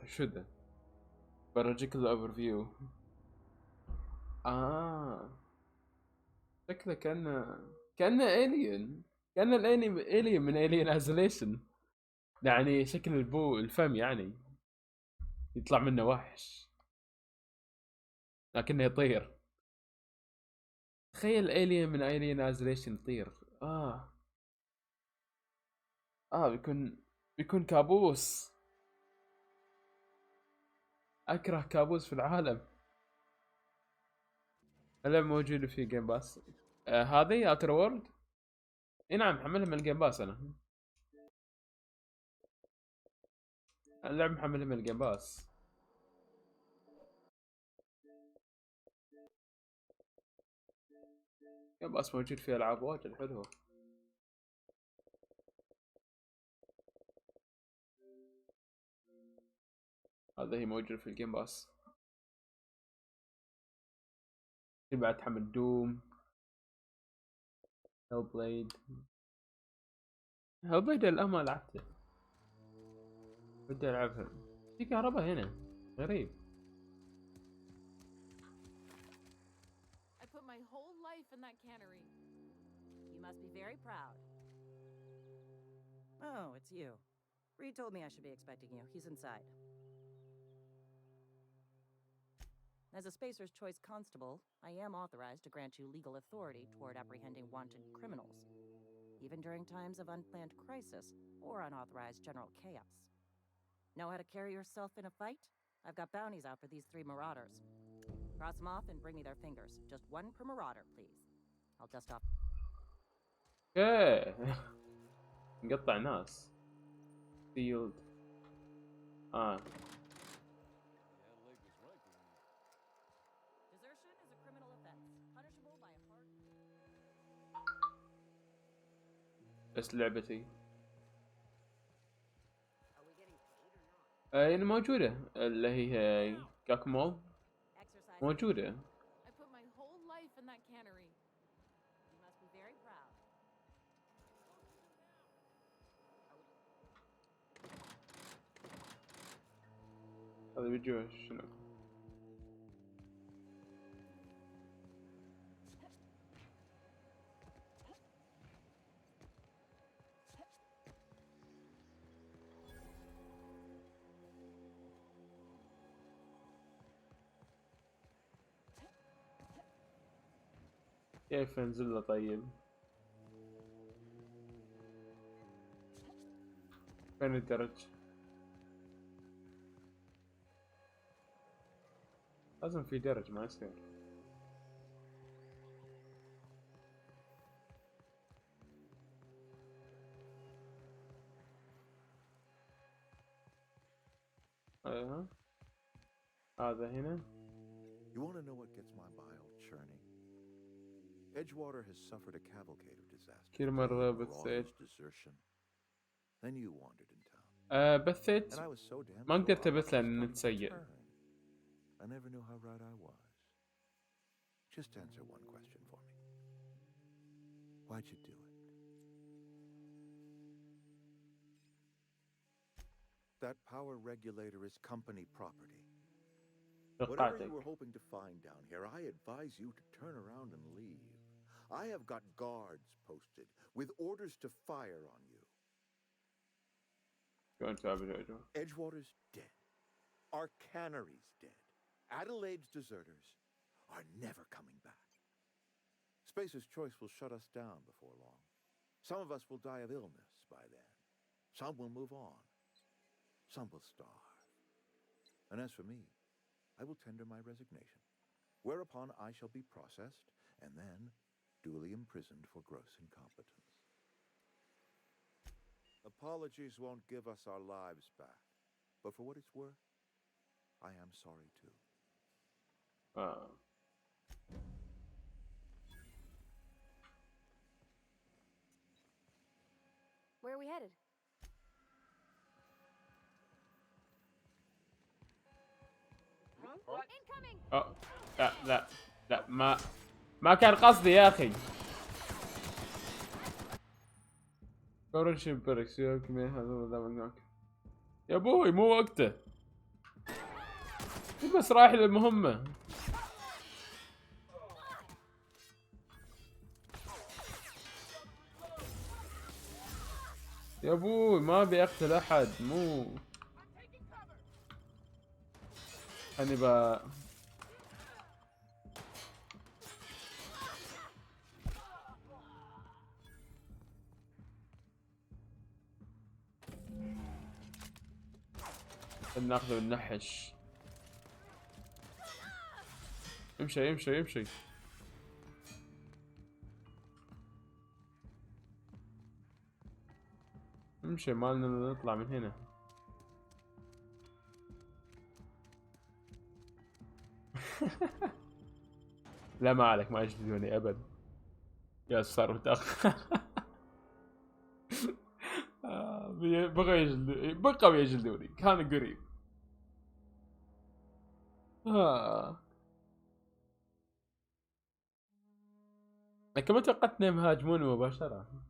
شو ده؟ biological overview. شكله كأنه alien. كأن الالين من alien isolation. يعني شكل الفم يعني يطلع منه وحش لكنه يطير. تخيل alien من alien isolation يطير. بيكون كابوس. اكره كابوس في العالم. اللعبة موجودة في جيم باس. هذه اوتر وورلد. اي نعم محملها من الجيم باس انا. اللعبة محملها من الجيم باس. جيم باس موجود فيه العاب واجد حلوة. هذا هي موجودة في الجيم باس. في بعد تحمل دوم، هيل بليد. هيل بليد الآن ما لعبته، بدي ألعبها. في كهرباء هنا غريب. I put my whole life in that cannery. You must be very proud. Oh, it's you. Reed told me I should be expecting you. He's inside. As a Spacer's Choice Constable, I am authorized to grant you legal authority toward apprehending wanted criminals, even during times of unplanned crisis or unauthorized general chaos. Know how to carry yourself in a fight? I've got bounties out for these 3 marauders. Cross them off and bring me their fingers. Just 1 per marauder, please. I'll dust off. ايه نقطع ناس. فيلد. Desertion is a criminal offense, punishable by a hard... بس لعبتي. يعني موجودة اللي هي كاكمول موجودة. I put my whole life in that cannery. You must be very proud. هذا فيديو شنو؟ كيف انزل له طيب؟ فين الدرج؟ لازم في درج ما يصير. هذا هنا. You want to know what gets my bile churning? Edgewater has suffered a cavalcade of disasters. كل مرة بثيت. Desertion. Then you wandered in town. بثيت. And I was so damn ما قدرت sure أبث لأن النت سيء. I never knew how right I was. Just answer one question for me. Why'd you do it? That power regulator is company property. Whatever you were hoping to find down here, I advise you to turn around and leave. I have got guards posted with orders to fire on you. Edgewater's dead. Our cannery's dead. Adelaide's deserters are never coming back. Spacer's Choice will shut us down before long. Some of us will die of illness by then. Some will move on. Some will starve. And as for me, I will tender my resignation, whereupon I shall be processed and then duly imprisoned for gross incompetence. Apologies won't give us our lives back, but for what it's worth, I am sorry too. Where are we headed? Incoming! لا لا لا ما كان قصدي يا أخي. كورنشن بريكس يا أبوي مو وقته. بس رايح للمهمة. يا أبوي ما أبي أقتل أحد مو. أنا ناخذه وننحش. امشي امشي امشي. امشي مالنا نطلع من هنا. لا ما عليك، ما يجلدوني ابد. يا صار متأخر. بغوا يجلدوني، بقوا يجلدوني، كان قريب. لكن ما توقعت انهم يهاجموني مباشرة.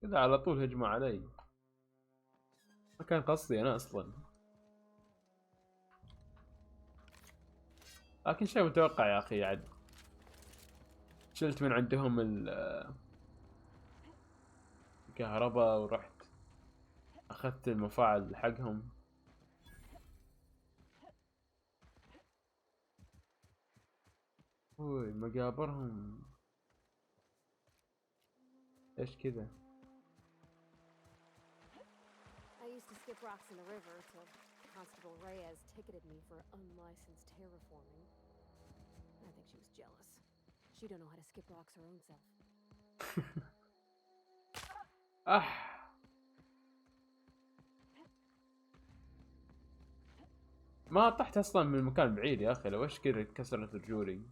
كذا على طول هجموا علي، ما كان قصدي انا اصلا. لكن شيء متوقع يا اخي. عاد شلت من عندهم الكهرباء ورحت اخذت المفاعل حقهم. اوي مقابرهم ايش كذا. I used to skip rocks in the river till Constable Reyes ticketed me for unlicensed terraforming. I think she was jealous. She don't know how to skip rocks her own self. ما طحت اصلا من مكان بعيد يا اخي، لو ايش كذا كسرت رجولي.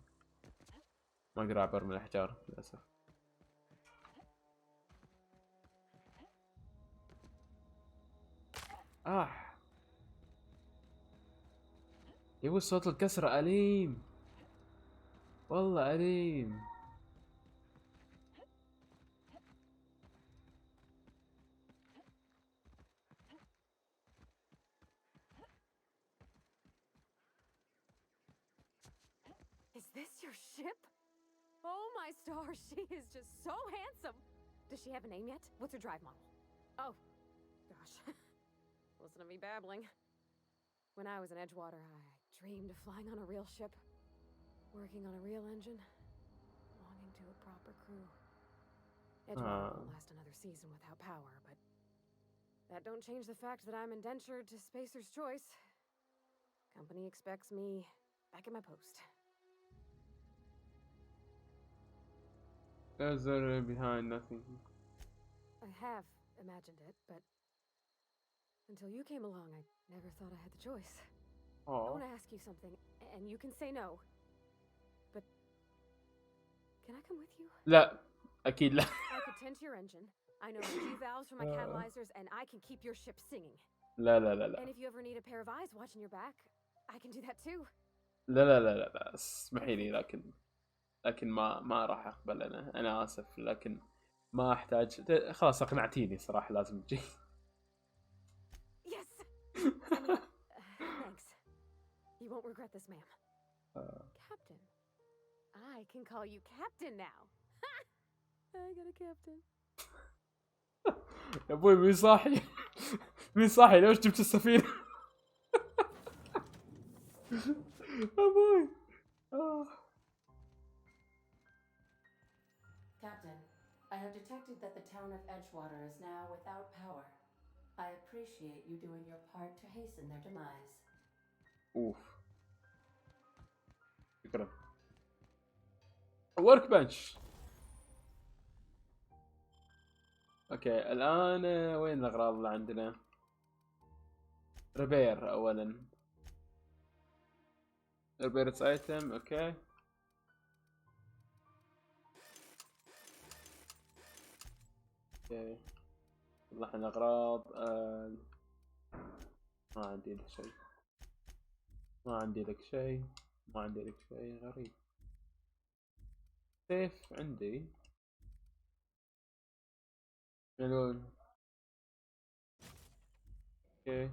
ما اقدر اعبر من الاحجار للاسف. يبو صوت الكسرة أليم، والله أليم. Is this your ship? Oh my stars, she is just so handsome. Does she have a name yet? What's her drive model? Oh, gosh. Listen to me babbling. When I was in Edgewater, I dreamed of flying on a real ship, working on a real engine, belonging to a proper crew. Edgewater won't last another season without power, but that don't change the fact that I'm indentured to Spacer's Choice. Company expects me back at my post. There's a behind nothing. I have imagined it, but until you came along, I never thought I had the choice. I want to ask you something, and you can say no. But can I come with you? لا أكيد لا. I could tend to your engine. I know the G valves for my catalyzers, and I can keep your ship singing. لا لا لا لا. And if you ever need a pair of eyes watching your back, I can do that too. لا لا لا لا لا، اسمحي لي، لكن ما راح أقبل. أنا آسف، لكن ما أحتاج. خلاص أقنعتيني صراحة، لازم تجي. Yes. I mean, thanks. You won't regret this, ma'am. Captain. I can call you Captain now. I got a captain. يا أبوي مين صاحي؟ مين صاحي؟ ليش جبت السفينة؟ أبوي. Captain, I have detected that the town of Edgewater is now without power. I appreciate you doing your part to hasten their demise. أوف. شكرا. ورك بنش. اوكي الان وين الاغراض اللي عندنا؟ ريبير اولا. ريبيرز ايتم. اوكي اوكي صلحنا الاغراض. ما عندي لك شيء، ما عندي لك شيء، ما عندي لك شيء. غريب. سيف عندي ملون. اوكي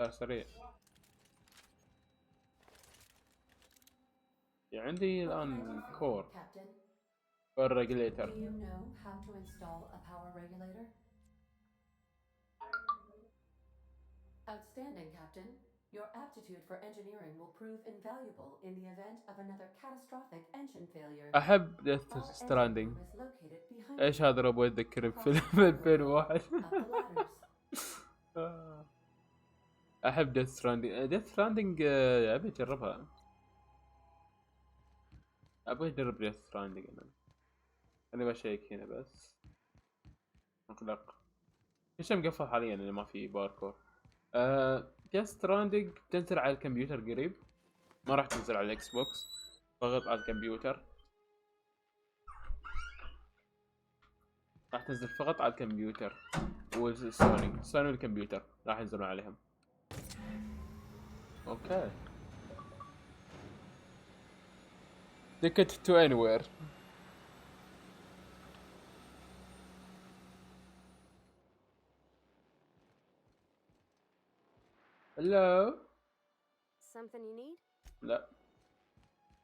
سريع. عندي الان كور والريجليتر. Do you know how to install a power regulator? Outstanding, Captain. Your aptitude for engineering will prove invaluable in the event of another catastrophic engine failure. احب ديث Our engine ستراندنج. room is located behind ايش you. هذا ربو يذكر بفيلم Across the hallway 2001. up the ladders. احب ديث ستراندنج. ديث ستراندنج ابي اجربها. ابغى اجرب ديث ستراندنج انا بشيك هنا بس. مقلق. ايش مقفل حاليا اللي ما في باركور. ديث ستراندنج تنزل على الكمبيوتر قريب. ما راح تنزل على الاكس بوكس. ضغط على الكمبيوتر. راح تنزل فقط على الكمبيوتر والسوني والكمبيوتر راح ينزلون عليهم. اوكي. Ticket to anywhere. Hello. Something you need? لا.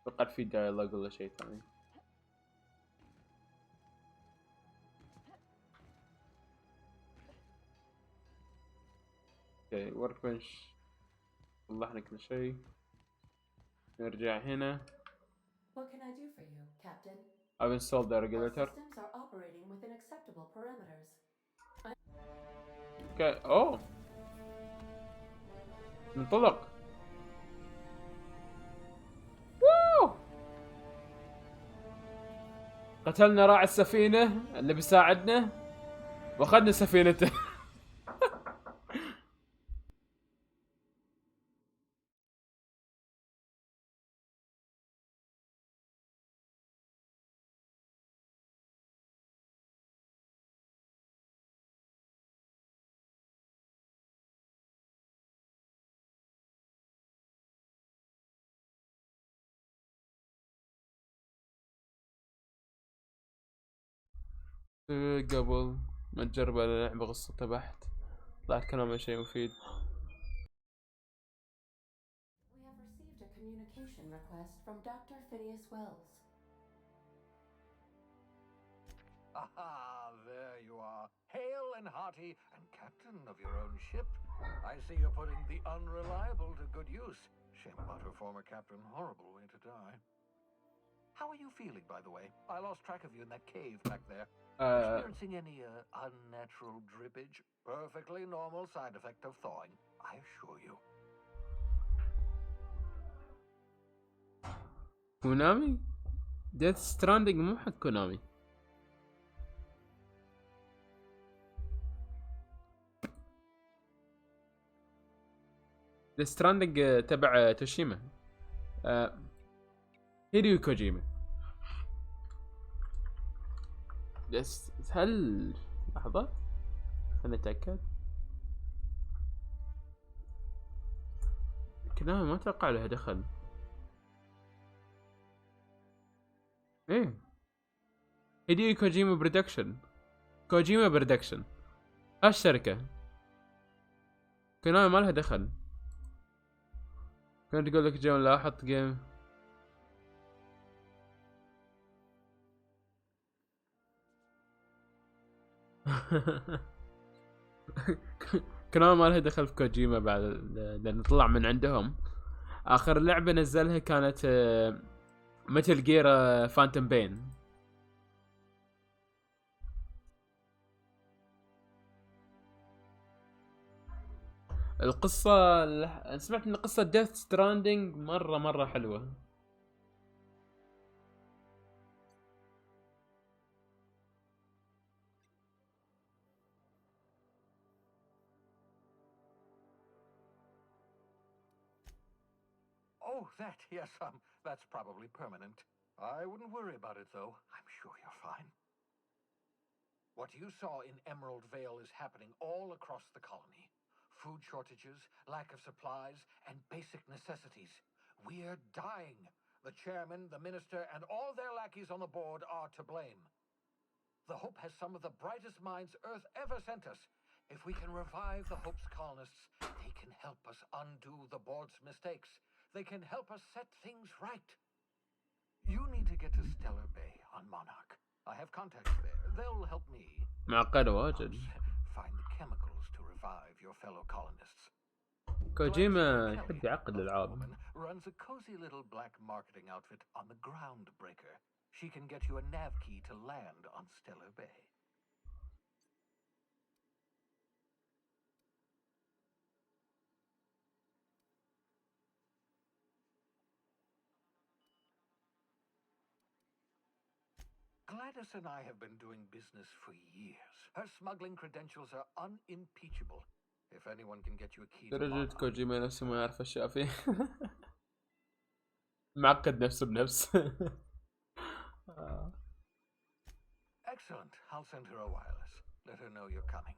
فقط في dialogue ولا شيء ثاني. اوكي workbench. طلعنا كل شيء. نرجع هنا. What can I do for you, Captain? I've installed the Our regulator. systems are operating within acceptable parameters. اوكي اوه. ننطلق. ووو. قتلنا راعي السفينة اللي بيساعدنا واخذنا سفينته. قبل ما تجرب اللعبة قصتها بحت طلعت كلامها شيء مفيد. We have received a communication request from Dr. Phineas Wells. Aha, there you are. Hale and hearty and captain of your own ship. I see you're putting the unreliable to good use. Shame about her former captain. Horrible way to die. How are you feeling, by the way? I lost track of you in that cave back there. Experiencing any unnatural drippage? Perfectly normal side effect of thawing, I assure you. كونامي؟ ديث ستراندنج مو حق كونامي. ديث ستراندنج تبع توشيما. هيديو كوجيما. بس هل لحظة خلنا نتأكد. كونامي ما اتوقع لها دخل. ايه هيديو كوجيما برودكشن. كوجيما برودكشن هالشركة. كونامي ما لها دخل. كنت تقول لك جون لا احط جيم. كونامي ما لها دخل في كوجيما بعد لان طلع من عندهم. اخر لعبة نزلها كانت متل جير فانتوم بين. القصة أنا سمعت ان قصة ديث ستراندنج مرة حلوة. Oh, that, yes, that's probably permanent. I wouldn't worry about it, though. I'm sure you're fine. What you saw in Emerald Vale is happening all across the colony. Food shortages, lack of supplies, and basic necessities. We're dying. The chairman, the minister, and all their lackeys on the board are to blame. The Hope has some of the brightest minds Earth ever sent us. If we can revive the Hope's colonists, they can help us undo the board's mistakes. They can help us set things right. You need to get to Stellar Bay on Monarch. I have contacts there. They'll help me معقدة واجد. find the chemicals to revive your fellow colonists. كوجيما يحب يعقد الألعاب. Runs a cozy little black marketing outfit on the Groundbreaker. She can get you a nav key to land on Stellar Bay. Gladys and I have been doing business for years. Her smuggling credentials are unimpeachable. If anyone can get you a key to درجة Mama, كوجيما نفسه ما يعرف أشياء فيه. معقد نفسه بنفسه. excellent. I'll send her a wireless. Let her know you're coming.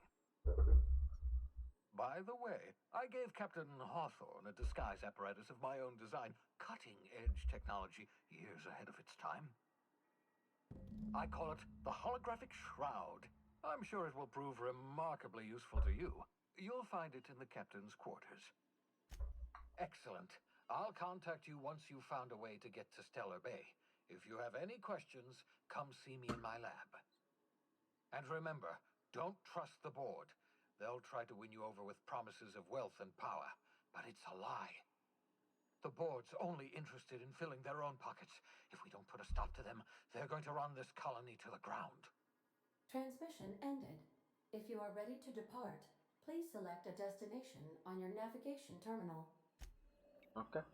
By the way, I gave Captain Hawthorne a disguise apparatus of my own design. Cutting-edge technology, years ahead of its time. I call it the holographic shroud. I'm sure it will prove remarkably useful to you. You'll find it in the captain's quarters. Excellent. I'll contact you once you've found a way to get to Stellar Bay. If you have any questions, come see me in my lab. And remember, don't trust the board. They'll try to win you over with promises of wealth and power, but it's a lie. The board's only interested in filling their own pockets. If we don't put a stop to them, they're going to run this colony to the ground. Transmission ended. If you are ready to depart, please select a destination on your navigation terminal. Okay.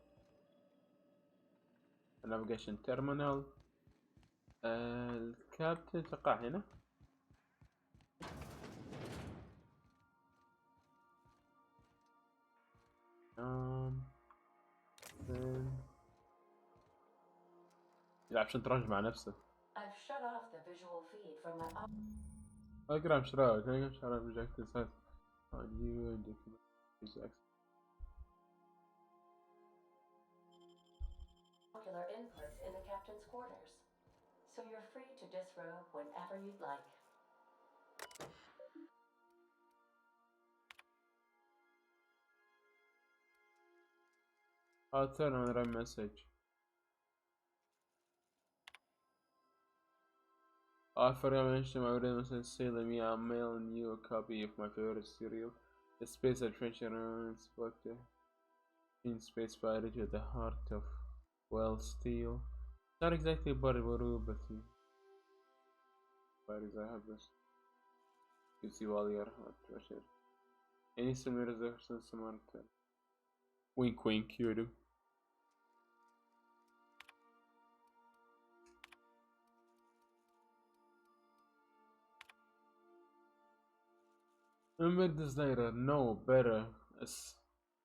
navigation terminal. الكابتن تقع هنا. يلعب شطرنج مع نفسه. I've shut off the visual feed from my اقرا شراء project site on you and ocular inputs in the captain's quarters, so you're free to disrobe whenever you'd like. I'll turn on a message. For your mention, my written message saying me I'm mailing you a copy of my favorite serial, The Space Adventure Inspector in Space Pirate at the Heart of Well Steel. Not exactly Baribaru, but I have this. You see while you're hot treasure. Any similar reservations, Samantha? Wink wink, you do. Remember this later. No, better.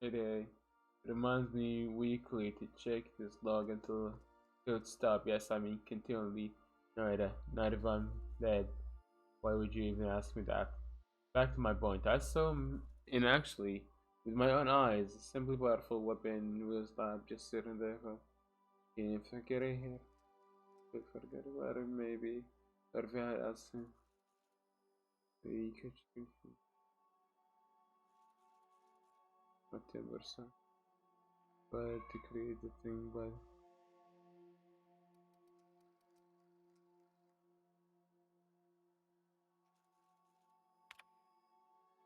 It reminds me weekly to check this log until it would stop. Yes, I mean continually. Not if I'm dead. Why would you even ask me that? Back to my point. I saw in actually with my own eyes a simply powerful weapon was lab just sitting there. Can you forget it here? Forget about it maybe. Or if I asked him. Whatever, so but to create the thing, but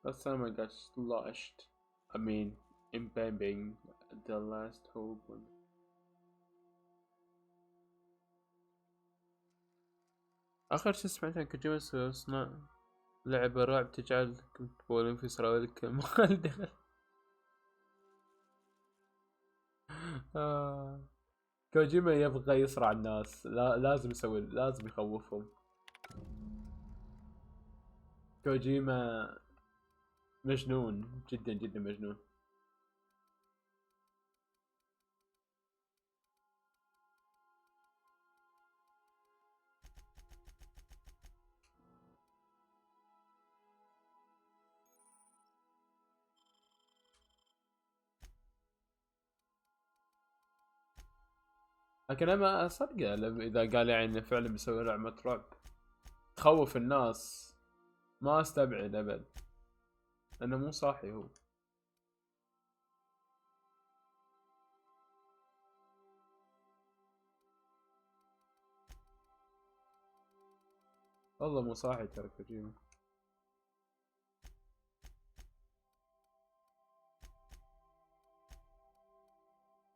last time I got sloshed, I mean impending the last hope one. آخر شي سمعت عن كوجيما صنع لعبة رعب تجعلكم تبولون في سراويلكم مال دخل. كوجيما يبغى يصرع الناس، لازم يسوي، لازم يخوفهم. كوجيما مجنون جدا جدا مجنون. لكن انا اصدقه اذا قال يعني فعلا بيسوي لعبة رعب تخوف الناس، ما استبعد ابد لانه مو صاحي هو. والله مو صاحي ترى كوجيما.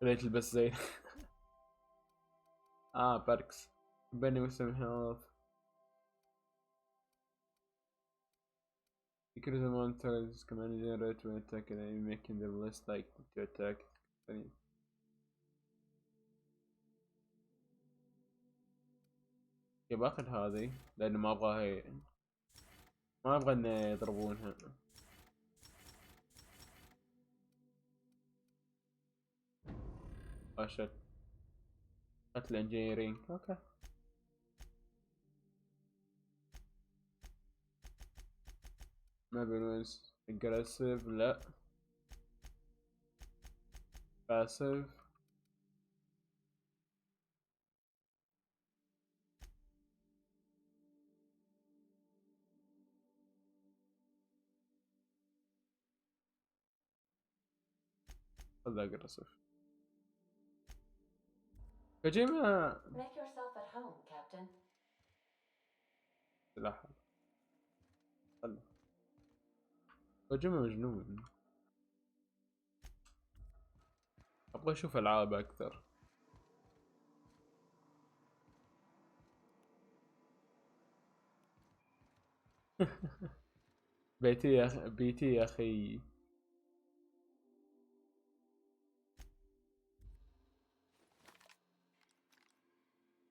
خليت تلبس زي باركس بني مسلم هيلث Because the monsters command generate to attack and enemy, making them less likely to attack. باخذ هذه لأنه ما أبغى إن يضربونها. أشد قتل انجينيرينج. اوكي ما بنونس اجريسيف لا باسيف هذا اجريسيف. كوجيما Make yourself at home, Captain. سلاح كوجيما مجنون. ابغى اشوف العاب اكثر. بيتي يا اخي.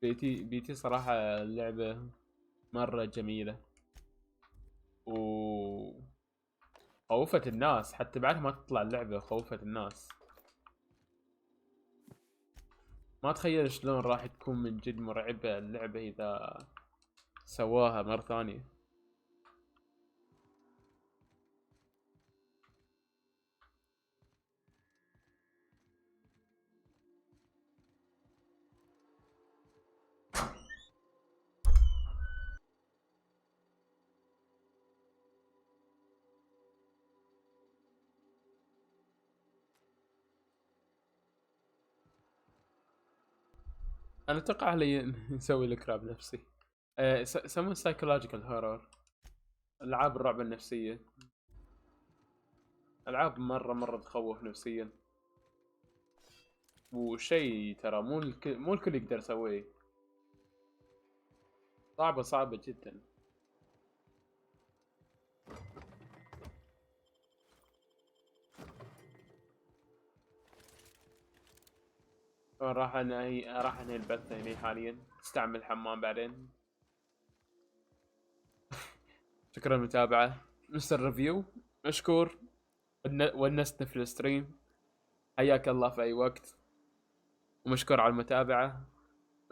بيتي صراحة اللعبة مرة جميلة خوفت الناس حتى بعد ما تطلع اللعبة. خوفت الناس ما تخيل شلون راح تكون من جد مرعبة اللعبة إذا سواها مرة ثانية. أنا أتوقع نسوي لك رعب نفسي. يسمون سايكولوجيكال هورر. ألعاب الرعب النفسية. ألعاب مرة تخوف نفسيا. وشي ترى مو الكل يقدر يسويه. صعبة جدا. راح انهي البث هني حاليا. استعمل الحمام بعدين. شكرا للمتابعة. مستر ريفيو مشكور. ونستنا في الستريم. حياك الله في اي وقت ومشكور على المتابعة.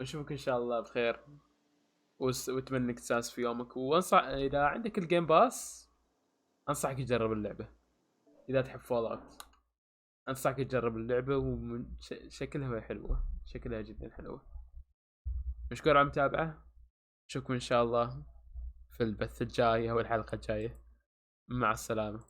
ونشوفك ان شاء الله بخير واتمنى انك تستانس في يومك. وانصح اذا عندك الجيم باس انصحك تجرب اللعبة. اذا تحب فول اوت انصحك تجرب اللعبة وشكلها حلوة. شكلها جدا حلوة. مشكور على المتابعة. نشوفكم ان شاء الله في البث الجاي او الحلقة الجاية. مع السلامة.